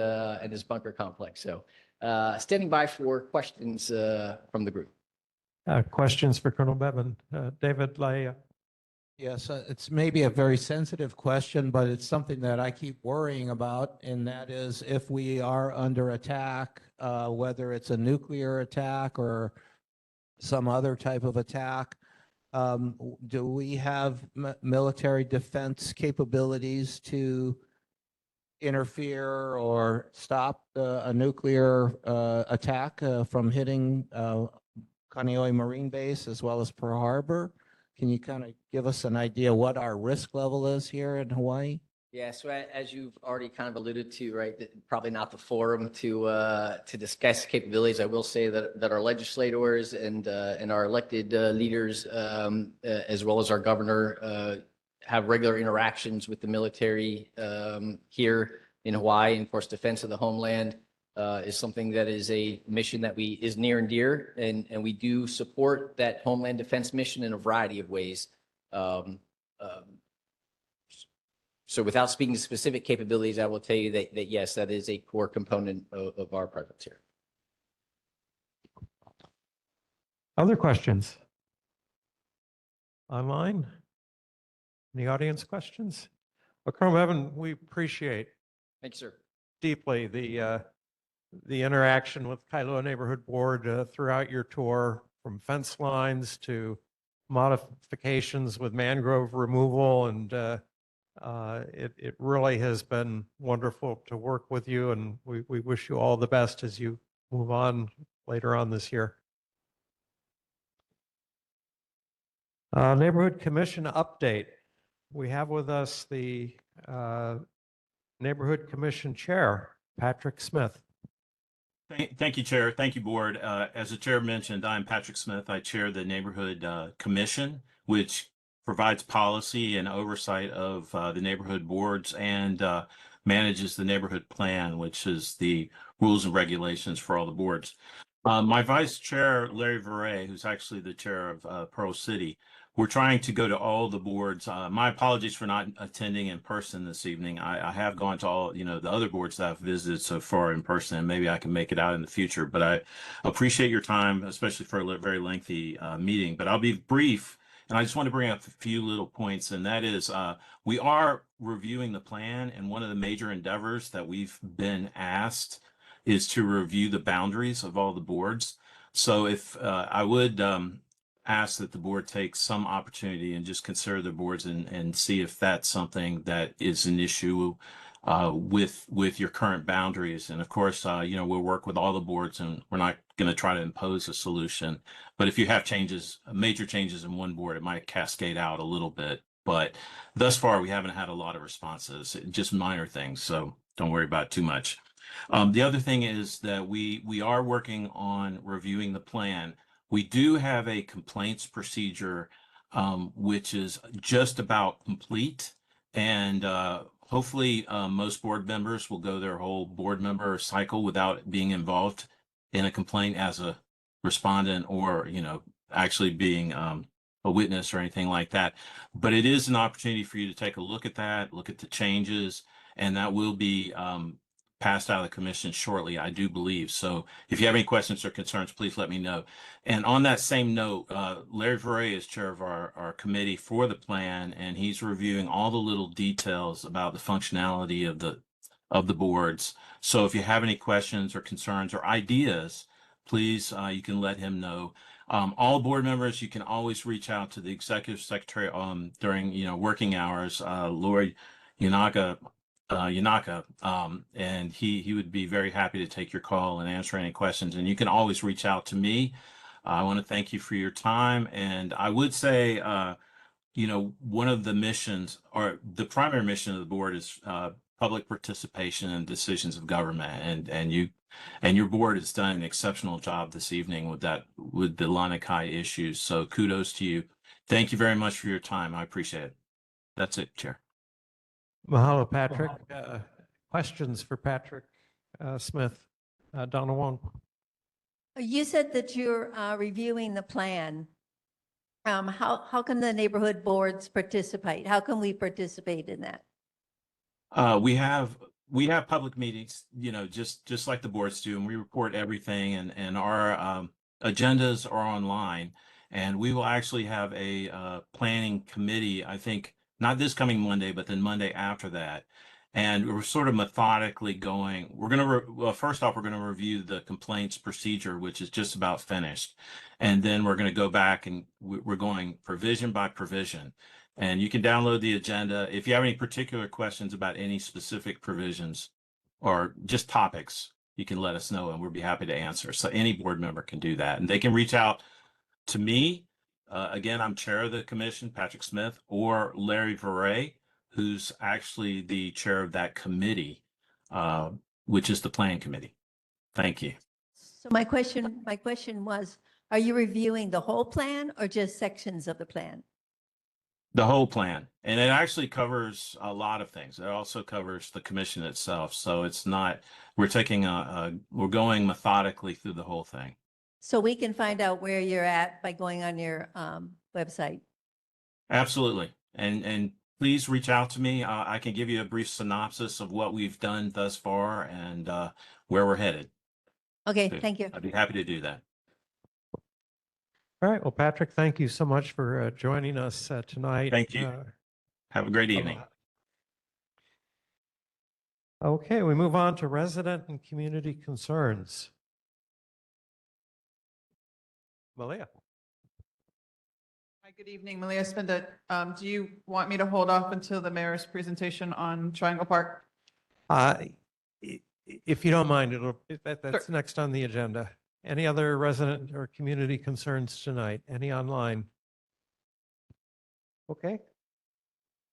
his bunker complex. So standing by for questions from the group. Questions for Colonel Bevan. David Laia. Yes, it's maybe a very sensitive question, but it's something that I keep worrying about, and that is if we are under attack, whether it's a nuclear attack or some other type of attack, do we have military defense capabilities to interfere or stop a nuclear attack from hitting Kaneohe Marine Base as well as Pearl Harbor? Can you kind of give us an idea what our risk level is here in Hawaii? Yeah, so as you've already kind of alluded to, right, that probably not the forum to discuss capabilities. I will say that our legislators and our elected leaders, as well as our governor, have regular interactions with the military here in Hawaii. And of course, defense of the homeland is something that is a mission that is near and dear, and we do support that homeland defense mission in a variety of ways. So without speaking to specific capabilities, I will tell you that yes, that is a core component of our presence here. Other questions? Online? Any audience questions? Well, Colonel Bevan, we appreciate Thank you, sir. deeply the interaction with Kailua Neighborhood Board throughout your tour, from fence lines to modifications with mangrove removal, and it really has been wonderful to work with you, and we wish you all the best as you move on later on this year. Neighborhood Commission update. We have with us the Neighborhood Commission Chair, Patrick Smith. Thank you, Chair. Thank you, Board. As the Chair mentioned, I'm Patrick Smith. I chair the Neighborhood Commission, which provides policy and oversight of the neighborhood boards and manages the neighborhood plan, which is the rules and regulations for all the boards. My Vice Chair, Larry Verre, who's actually the chair of Pearl City, we're trying to go to all the boards. My apologies for not attending in person this evening. I have gone to all, the other boards that I've visited so far in person, and maybe I can make it out in the future. But I appreciate your time, especially for a very lengthy meeting. But I'll be brief, and I just want to bring up a few little points, and that is we are reviewing the plan, and one of the major endeavors that we've been asked is to review the boundaries of all the boards. So if I would ask that the board take some opportunity and just consider the boards and see if that's something that is an issue with your current boundaries. And of course, we'll work with all the boards, and we're not going to try to impose a solution. But if you have changes, major changes in one board, it might cascade out a little bit. But thus far, we haven't had a lot of responses, just minor things. So don't worry about it too much. The other thing is that we are working on reviewing the plan. We do have a complaints procedure, which is just about complete, and hopefully most board members will go their whole board member cycle without being involved in a complaint as a respondent or actually being a witness or anything like that. But it is an opportunity for you to take a look at that, look at the changes, and that will be passed out of the commission shortly, I do believe. So if you have any questions or concerns, please let me know. And on that same note, Larry Verre is chair of our committee for the plan, and he's reviewing all the little details about the functionality of the boards. So if you have any questions or concerns or ideas, please, you can let him know. All board members, you can always reach out to the executive secretary during working hours. Lori Yanaka, and he would be very happy to take your call and answer any questions. And you can always reach out to me. I want to thank you for your time. And I would say, one of the missions or the primary mission of the board is public participation in decisions of government. And your board has done an exceptional job this evening with the Lanikai issues. So kudos to you. Thank you very much for your time. I appreciate it. That's it, Chair. Mahalo, Patrick. Questions for Patrick Smith? Donna Wong. You said that you're reviewing the plan. How can the neighborhood boards participate? How can we participate in that? We have public meetings, just like the boards do, and we report everything, and our agendas are online. And we will actually have a planning committee, I think, not this coming Monday, but then Monday after that. And we're sort of methodically going. We're going to, well, first off, we're going to review the complaints procedure, which is just about finished. And then we're going to go back and we're going provision by provision. And you can download the agenda. If you have any particular questions about any specific provisions or just topics, you can let us know and we'll be happy to answer. So any board member can do that. And they can reach out to me. Again, I'm chair of the commission, Patrick Smith, or Larry Verre, who's actually the chair of that committee, which is the planning committee. Thank you. So my question was, are you reviewing the whole plan or just sections of the plan? The whole plan. And it actually covers a lot of things. It also covers the commission itself. So it's not, we're taking we're going methodically through the whole thing. So we can find out where you're at by going on your website. Absolutely. And please reach out to me. I can give you a brief synopsis of what we've done thus far and where we're headed. Okay, So thank you. I'd be happy to do that. All right. Well, Patrick, thank you so much for joining us tonight. Thank you. Have a great evening. Okay, we move on to resident and community concerns. Malia. Hi, good evening, Malia Spinda. Do you want me to hold off until the mayor's presentation on Triangle Park? If you don't mind, that's next on the agenda. Any other resident or community concerns tonight? Any online? Okay.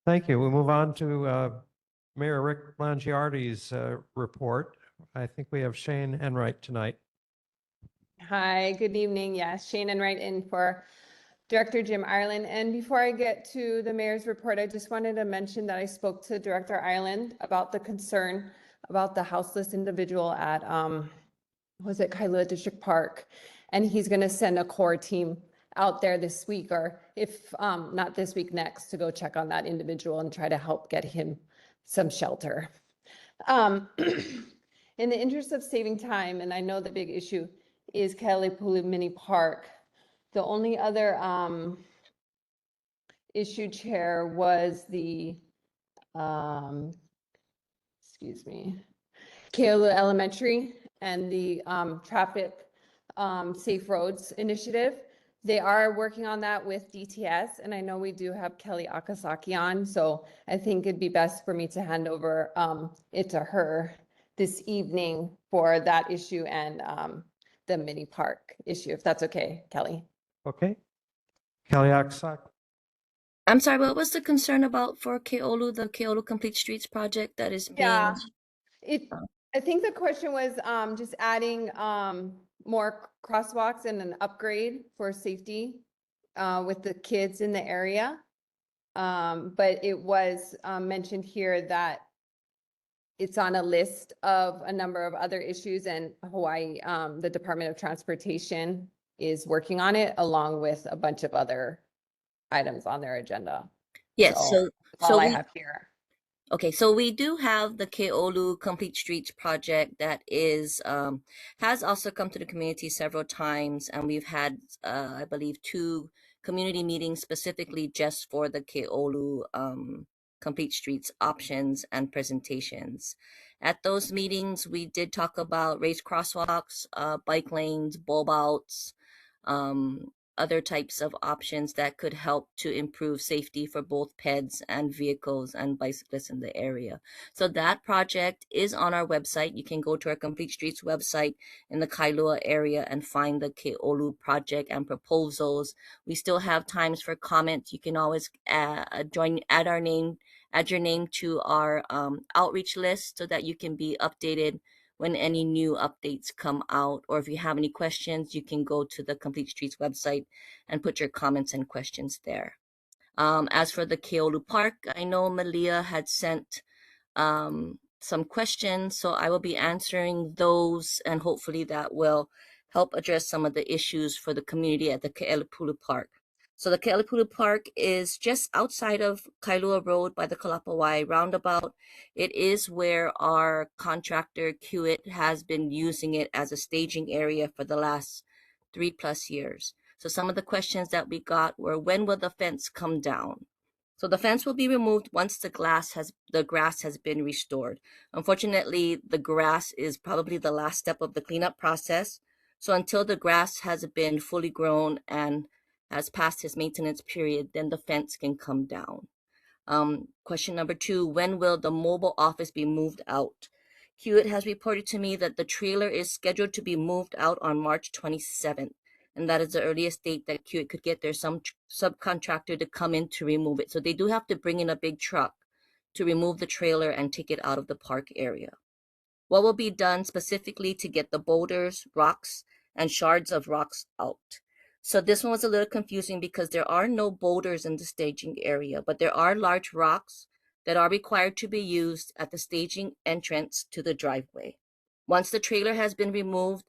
Thank you. We move on to Mayor Rick Blangiardi's report. I think we have Shane Enright tonight. Hi, good evening. Yes, Shane Enright in for Director Jim Ireland. And before I get to the mayor's report, I just wanted to mention that I spoke to Director Ireland about the concern about the houseless individual at Kailua District Park. And he's going to send a core team out there this week, or if not this week, next, to go check on that individual and try to help get him some shelter. In the interest of saving time, and I know the big issue is Kailua Mini Park, the only other issue, Chair, was the, Kailua Elementary and the traffic Safe Roads Initiative. They are working on that with DTS, and I know we do have Kelly Akasaki on, so I think it'd be best for me to hand over it to her this evening for that issue and the mini park issue, if that's okay, Kelly. Okay. Kelly Aksak. I'm sorry, what was the concern about for Keolu, the Keolu Complete Streets project that is Yeah, being? I think the question was just adding more crosswalks and an upgrade for safety with the kids in the area. But it was mentioned here that it's on a list of a number of other issues, and Hawaii, the Department of Transportation is working on it along with a bunch of other items on their agenda. Yes, So that's all I have here. Okay, so we do have the Keolu Complete Streets project that is has also come to the community several times, and we've had I believe 2 community meetings specifically just for the Keolu Complete Streets options and presentations. At those meetings, we did talk about raised crosswalks, bike lanes, bulb outs, other types of options that could help to improve safety for both peds and vehicles and bicyclists in the area. So that project is on our website. You can go to our Complete Streets website in the Kailua area and find the Keolu project and proposals. We still have times for comments. You can always add your name to our outreach list so that you can be updated when any new updates come out, or if you have any questions, you can go to the Complete Streets website and put your comments and questions there. As for the Keolu Park, I know Malia had sent some questions, so I will be answering those, and hopefully that will help address some of the issues for the community at the Ke'elepulu Park. So the Ke'elepulu Park is just outside of Kailua Road by the Kalapawai roundabout. It is where our contractor Hewitt has been using it as a staging area for the last 3+ years. So some of the questions that we got were, when will the fence come down? So the fence will be removed once the grass has been restored. Unfortunately, the grass is probably the last step of the cleanup process. So until the grass has been fully grown and has passed its maintenance period, then the fence can come down. Question number 2, when will the mobile office be moved out? Hewitt has reported to me that the trailer is scheduled to be moved out on March 27th. And that is the earliest date that Hewitt could get their subcontractor to come in to remove it. So they do have to bring in a big truck to remove the trailer and take it out of the park area. What will be done specifically to get the boulders, rocks, and shards of rocks out? So this one was a little confusing because there are no boulders in the staging area, but there are large rocks that are required to be used at the staging entrance to the driveway. Once the trailer has been removed,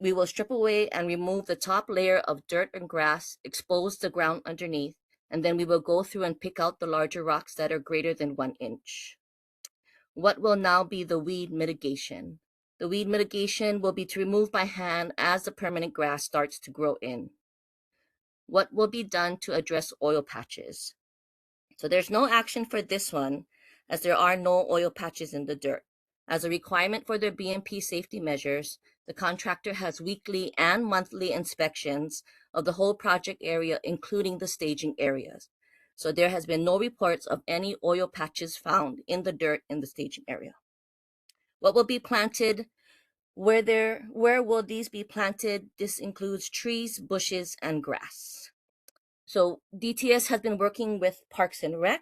we will strip away and remove the top layer of dirt and grass, expose the ground underneath, and then we will go through and pick out the larger rocks that are greater than 1 inch. What will now be the weed mitigation? The weed mitigation will be to remove by hand as the permanent grass starts to grow in. What will be done to address oil patches? So there's no action for this one, as there are no oil patches in the dirt. As a requirement for their BMP safety measures, the contractor has weekly and monthly inspections of the whole project area, including the staging areas. So there has been no reports of any oil patches found in the dirt in the staging area. What will be planted? Where will these be planted? This includes trees, bushes, and grass. So DTS has been working with Parks and Rec,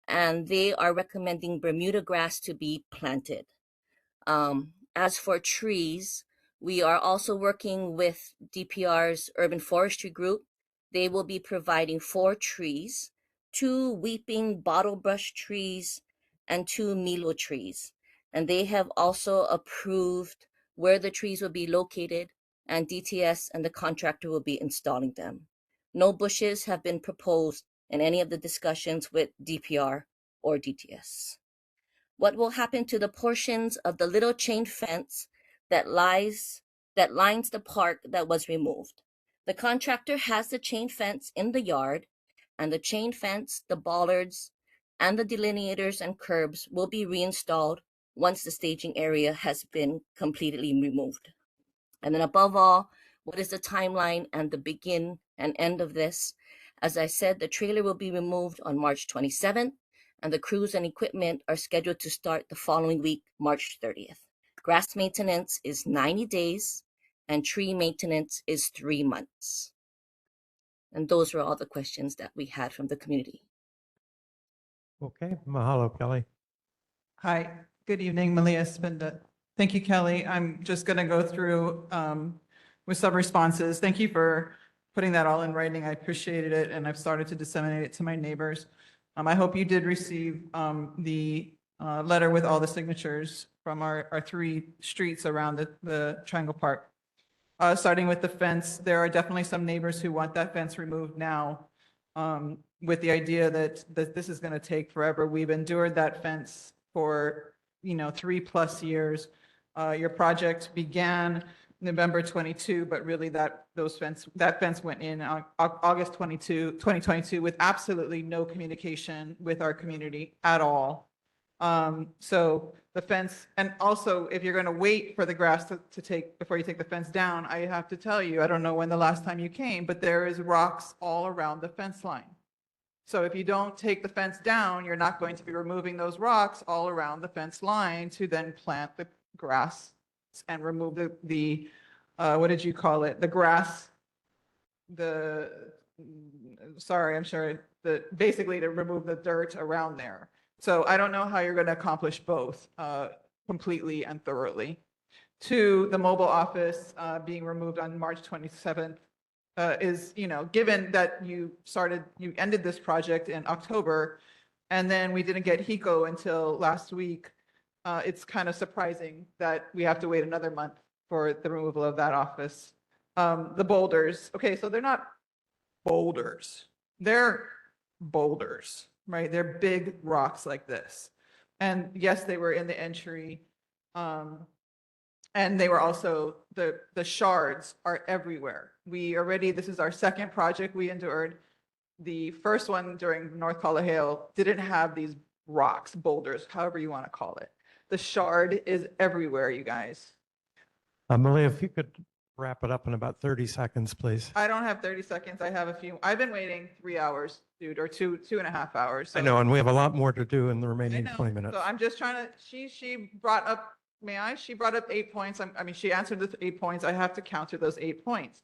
and they are recommending Bermuda grass to be planted. As for trees, we are also working with DPR's Urban Forestry Group. They will be providing 4 trees, 2 weeping bottlebrush trees, and 2 Milo trees. And they have also approved where the trees will be located, and DTS and the contractor will be installing them. No bushes have been proposed in any of the discussions with DPR or DTS. What will happen to the portions of the little chain fence that lines the park that was removed? The contractor has the chain fence in the yard, and the chain fence, the bollards, and the delineators and curbs will be reinstalled once the staging area has been completely removed. And then above all, what is the timeline and the begin and end of this? As I said, the trailer will be removed on March 27th, and the crews and equipment are scheduled to start the following week, March 30th. Grass maintenance is 90 days, and tree maintenance is 3 months. And those were all the questions that we had from the community. Okay, mahalo, Kelly. Hi, good evening, Malia Spinda. Thank you, Kelly. I'm just going to go through with some responses. Thank you for putting that all in writing. I appreciated it, and I've started to disseminate it to my neighbors. I hope you did receive the letter with all the signatures from our 3 streets around the Triangle Park. Starting with the fence, there are definitely some neighbors who want that fence removed now, with the idea that this is going to take forever. We've endured that fence for 3+ years. Your project began November 22, but really that fence went in on August 2022 with absolutely no communication with our community at all. So the fence, and also if you're going to wait for the grass to take before you take the fence down, I have to tell you, I don't know when the last time you came, but there is rocks all around the fence line. So if you don't take the fence down, you're not going to be removing those rocks all around the fence line to then plant the grass and remove the what did you call it? The grass, sorry, I'm sure, basically to remove the dirt around there. So I don't know how you're going to accomplish both completely and thoroughly. 2, the mobile office being removed on March 27th is, given that you ended this project in October, and then we didn't get HECO until last week, it's kind of surprising that we have to wait another month for the removal of that office. The boulders, okay, so they're not boulders, they're boulders, right? They're big rocks like this. And yes, they were in the entry. And they were also, the shards are everywhere. This is our second project we endured. The first one during North Kalaheo didn't have these rocks, boulders, however you want to call it. The shard is everywhere, you guys. Malia, if you could wrap it up in about 30 seconds, please. I don't have 30 seconds. I have a few. I've been waiting 3 hours, dude, or 2.5 hours. So I know, and we have a lot more to do in the I remaining know. 20 minutes. So I'm just trying to, she brought up, she brought up 8 points. I mean, she answered the 8 points. I have to counter those 8 points.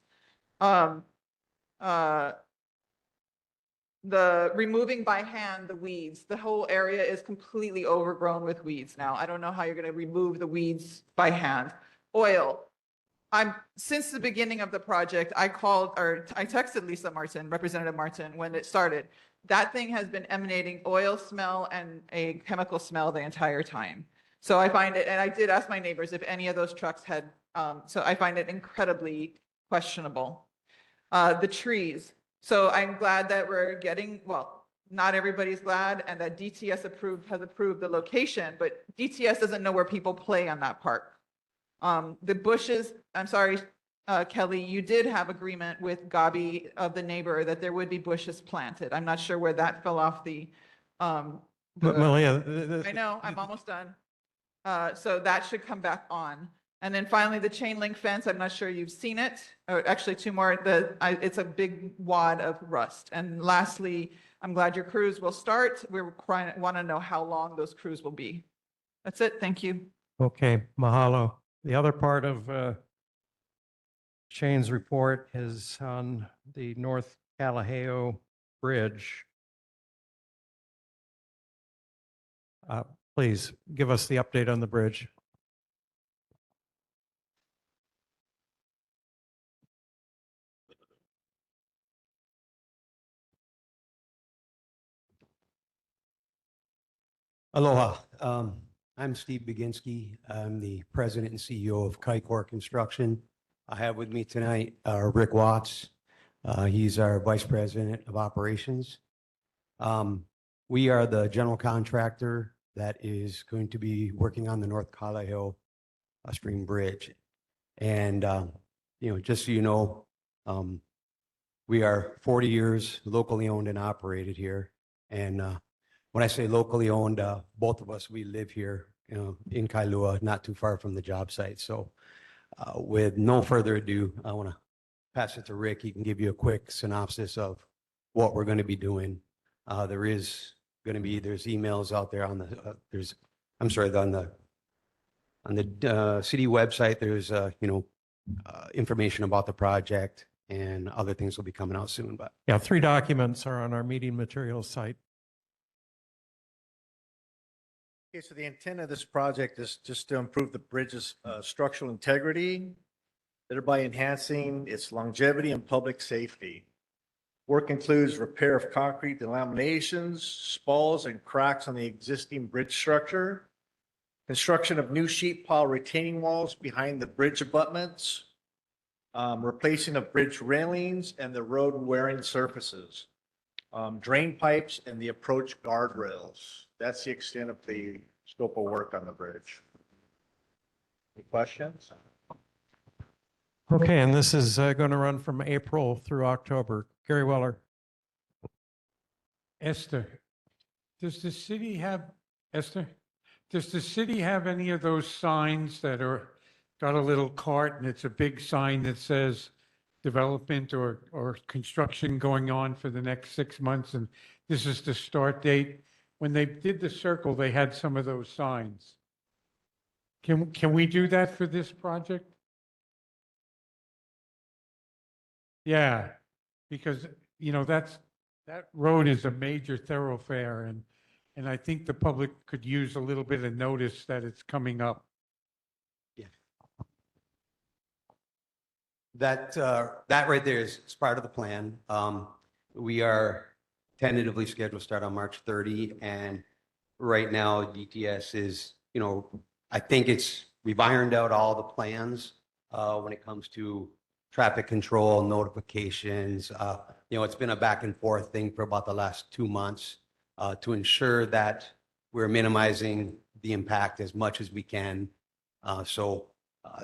The removing by hand the weeds, the whole area is completely overgrown with weeds now. I don't know how you're going to remove the weeds by hand. Oil. Since the beginning of the project, I texted Lisa Martin, Representative Martin, when it started. That thing has been emanating oil smell and a chemical smell the entire time. So I find it, and I did ask my neighbors if any of those trucks had, so I find it incredibly questionable. The trees. So I'm glad that we're getting, well, not everybody's glad, and that DTS has approved the location, but DTS doesn't know where people play on that park. The bushes, I'm sorry, Kelly, you did have agreement with Gabi of the neighbor that there would be bushes planted. I'm not sure where that fell off Malia, I know, I'm almost done. So that should come back on. And then finally, the chain link fence, I'm not sure you've seen it, or actually 2 more, it's a big wad of rust. And lastly, I'm glad your crews will start. We want to know how long those crews will be. That's it, thank you. Okay, mahalo. The other part of Shane's report is on the North Kalaheo Bridge. Please give us the update on the bridge. Aloha. I'm Steve Baginski. I'm the president and CEO of Kailua Construction. I have with me tonight Rick Watts. He's our vice president of operations. We are the general contractor that is going to be working on the North Kalaheo Stream Bridge. And, just so you know, we are 40 years locally owned and operated here. And when I say locally owned, both of us, we live here, in Kailua, not too far from the job site. So With no further ado, I want to pass it to Rick. He can give you a quick synopsis of what we're going to be doing. There's emails out there on the, on the city website. There's, information about the project, and other things will be coming out soon, but. Yeah, 3 documents are on our meeting materials site. Okay, so the intent of this project is just to improve the bridge's structural integrity, thereby enhancing its longevity and public safety. Work includes repair of concrete delaminations, spalls, and cracks on the existing bridge structure, construction of new sheet pile retaining walls behind the bridge abutments, replacing of bridge railings and the road wearing surfaces, drain pipes, and the approach guardrails. That's the extent of the scope of work on the bridge. Any questions? Okay, and this is going to run from April through October. Gary Weller. Esther, does the city have, Esther, does the city have any of those signs that are, got a little cart and it's a big sign that says development or construction going on for the next 6 months, and this is the start date? When they did the circle, they had some of those signs. Can we do that for this project? Yeah, because, that road is a major thoroughfare, and I think the public could use a little bit of notice that it's coming up. Yeah. That right there is part of the plan. We are tentatively scheduled to start on March 30, and right now DTS is, I think we've ironed out all the plans when it comes to traffic control, notifications. It's been a back and forth thing for about the last 2 months to ensure that we're minimizing the impact as much as we can. So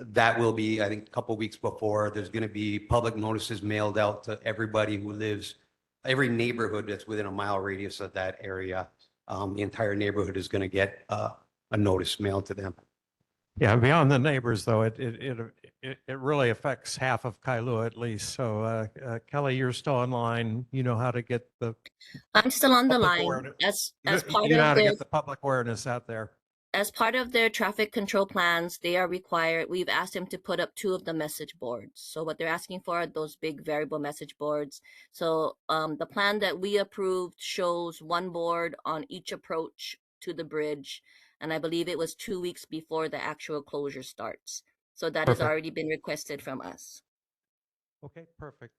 that will be, I think, a couple of weeks before. There's going to be public notices mailed out to everybody who lives, every neighborhood that's within a mile radius of that area. The entire neighborhood is going to get a notice mailed to them. Yeah, beyond the neighbors, though, it really affects half of Kailua at least. So Kelly, you're still in line. You know how to get the. I'm still on the public line awareness. as part You know how of to their get the public awareness out there. as part of their traffic control plans. They are required. We've asked them to put up 2 of the message boards. So what they're asking for are those big variable message boards. So the plan that we approved shows 1 board on each approach to the bridge, and I believe it was 2 weeks before the actual closure starts. So that has Perfect. already been requested from us. Okay, perfect.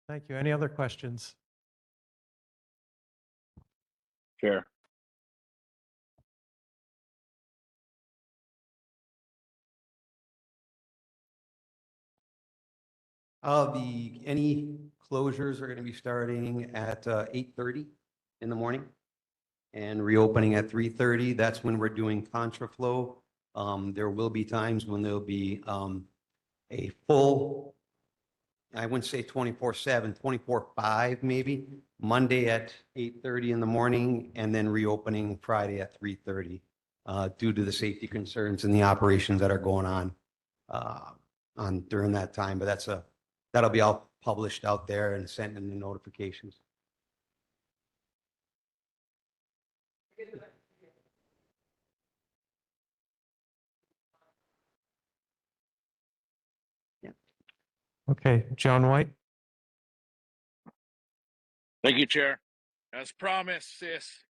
Thank you. Any other questions? Chair. Any closures are going to be starting at 8:30 in the morning and reopening at 3:30. That's when we're doing contraflow. There will be times when there'll be a full, I wouldn't say 24/7, 24/5 maybe, Monday at 8:30 in the morning, and then reopening Friday at 3:30 due to the safety concerns and the operations that are going on during that time. But that'll be all published out there and sent in the notifications. Okay, John White. Thank you, Chair. As promised, sis.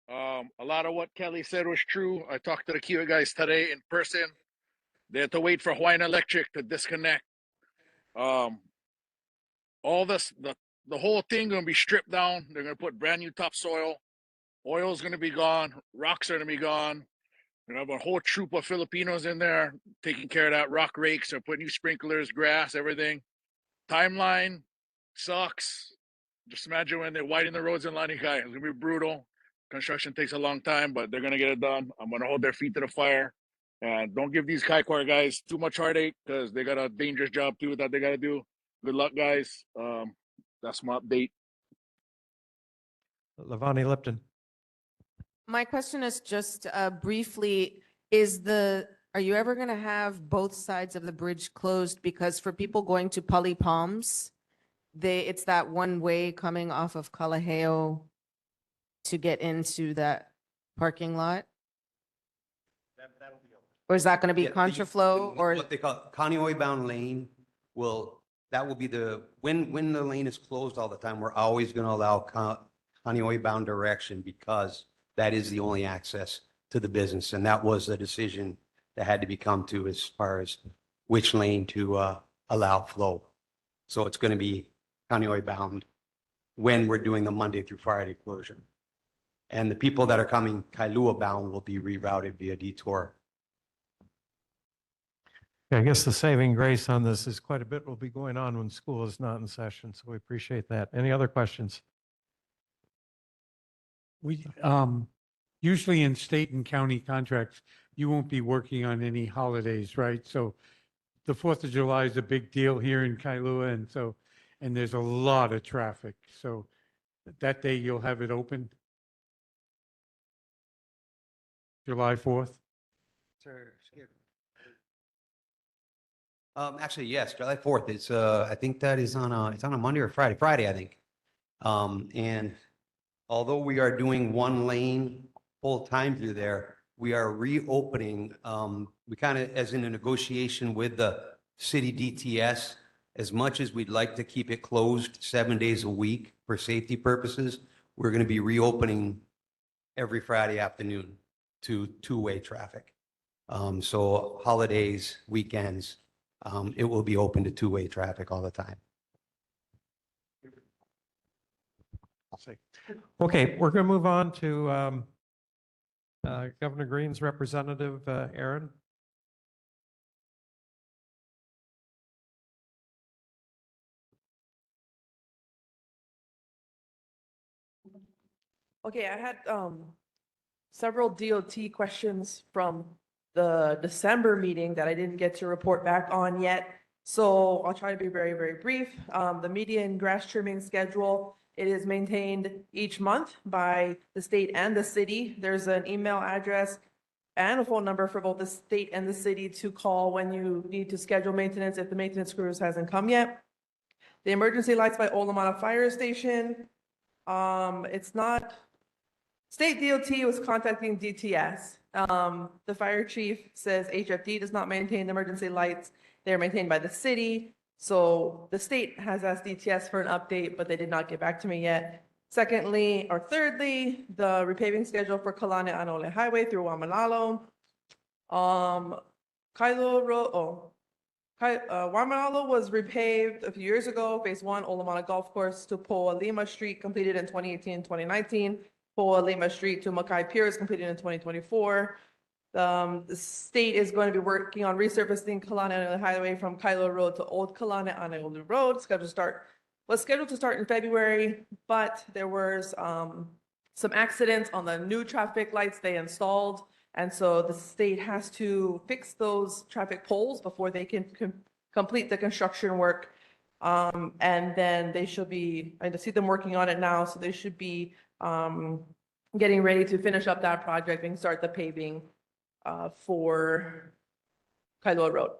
A lot of what Kelly said was true. I talked to the Kiva guys today in person. They had to wait for Hawaiian Electric to disconnect. All this, the whole thing gonna be stripped down. They're gonna put brand new topsoil. Oil's gonna be gone. Rocks are gonna be gone. We're gonna have a whole troop of Filipinos in there taking care of that. Rock rakes. They're putting new sprinklers, grass, everything. Timeline sucks. Just imagine when they widen the roads in Lanikai. It's gonna be brutal. Construction takes a long time, but they're gonna get it done. I'm gonna hold their feet to the fire, and don't give these Kailua guys too much heartache because they got a dangerous job too that they gotta do. Good luck, guys. That's my update. Lavani Lipton. My question is just briefly, is the Are you ever going to have both sides of the bridge closed? Because for people going to Polly Palms, it's that one way coming off of Kalaheo to get into that parking lot? Or is that going to be Yeah, contraflow or? What they call Kaneohe bound lane that will be when the lane is closed all the time, we're always going to allow Kaneohe bound direction because that is the only access to the business. And that was a decision that had to be come to as far as which lane to allow flow. So it's going to be Kaneohe bound when we're doing the Monday through Friday closure. And the people that are coming Kailua bound will be rerouted via detour. I guess the saving grace on this is quite a bit will be going on when school is not in session, so we appreciate that. Any other questions? We, usually in state and county contracts, you won't be working on any holidays, right? So the 4th of July is a big deal here in Kailua, and there's a lot of traffic. So that day you'll have it open? July 4th? Sir, actually, yes, July 4th. It's I think that is it's on a Monday or Friday. Friday, I think. And although we are doing one lane full time through there, we are reopening. We kind of, as in a negotiation with the city DTS, as much as we'd like to keep it closed 7 days a week for safety purposes, we're going to be reopening every Friday afternoon to two-way traffic. So holidays, weekends, it will be open to two-way traffic all the time. Okay, we're going to move on to Governor Green's representative, Aaron. Okay, I had several DOT questions from the December meeting that I didn't get to report back on yet. So I'll try to be very, very brief. The median grass trimming schedule, it is maintained each month by the state and the city. There's an email address and a phone number for both the state and the city to call when you need to schedule maintenance if the maintenance crews hasn't come yet. The emergency lights by Olamana Fire Station. It's not, State DOT was contacting DTS. The fire chief says HFD does not maintain the emergency lights. They're maintained by the city. So the state has asked DTS for an update, but they did not get back to me yet. Thirdly, the repaving schedule for Kalane Anole Highway through Waimanalo. Kailua Road, Waimanalo was repaved a few years ago. Phase 1, Olamana Golf Course to Poa Lima Street, completed in 2018, 2019. Poa Lima Street to Makai Pier is completed in 2024. The state is going to be working on resurfacing Kalane Anole Highway from Kailua Road to Old Kalane Anole Road. Was scheduled to start in February, but there was some accidents on the new traffic lights they installed. And so the state has to fix those traffic poles before they can complete the construction work. And then they should be, I see them working on it now, so they should be getting ready to finish up that project and start the paving for Kailua Road.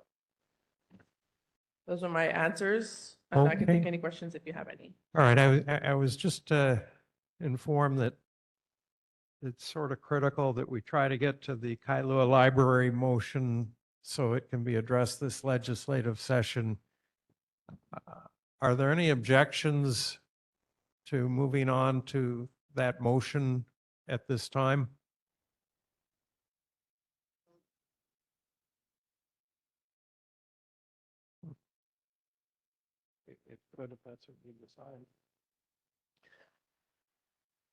Those are my answers. And I can take Okay. any questions if you have any. All right, I was just informed that it's sort of critical that we try to get to the Kailua Library motion so it can be addressed this legislative session. Are there any objections to moving on to that motion at this time? It's good if that's what you decide.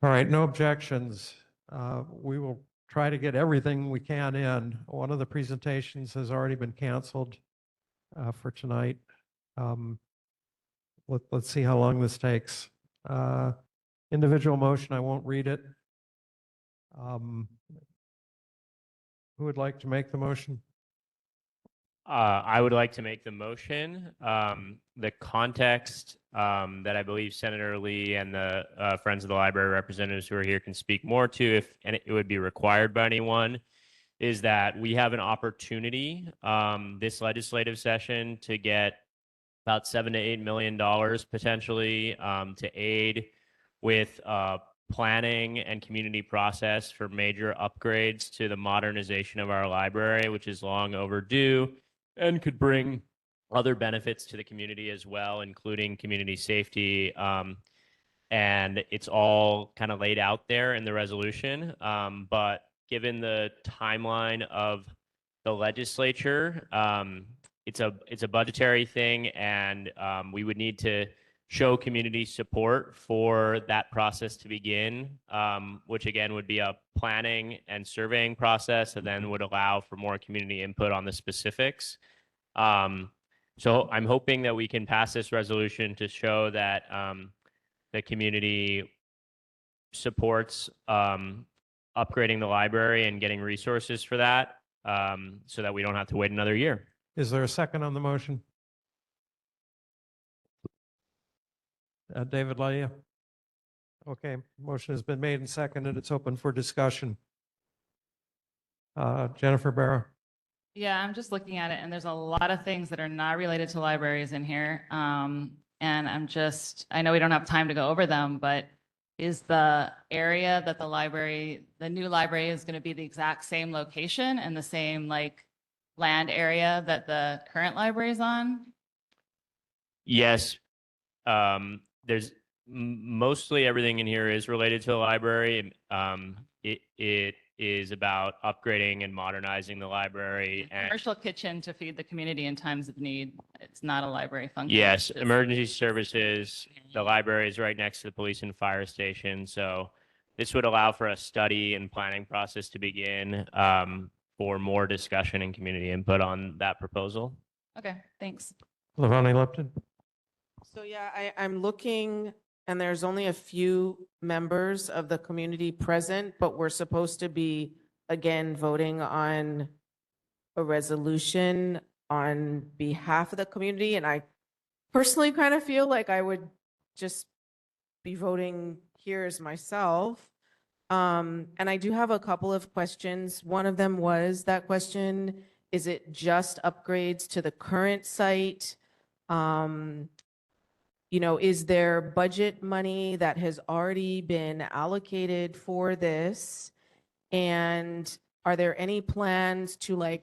All right, no objections. We will try to get everything we can in. One of the presentations has already been canceled for tonight. Let's see how long this takes. Individual motion, I won't read it. Who would like to make the motion? I would like to make the motion. The context that I believe Senator Lee and the Friends of the Library representatives who are here can speak more to, if and it would be required by anyone, is that we have an opportunity this legislative session to get about $7 to $8 million potentially to aid with planning and community process for major upgrades to the modernization of our library, which is long overdue and could bring other benefits to the community as well, including community safety. And it's all kind of laid out there in the resolution. But given the timeline of the legislature, it's a budgetary thing, and we would need to show community support for that process to begin, which again would be a planning and surveying process, and then would allow for more community input on the specifics. So I'm hoping that we can pass this resolution to show that the community supports upgrading the library and getting resources for that, so that we don't have to wait another year. Is there a second on the motion? David Laya? Okay, motion has been made and seconded. It's open for discussion. Jennifer Barrow? Yeah, I'm just looking at it and there's a lot of things that are not related to libraries in here. And I know we don't have time to go over them, but is the area that the new library is going to be the exact same location and the same like land area that the current library is on? Yes. There's mostly everything in here is related to the library. It is about upgrading and modernizing the library. And Commercial kitchen to feed the community in times of need. It's not a library function. yes, emergency services. The library is right next to the police and fire station. So this would allow for a study and planning process to begin for more discussion and community input on that proposal. Okay, thanks. Levani Lipton? So yeah, I'm looking, and there's only a few members of the community present, but we're supposed to be, again, voting on a resolution on behalf of the community. And I personally kind of feel like I would just be voting here as myself. And I do have a couple of questions. One of them was that question, is it just upgrades to the current site? Is there budget money that has already been allocated for this? And are there any plans to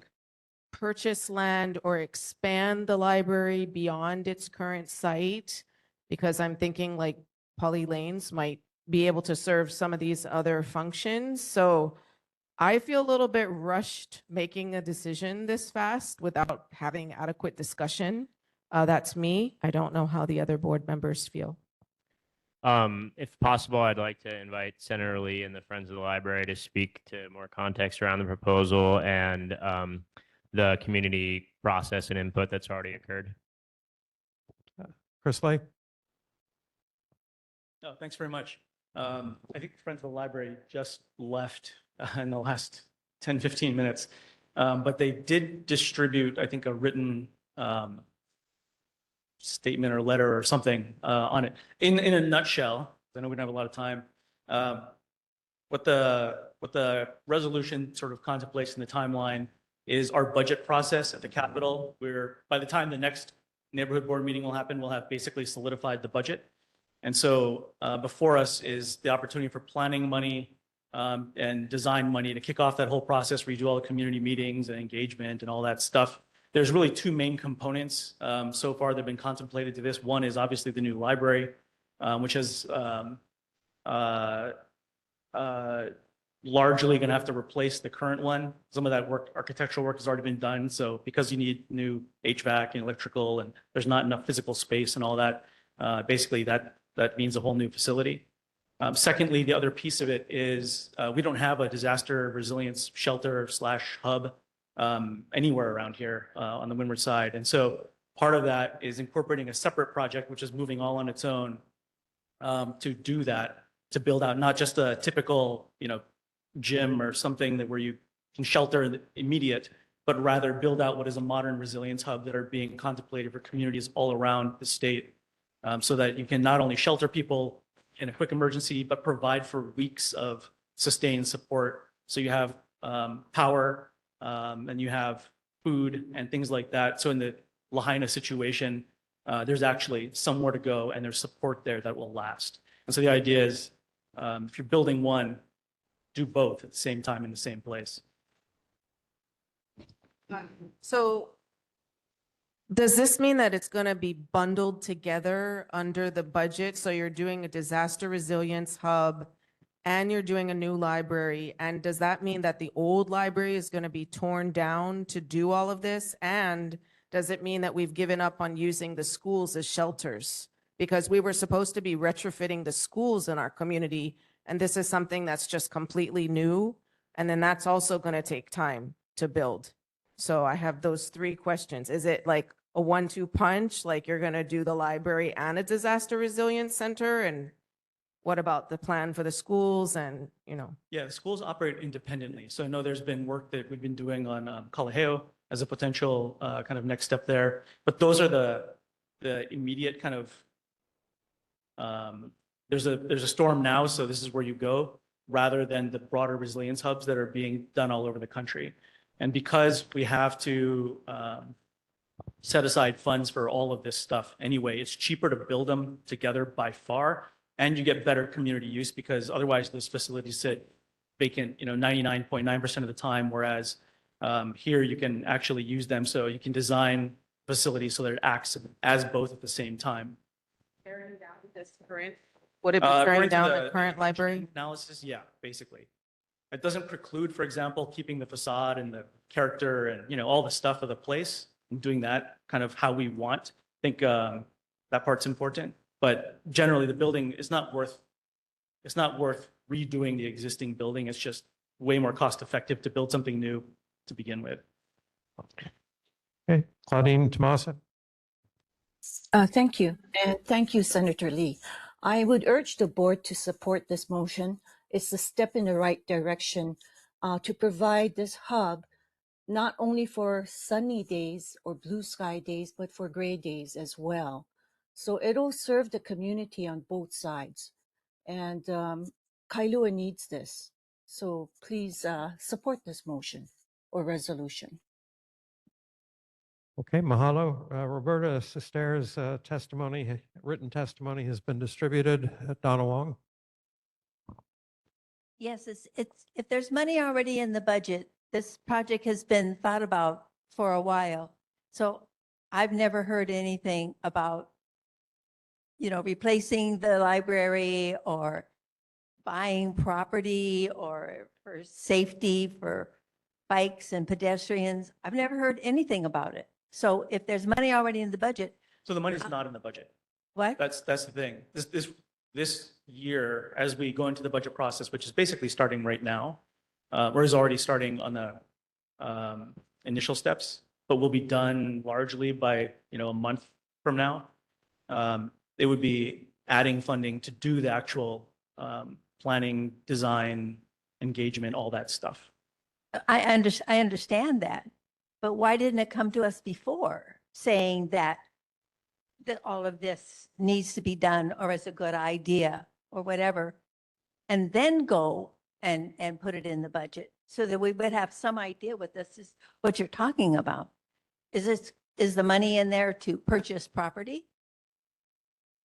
purchase land or expand the library beyond its current site? Because I'm thinking Polly Lanes might be able to serve some of these other functions. So I feel a little bit rushed making a decision this fast without having adequate discussion. That's me. I don't know how the other board members feel. If possible, I'd like to invite Senator Lee and the Friends of the Library to speak to more context around the proposal and the community process and input that's already occurred. Chris Lay? No, thanks very much. I think the Friends of the Library just left in the last 10, 15 minutes, but they did distribute, I think, a written statement or letter or something on it. In a nutshell, I know we don't have a lot of time. What the resolution sort of contemplates in the timeline is our budget process at the Capitol, where by the time the next neighborhood board meeting will happen, we'll have basically solidified the budget. And so before us is the opportunity for planning money and design money to kick off that whole process, where you do all the community meetings and engagement and all that stuff. There's really two main components so far that have been contemplated to this. One is obviously the new library, which has largely going to have to replace the current one. Some of that work, architectural work, has already been done. So because you need new HVAC and electrical, and there's not enough physical space and all that, basically that means a whole new facility. Secondly, the other piece of it is we don't have a disaster resilience shelter / hub anywhere around here on the windward side. And so part of that is incorporating a separate project, which is moving all on its own to do that, to build out not just a typical, gym or something where you can shelter the immediate, but rather build out what is a modern resilience hub that are being contemplated for communities all around the state, so that you can not only shelter people in a quick emergency, but provide for weeks of sustained support. So you have power, and you have food and things like that. So in the Lahaina situation, there's actually somewhere to go and there's support there that will last. And so the idea is, if you're building one, do both at the same time in the same place. So does this mean that it's going to be bundled together under the budget? So you're doing a disaster resilience hub and you're doing a new library. And does that mean that the old library is going to be torn down to do all of this? And does it mean that we've given up on using the schools as shelters? Because we were supposed to be retrofitting the schools in our community, and this is something that's just completely new. And then that's also going to take time to build. So I have those three questions. Is it like a 1-2 punch? Like you're going to do the library and a disaster resilience center? And what about the plan for the schools and, you know? Yeah, the schools operate independently. So I know there's been work that we've been doing on Kalaheo as a potential kind of next step there. But those are the immediate kind of, there's a storm now, so this is where you go, rather than the broader resilience hubs that are being done all over the country. And because we have to set aside funds for all of this stuff anyway, it's cheaper to build them together by far, and you get better community use because otherwise those facilities sit vacant, 99.9% of the time, whereas here you can actually use them. So you can design facilities so that it acts as both at the same time. Tearing down this current, would it be tearing According to down the current library? Analysis, yeah, basically. It doesn't preclude, for example, keeping the facade and the character and, all the stuff of the place and doing that kind of how we want. I think that part's important, but generally the building is not worth redoing the existing building. It's just way more cost effective to build something new to begin with. Okay, Claudine Tomasa. Thank you. And thank you, Senator Lee. I would urge the board to support this motion. It's a step in the right direction to provide this hub, not only for sunny days or blue sky days, but for gray days as well. So it'll serve the community on both sides. And Kailua needs this. So please support this motion or resolution. Okay, mahalo. Roberta Sester's written testimony has been distributed. Donna Wong. Yes, if there's money already in the budget, this project has been thought about for a while. So I've never heard anything about, replacing the library or buying property or for safety for bikes and pedestrians. I've never heard anything about it. So if there's money already in the budget. So the money's not in the budget. What? That's the thing. This year, as we go into the budget process, which is basically starting right now, or is already starting on the initial steps, but will be done largely by a month from now. It would be adding funding to do the actual planning, design, engagement, all that stuff. I understand that, but why didn't it come to us before saying that all of this needs to be done or is a good idea or whatever, and then go and put it in the budget so that we would have some idea what this is, what you're talking about? Is the money in there to purchase property?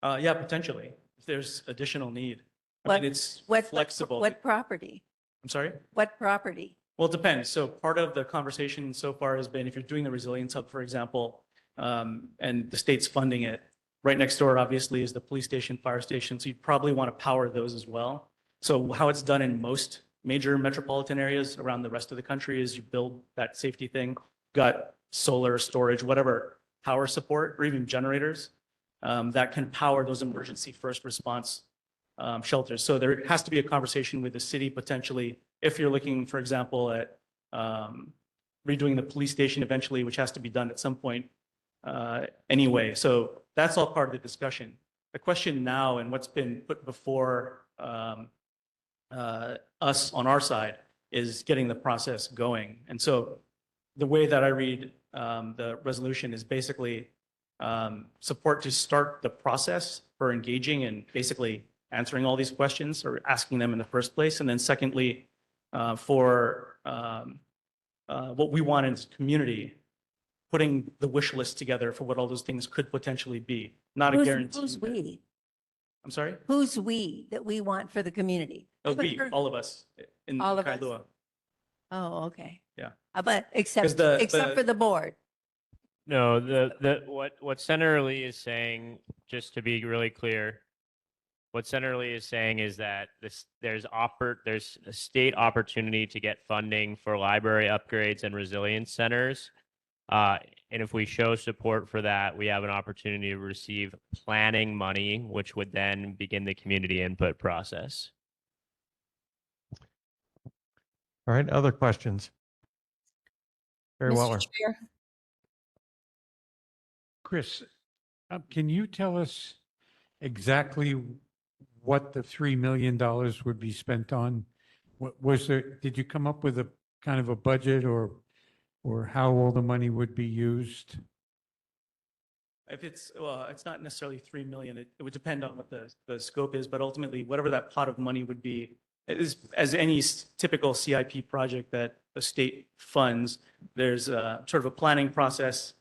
Yeah, potentially, if there's additional need. I mean, it's flexible. What property? I'm sorry? What property? Well, it depends. So part of the conversation so far has been if you're doing the resilience hub, for example, and the state's funding it, right next door, obviously, is the police station, fire station. So you probably want to power those as well. So how it's done in most major metropolitan areas around the rest of the country is you build that safety thing, got solar storage, whatever power support, or even generators that can power those emergency first response shelters. So there has to be a conversation with the city potentially if you're looking, for example, at redoing the police station eventually, which has to be done at some point anyway. So that's all part of the discussion. The question now and what's been put before us on our side is getting the process going. And so the way that I read the resolution is basically support to start the process for engaging and basically answering all these questions or asking them in the first place. And then secondly, for what we want in this community, putting the wish list together for what all those things could potentially be. Not a guarantee. Who's we? I'm sorry? Who's we that we want for the community? Oh, we, all of us in All of us. Kailua. Oh, okay. Yeah. But except, the- except for the board. No, what Senator Lee is saying, just to be really clear, what Senator Lee is saying is that there's a state opportunity to get funding for library upgrades and resilience centers. And if we show support for that, we have an opportunity to receive planning money, which would then begin the community input process. All right, other questions? Very well. Mr. Chair, Chris, can you tell us exactly what the $3 million would be spent on? Was there, did you come up with a kind of a budget or how all the money would be used? If it's, well, it's not necessarily 3 million. It would depend on what the scope is, but ultimately whatever that pot of money would be, is as any typical CIP project that the state funds, there's sort of a planning process,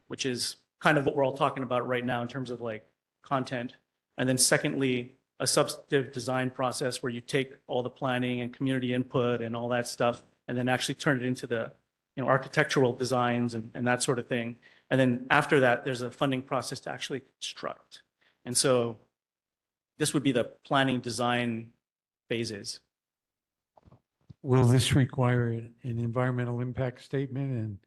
which is kind of what we're all talking about right now in terms of like content. And then secondly, a substantive design process where you take all the planning and community input and all that stuff, and then actually turn it into the, architectural designs and that sort of thing. And then after that, there's a funding process to actually construct. And so this would be the planning design phases. Will this require an environmental impact statement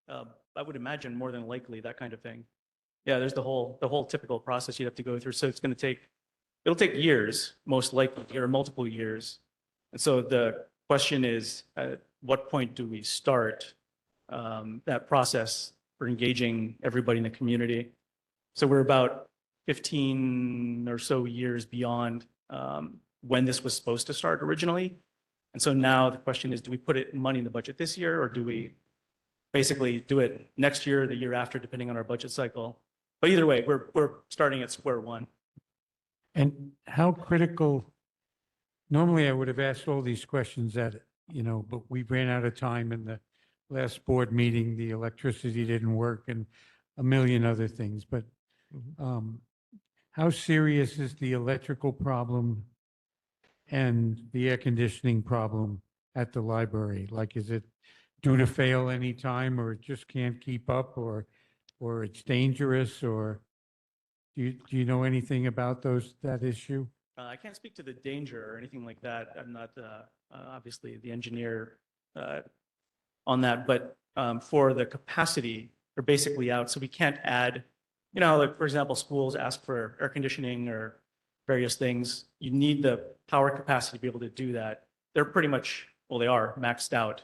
and I would imagine more than likely that kind of thing. Yeah, there's the whole typical process you'd have to go through. So it'll take years, most likely, or multiple years. And so the question is, at what point do we start that process for engaging everybody in the community? So we're about 15 or so years beyond when this was supposed to start originally. And so now the question is, do we put money in the budget this year, or do we basically do it next year or the year after, depending on our budget cycle? But either way, we're starting at square one. and how critical? Normally, I would have asked all these questions but we ran out of time in the last board meeting. The electricity didn't work and a million other things. But how serious is the electrical problem and the air conditioning problem at the library? Like, is it due to fail any time, or it just can't keep up, or it's dangerous, or do you know anything about that issue? I can't speak to the danger or anything like that. I'm not obviously the engineer on that, but for the capacity, they're basically out. So we can't add, like for example, schools ask for air conditioning or various things. You need the power capacity to be able to do that. They're pretty much, well, they are maxed out.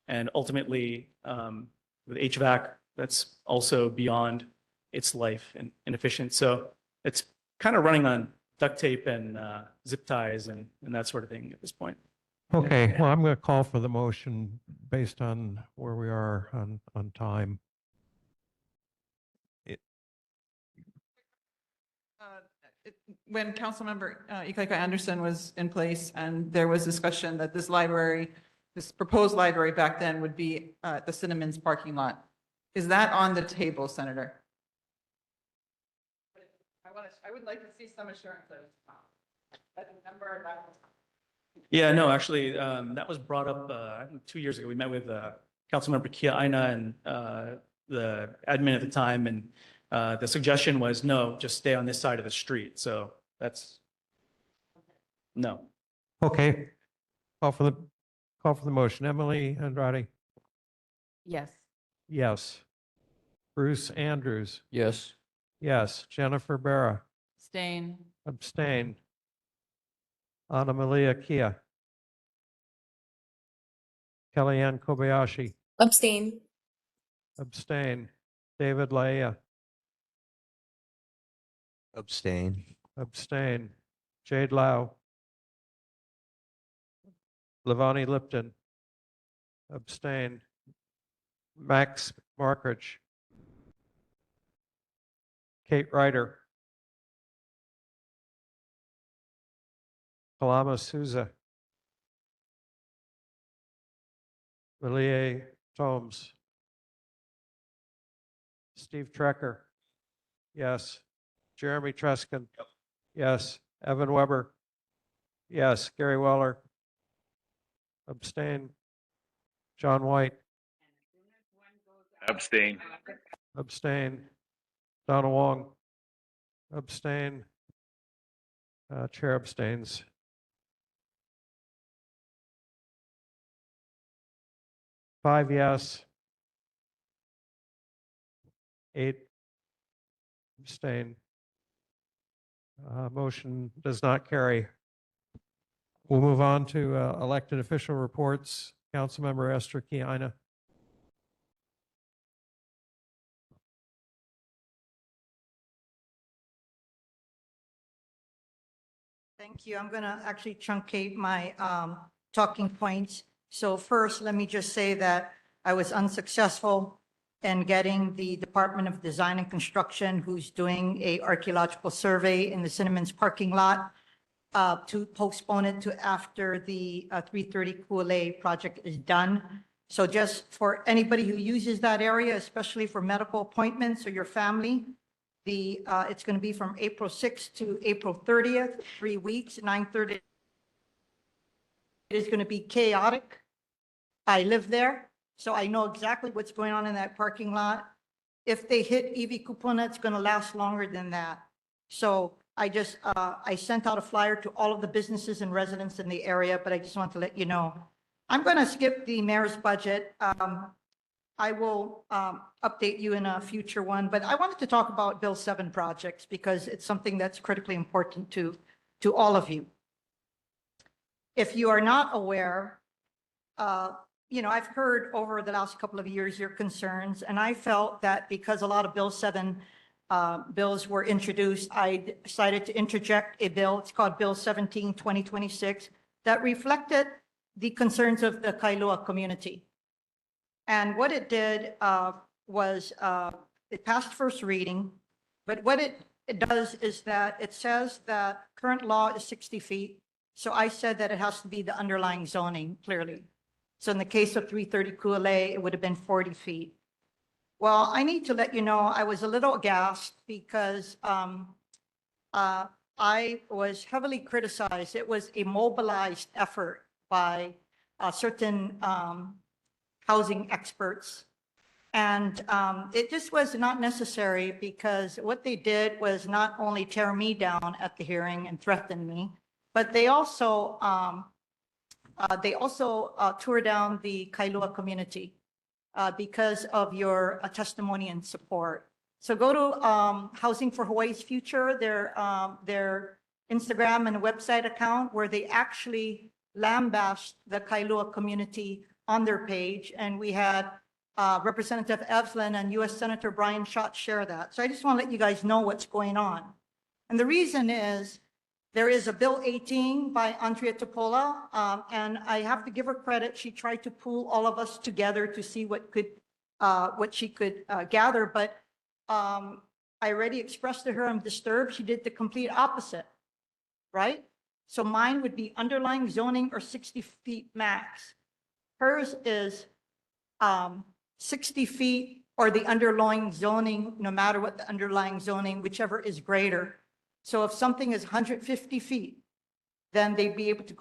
And ultimately, with HVAC, that's also beyond its life and inefficient. So it's kind of running on duct tape and zip ties and that sort of thing at this point. Okay, well, I'm going to call for the motion based on where we are on time. When Councilmember Ikaika Anderson was in place and there was discussion that this proposed library back then would be at the Cinnamons parking lot. Is that on the table, Senator? I would like to see some assurances. Yeah, no, actually, that was brought up, I think 2 years ago. We met with Councilmember Kia Aina and the admin at the time, and the suggestion was, no, just stay on this side of the street. So that's, no. Okay, call for the motion. Emily Andrade? Yes. Yes. Bruce Andrews? Yes. Yes. Jennifer Barra? Abstain. Abstain. Anna Malia Kia? Kellyanne Kobayashi? Abstain. Abstain. David Laia? Abstain. Abstain. Jade Lau? Lavani Lipton? Abstain. Max Markridge? Kate Ryder? Kalama Souza? Malia Tomes. Steve Trecker. Yes. Jeremy Treskin. Yes. Evan Weber. Yes. Gary Weller. Abstain. John White. Abstain. Abstain. Donna Wong. Abstain. Chair abstains. Five yes. 8 abstain. Motion does not carry. We'll move on to elected official reports. Councilmember Esther Kiana. Thank you. I'm going to actually truncate my talking points. So first, let me just say that I was unsuccessful in getting the Department of Design and Construction, who's doing a archaeological survey in the Cinnamon's parking lot, to postpone it to after the 330 Kool-Aid project is done. So just for anybody who uses that area, especially for medical appointments or your family, it's going to be from April 6th to April 30th, 3 weeks, 9:30. It is going to be chaotic. I live there, so I know exactly what's going on in that parking lot. If they hit EV Kupuna, it's going to last longer than that. So I sent out a flyer to all of the businesses and residents in the area, but I just want to let you know. I'm going to skip the mayor's budget. I will update you in a future one, but I wanted to talk about Bill 7 projects because it's something that's critically important to all of you. If you are not aware, I've heard over the last couple of years your concerns, and I felt that because a lot of Bill 7 bills were introduced, I decided to interject a bill. It's called Bill 17, 2026, that reflected the concerns of the Kailua community. And what it did was it passed first reading, but what it does is that it says that current law is 60 feet. So I said that it has to be the underlying zoning clearly. So in the case of 330 Kool-Aid, it would have been 40 feet. Well, I need to let you know, I was a little aghast because I was heavily criticized. It was a mobilized effort by certain housing experts. And it just was not necessary because what they did was not only tear me down at the hearing and threaten me, but they also tore down the Kailua community because of your testimony and support. So go to Housing for Hawaii's Future, their Instagram and website account, where they actually lambast the Kailua community on their page. And we had Representative Evelyn and U.S. Senator Brian Schott share that. So I just want to let you guys know what's going on. And the reason is there is a Bill 18 by Andrea Topola, and I have to give her credit. She tried to pull all of us together to see what she could gather. But I already expressed to her I'm disturbed. She did the complete opposite, right? So mine would be underlying zoning or 60 feet max. Hers is 60 feet or the underlying zoning, no matter what the underlying zoning, whichever is greater. So if something is 150 feet, then they'd be able to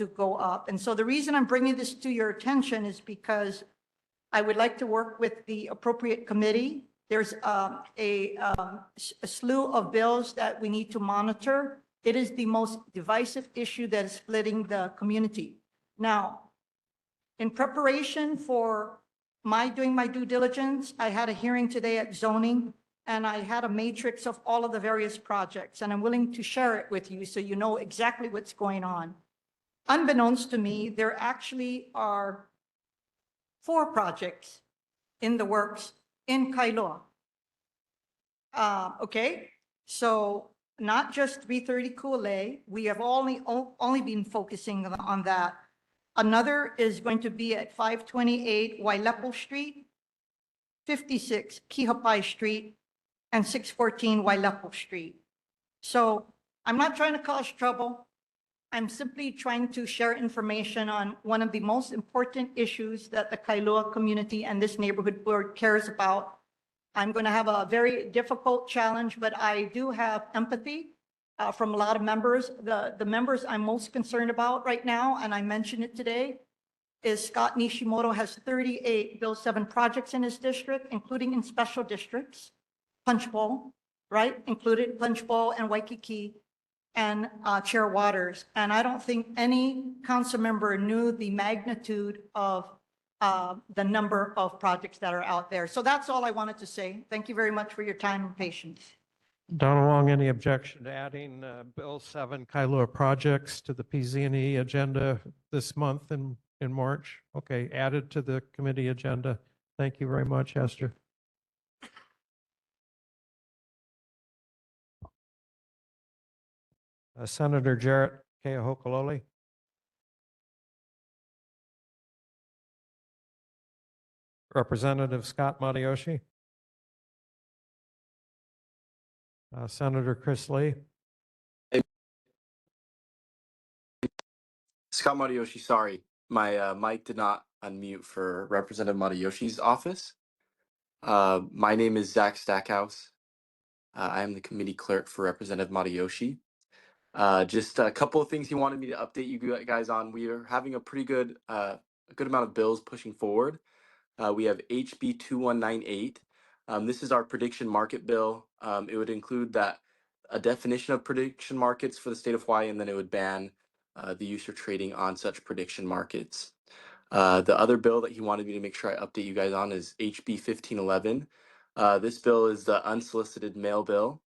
go up. And so the reason I'm bringing this to your attention is because I would like to work with the appropriate committee. There's a slew of bills that we need to monitor. It is the most divisive issue that is splitting the community. Now, in preparation for doing my due diligence, I had a hearing today at zoning, and I had a matrix of all of the various projects, and I'm willing to share it with you so you know exactly what's going on. Unbeknownst to me, there actually are 4 projects in the works in Kailua. Okay, so not just 330 Kool-Aid, we have only been focusing on that. Another is going to be at 528 Wailepo Street, 56 Kihapai Street, and 614 Wailepo Street. So I'm not trying to cause trouble. I'm simply trying to share information on one of the most important issues that the Kailua community and this neighborhood board cares about. I'm going to have a very difficult challenge, but I do have empathy from a lot of members. The members I'm most concerned about right now, and I mentioned it today, is Scott Nishimoto has 38 Bill 7 projects in his district, including in special districts, Punch Bowl, right? Included Punch Bowl and Waikiki, and Chair Waters. And I don't think any council member knew the magnitude of the number of projects that are out there. So that's all I wanted to say. Thank you very much for your time and patience. Donald Long, any objection to adding Bill 7 Kailua projects to the PZ&E agenda this month in March? Okay, added to the committee agenda. Thank you very much, Esther. Senator Jarrett Keohokalole. Representative Scott Matayoshi. Senator Chris Lee. Scott Matayoshi, sorry, my mic did not unmute for Representative Matayoshi's office. My name is Zach Stackhouse. I am the committee clerk for Representative Matayoshi. Just a couple of things he wanted me to update you guys on. We are having a pretty good, a good amount of bills pushing forward. We have HB 2198. This is our prediction market bill. It would include a definition of prediction markets for the state of Hawaii, and then it would ban the use or trading on such prediction markets. The other bill that he wanted me to make sure I update you guys on is HB 1511. This bill is the unsolicited mail bill.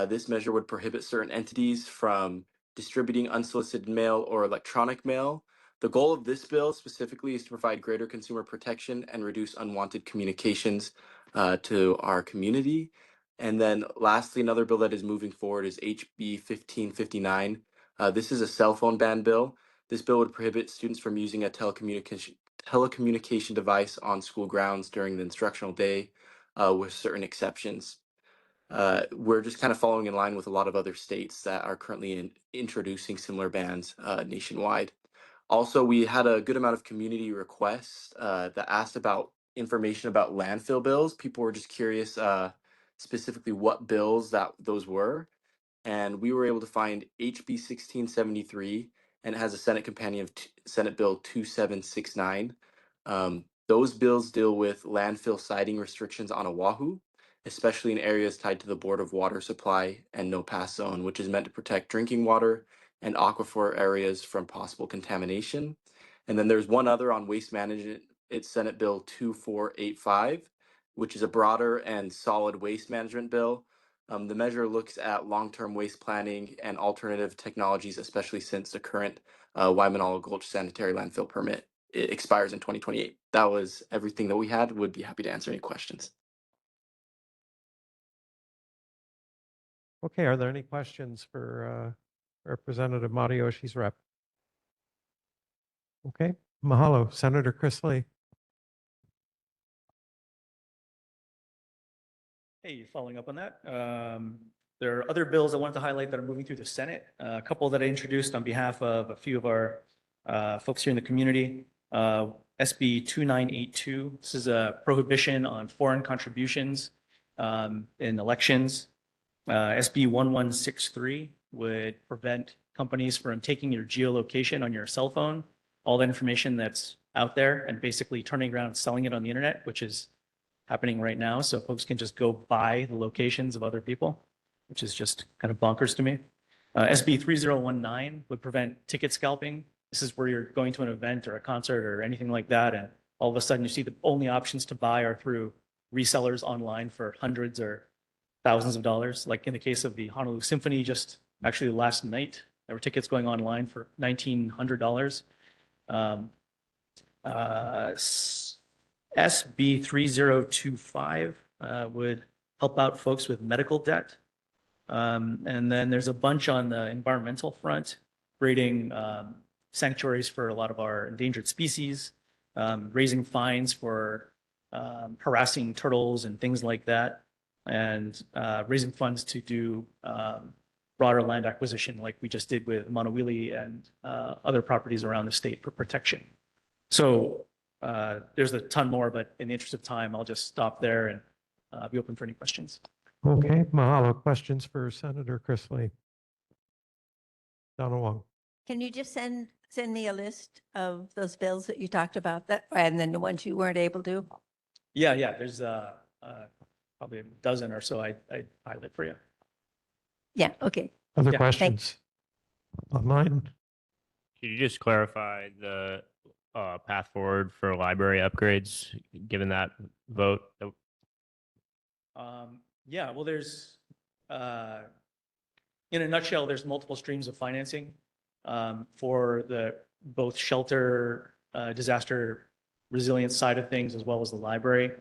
This measure would prohibit certain entities from distributing unsolicited mail or electronic mail. The goal of this bill specifically is to provide greater consumer protection and reduce unwanted communications to our community. And then lastly, another bill that is moving forward is HB 1559. This is a cell phone ban bill. This bill would prohibit students from using a telecommunication device on school grounds during the instructional day with certain exceptions. We're just kind of following in line with a lot of other states that are currently introducing similar bans nationwide. Also, we had a good amount of community requests that asked about information about landfill bills. People were just curious specifically what bills those were. And we were able to find HB 1673, and it has a Senate companion of Senate Bill 2769. Those bills deal with landfill siting restrictions on Oahu, especially in areas tied to the Board of Water Supply and No Pass Zone, which is meant to protect drinking water and aquifer areas from possible contamination. And then there's one other on waste management. It's Senate Bill 2485, which is a broader and solid waste management bill. The measure looks at long-term waste planning and alternative technologies, especially since the current Waimanalo Gulch sanitary landfill permit expires in 2028. That was everything that we had. Would be happy to answer any questions. Okay, are there any questions for Representative Matayoshi's rep? Okay, mahalo, Senator Chris Lee. Hey, following up on that, there are other bills I wanted to highlight that are moving through the Senate. A couple that I introduced on behalf of a few of our folks here in the community. SB 2982. This is a prohibition on foreign contributions in elections. SB 1163 would prevent companies from taking your geolocation on your cell phone, all the information that's out there, and basically turning around and selling it on the internet, which is happening right now. So folks can just go buy the locations of other people, which is just kind of bonkers to me. SB 3019 would prevent ticket scalping. This is where you're going to an event or a concert or anything like that, and all of a sudden you see the only options to buy are through resellers online for hundreds or thousands of dollars. Like in the case of the Honolulu Symphony, just actually last night, there were tickets going online for $1,900. SB 3025 would help out folks with medical debt. And then there's a bunch on the environmental front, creating sanctuaries for a lot of our endangered species, raising fines for harassing turtles and things like that, and raising funds to do broader land acquisition like we just did with Monowili and other properties around the state for protection. So there's a ton more, but in the interest of time, I'll just stop there and be open for any questions. Okay, mahalo. Questions for Senator Chris Lee? Donald Wong. Can you just send me a list of those bills that you talked about that, and then the ones you weren't able to? Yeah, there's probably a dozen or so I highlight for you. Yeah, okay. Other Yeah. questions online? Could you just clarify the path forward for library upgrades, given that vote? Yeah, well, there's, in a nutshell, there's multiple streams of financing for the both shelter, disaster resilience side of things, as well as the library.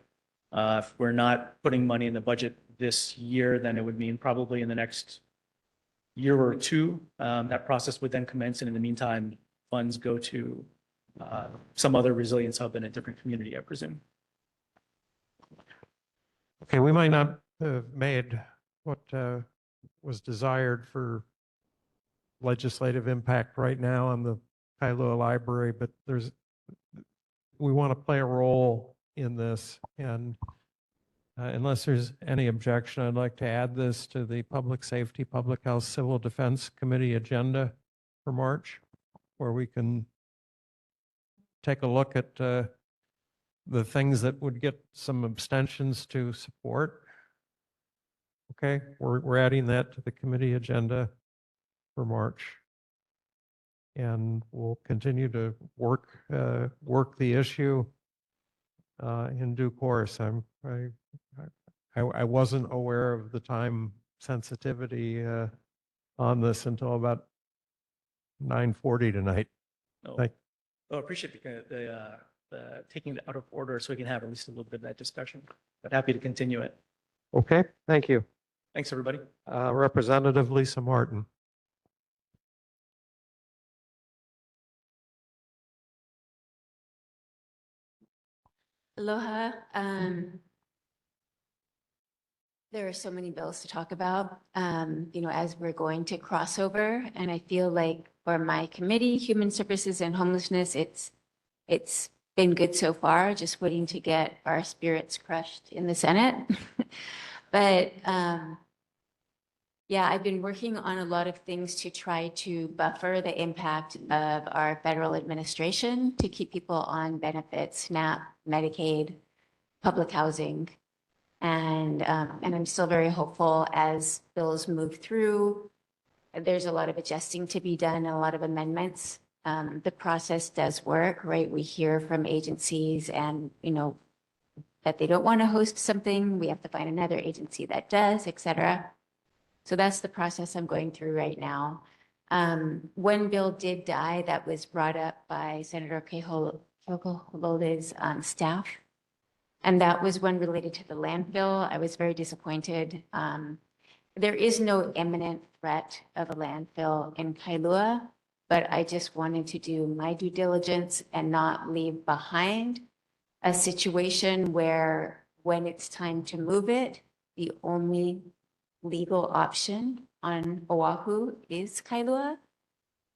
If we're not putting money in the budget this year, then it would mean probably in the next year or two, that process would then commence. And in the meantime, funds go to some other resilience hub in a different community, I presume. Okay, we might not have made what was desired for legislative impact right now on the Kailua Library, but we want to play a role in this. And unless there's any objection, I'd like to add this to the Public Safety, Public Health, Civil Defense Committee agenda for March, where we can take a look at the things that would get some abstentions to support. Okay, we're adding that to the committee agenda for March. And we'll continue to work the issue in due course. I wasn't aware of the time sensitivity on this until about 9:40 tonight. Oh, Thank- appreciate the taking it out of order so we can have at least a little bit of that discussion, but happy to continue it. Okay, thank you. Thanks, everybody. Representative Lisa Martin. Aloha. There are so many bills to talk about, as we're going to crossover. And I feel like for my committee, Human Services and Homelessness, it's been good so far, just waiting to get our spirits crushed in the Senate. But yeah, I've been working on a lot of things to try to buffer the impact of our federal administration to keep people on benefits, SNAP, Medicaid, public housing. And I'm still very hopeful as bills move through. There's a lot of adjusting to be done, a lot of amendments. The process does work, right? We hear from agencies and, that they don't want to host something. We have to find another agency that does, et cetera. So that's the process I'm going through right now. One bill did die that was brought up by Senator Keho'olole's staff. And that was one related to the landfill. I was very disappointed. There is no imminent threat of a landfill in Kailua, but I just wanted to do my due diligence and not leave behind a situation where when it's time to move it, the only legal option on Oahu is Kailua.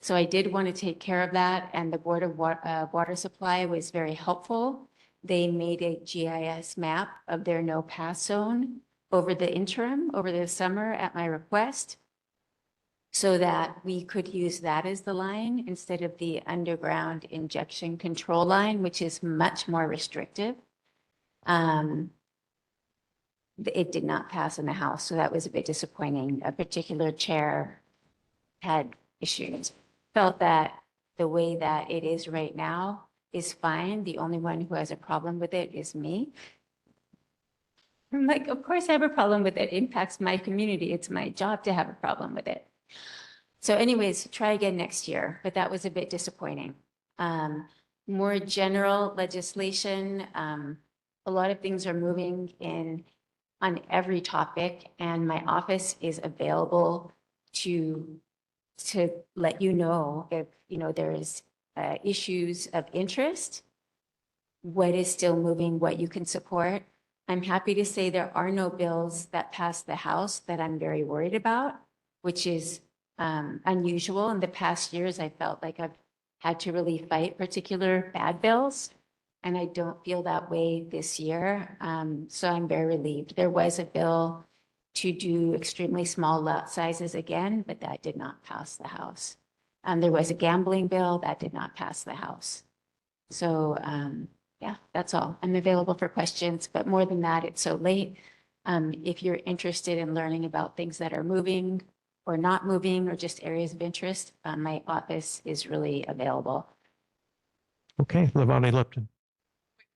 So I did want to take care of that, and the Board of Water Supply was very helpful. They made a GIS map of their no-pass zone over the summer at my request, so that we could use that as the line instead of the underground injection control line, which is much more restrictive. It did not pass in the House, so that was a bit disappointing. A particular chair had issues, felt that the way that it is right now is fine. The only one who has a problem with it is me. I'm like, of course I have a problem with it. It impacts my community. It's my job to have a problem with it. So anyways, try again next year, but that was a bit disappointing. More general legislation, a lot of things are moving on every topic, and my office is available to let you know if there's issues of interest, what is still moving, what you can support. I'm happy to say there are no bills that passed the House that I'm very worried about, which is unusual. In the past years, I felt like I've had to really fight particular bad bills, and I don't feel that way this year. So I'm very relieved. There was a bill to do extremely small lot sizes again, but that did not pass the House. There was a gambling bill that did not pass the House. So yeah, that's all. I'm available for questions, but more than that, it's so late. If you're interested in learning about things that are moving or not moving or just areas of interest, my office is really available. Okay, Levani Lipton.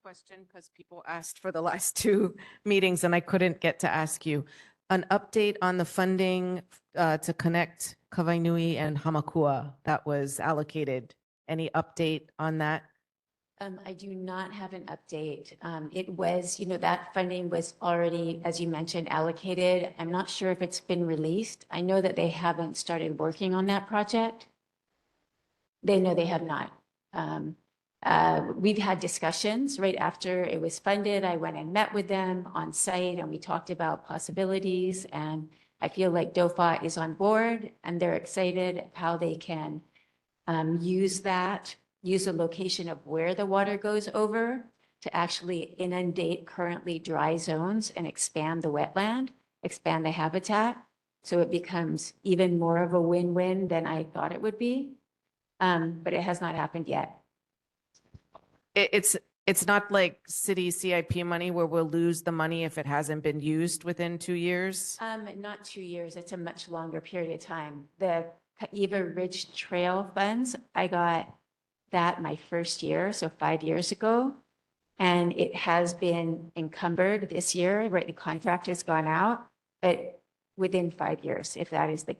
Question, because people asked for the last two meetings and I couldn't get to ask you. An update on the funding to connect Kawainui and Hamakua that was allocated. Any update on that? I do not have an update. It was, that funding was already, as you mentioned, allocated. I'm not sure if it's been released. I know that they haven't started working on that project. They know they have not. We've had discussions right after it was funded. I went and met with them on site and we talked about possibilities, and I feel like DOFA is on board and they're excited how they can use a location of where the water goes over to actually inundate currently dry zones and expand the wetland, expand the habitat. So it becomes even more of a win-win than I thought it would be. But it has not happened yet. It's not like city CIP money where we'll lose the money if it hasn't been used within 2 years? Not 2 years. It's a much longer period of time. The Kaiwa Ridge Trail funds, I got that my first year, so 5 years ago. And it has been encumbered this year, right? The contract has gone out, but within 5 years, if that is the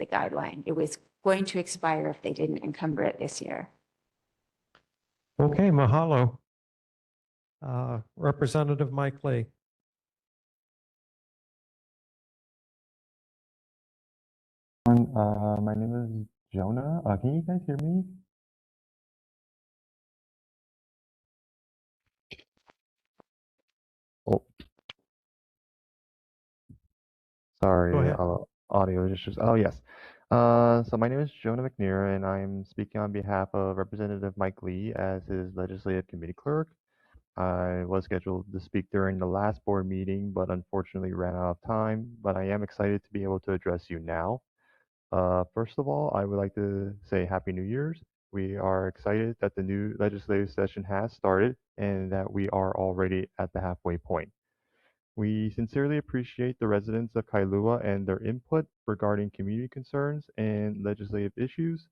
guideline. It was going to expire if they didn't encumber it this year. Okay, mahalo. Representative Mike Lee. My name is Jonah. Can you guys hear me? Oh, sorry, ahead. audio is just, oh yes. So my name is Jonah McNear and I'm speaking on behalf of Representative Mike Lee as his legislative committee clerk. I was scheduled to speak during the last board meeting, but unfortunately ran out of time, but I am excited to be able to address you now. First of all, I would like to say Happy New Year's. We are excited that the new legislative session has started and that we are already at the halfway point. We sincerely appreciate the residents of Kailua and their input regarding community concerns and legislative issues,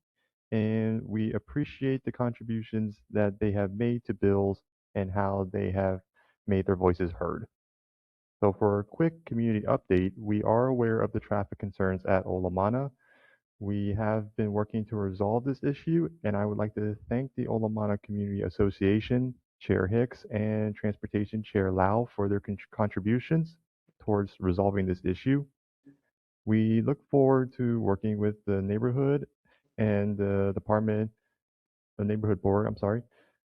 and we appreciate the contributions that they have made to bills and how they have made their voices heard. So for a quick community update, we are aware of the traffic concerns at Olamana. We have been working to resolve this issue, and I would like to thank the Olamana Community Association, Chair Hicks, and Transportation Chair Lau for their contributions towards resolving this issue. We look forward to working with the neighborhood and the neighborhood board, I'm sorry,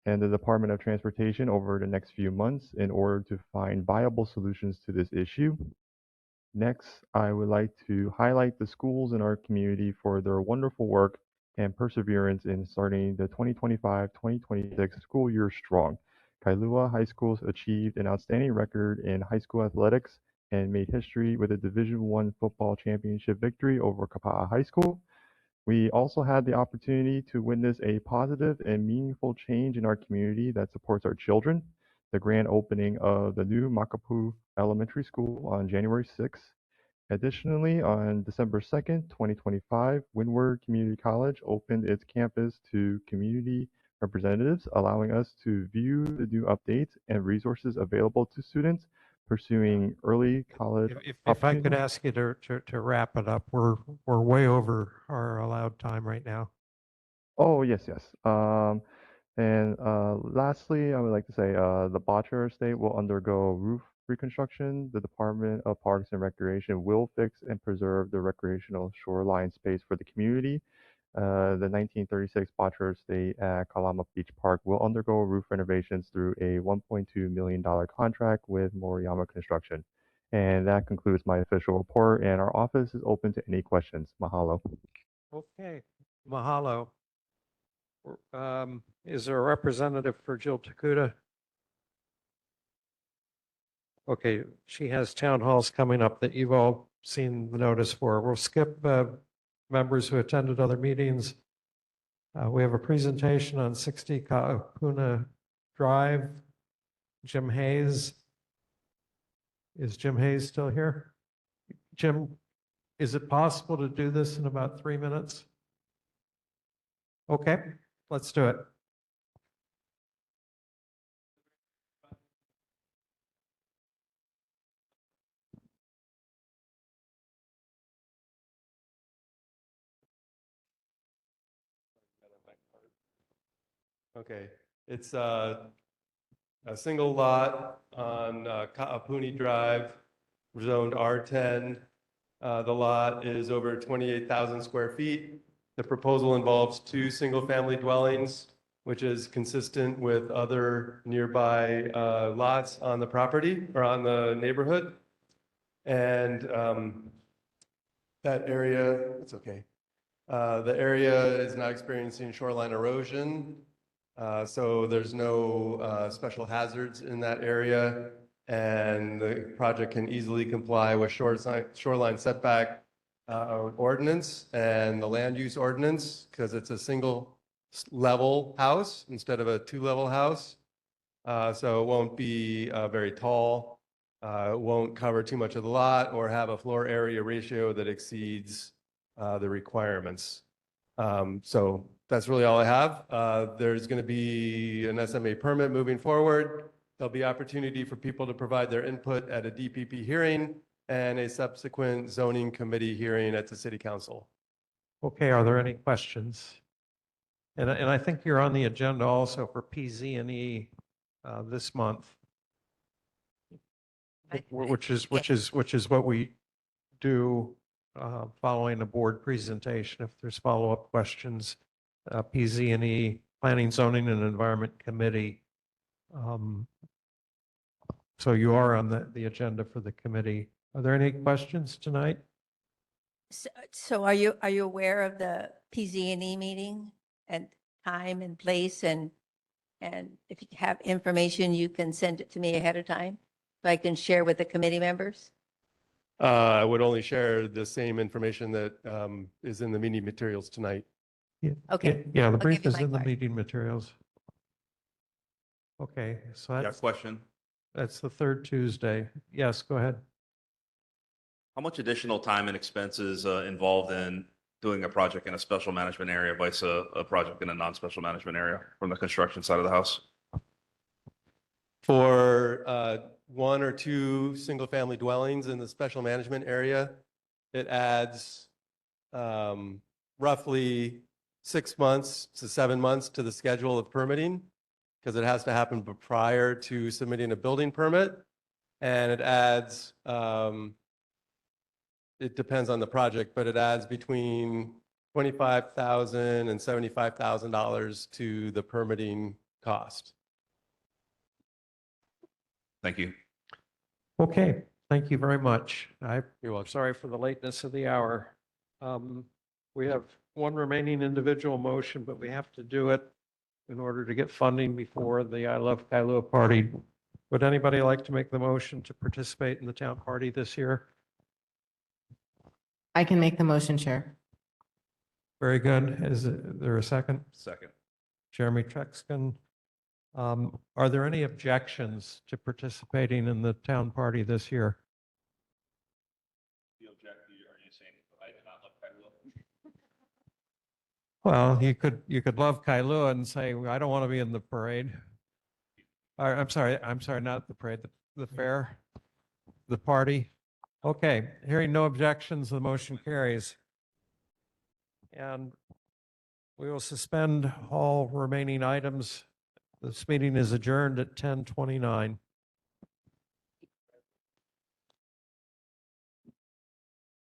and the Department of Transportation over the next few months in order to find viable solutions to this issue. Next, I would like to highlight the schools in our community for their wonderful work and perseverance in starting the 2025-2026 school year strong. Kailua High Schools achieved an outstanding record in high school athletics and made history with a Division I football championship victory over Kapa'a High School. We also had the opportunity to witness a positive and meaningful change in our community that supports our children. The grand opening of the new Makapu Elementary School on January 6th. Additionally, on December 2nd, 2025, Windward Community College opened its campus to community representatives, allowing us to view the new updates and resources available to students pursuing early college If I could opportunities. ask you to wrap it up, we're way over our allowed time right now. Oh, yes, yes. And lastly, I would like to say the Botcher Estate will undergo roof reconstruction. The Department of Parks and Recreation will fix and preserve the recreational shoreline space for the community. The 1936 Botcher Estate at Kalama Beach Park will undergo roof renovations through a $1.2 million contract with Moriyama Construction. And that concludes my official report, and our office is open to any questions. Mahalo. Okay, mahalo. Is there a representative for Jill Takuda? Okay, she has town halls coming up that you've all seen the notice for. We'll skip members who attended other meetings. We have a presentation on 60 Kaapuna Drive. Jim Hayes. Is Jim Hayes still here? Jim, is it possible to do this in about 3 minutes? Okay, let's do it. Okay, it's a single lot on Kaapuni Drive, zoned R10. The lot is over 28,000 square feet. The proposal involves 2 single-family dwellings, which is consistent with other nearby lots on the property or on the neighborhood. And that area, it's okay. The area is not experiencing shoreline erosion. So there's no special hazards in that area, and the project can easily comply with shoreline setback ordinance and the land use ordinance because it's a single level house instead of a 2-level house. So it won't be very tall. It won't cover too much of the lot or have a floor area ratio that exceeds the requirements. So that's really all I have. There's going to be an SMA permit moving forward. There'll be opportunity for people to provide their input at a DPP hearing and a subsequent zoning committee hearing at the city council. Okay, are there any questions? And I think you're on the agenda also for PZ&E this month, which is what we do following a board presentation. If there's follow-up questions, PZ&E, Planning, Zoning, and Environment Committee. So you are on the agenda for the committee. Are there any questions tonight? So are you aware of the PZ&E meeting and time and place, and if you have information, you can send it to me ahead of time so I can share with the committee members? I would only share the same information that is in the meeting materials tonight. Okay. Yeah, the I'll brief give you is my in the card. meeting materials. Okay, so Yeah, question. that's the third Tuesday. Yes, go ahead. How much additional time and expenses involved in doing a project in a special management area versus a project in a non-special management area from the construction side of the house? For 1 or 2 single-family dwellings in the special management area, it adds roughly 6 months to 7 months to the schedule of permitting because it has to happen prior to submitting a building permit. And it adds, it depends on the project, but it adds between $25,000 and $75,000 to the permitting cost. Thank you. Okay, thank you very much. I'm sorry for the lateness of the hour. We have one remaining individual motion, but we have to do it in order to get funding before the I Love Kailua party. Would anybody like to make the motion to participate in the town party this year? I can make the motion, Chair. Very good. Is there a second? Second. Jeremy Trexkin. Are there any objections to participating in the town party this year? Do you object? Are you saying I do not love Kailua? Well, you could love Kailua and say, I don't want to be in the parade. I'm sorry, not the parade, the fair, the party. Okay, hearing no objections, the motion carries. And we will suspend all remaining items. This meeting is adjourned at 10:29.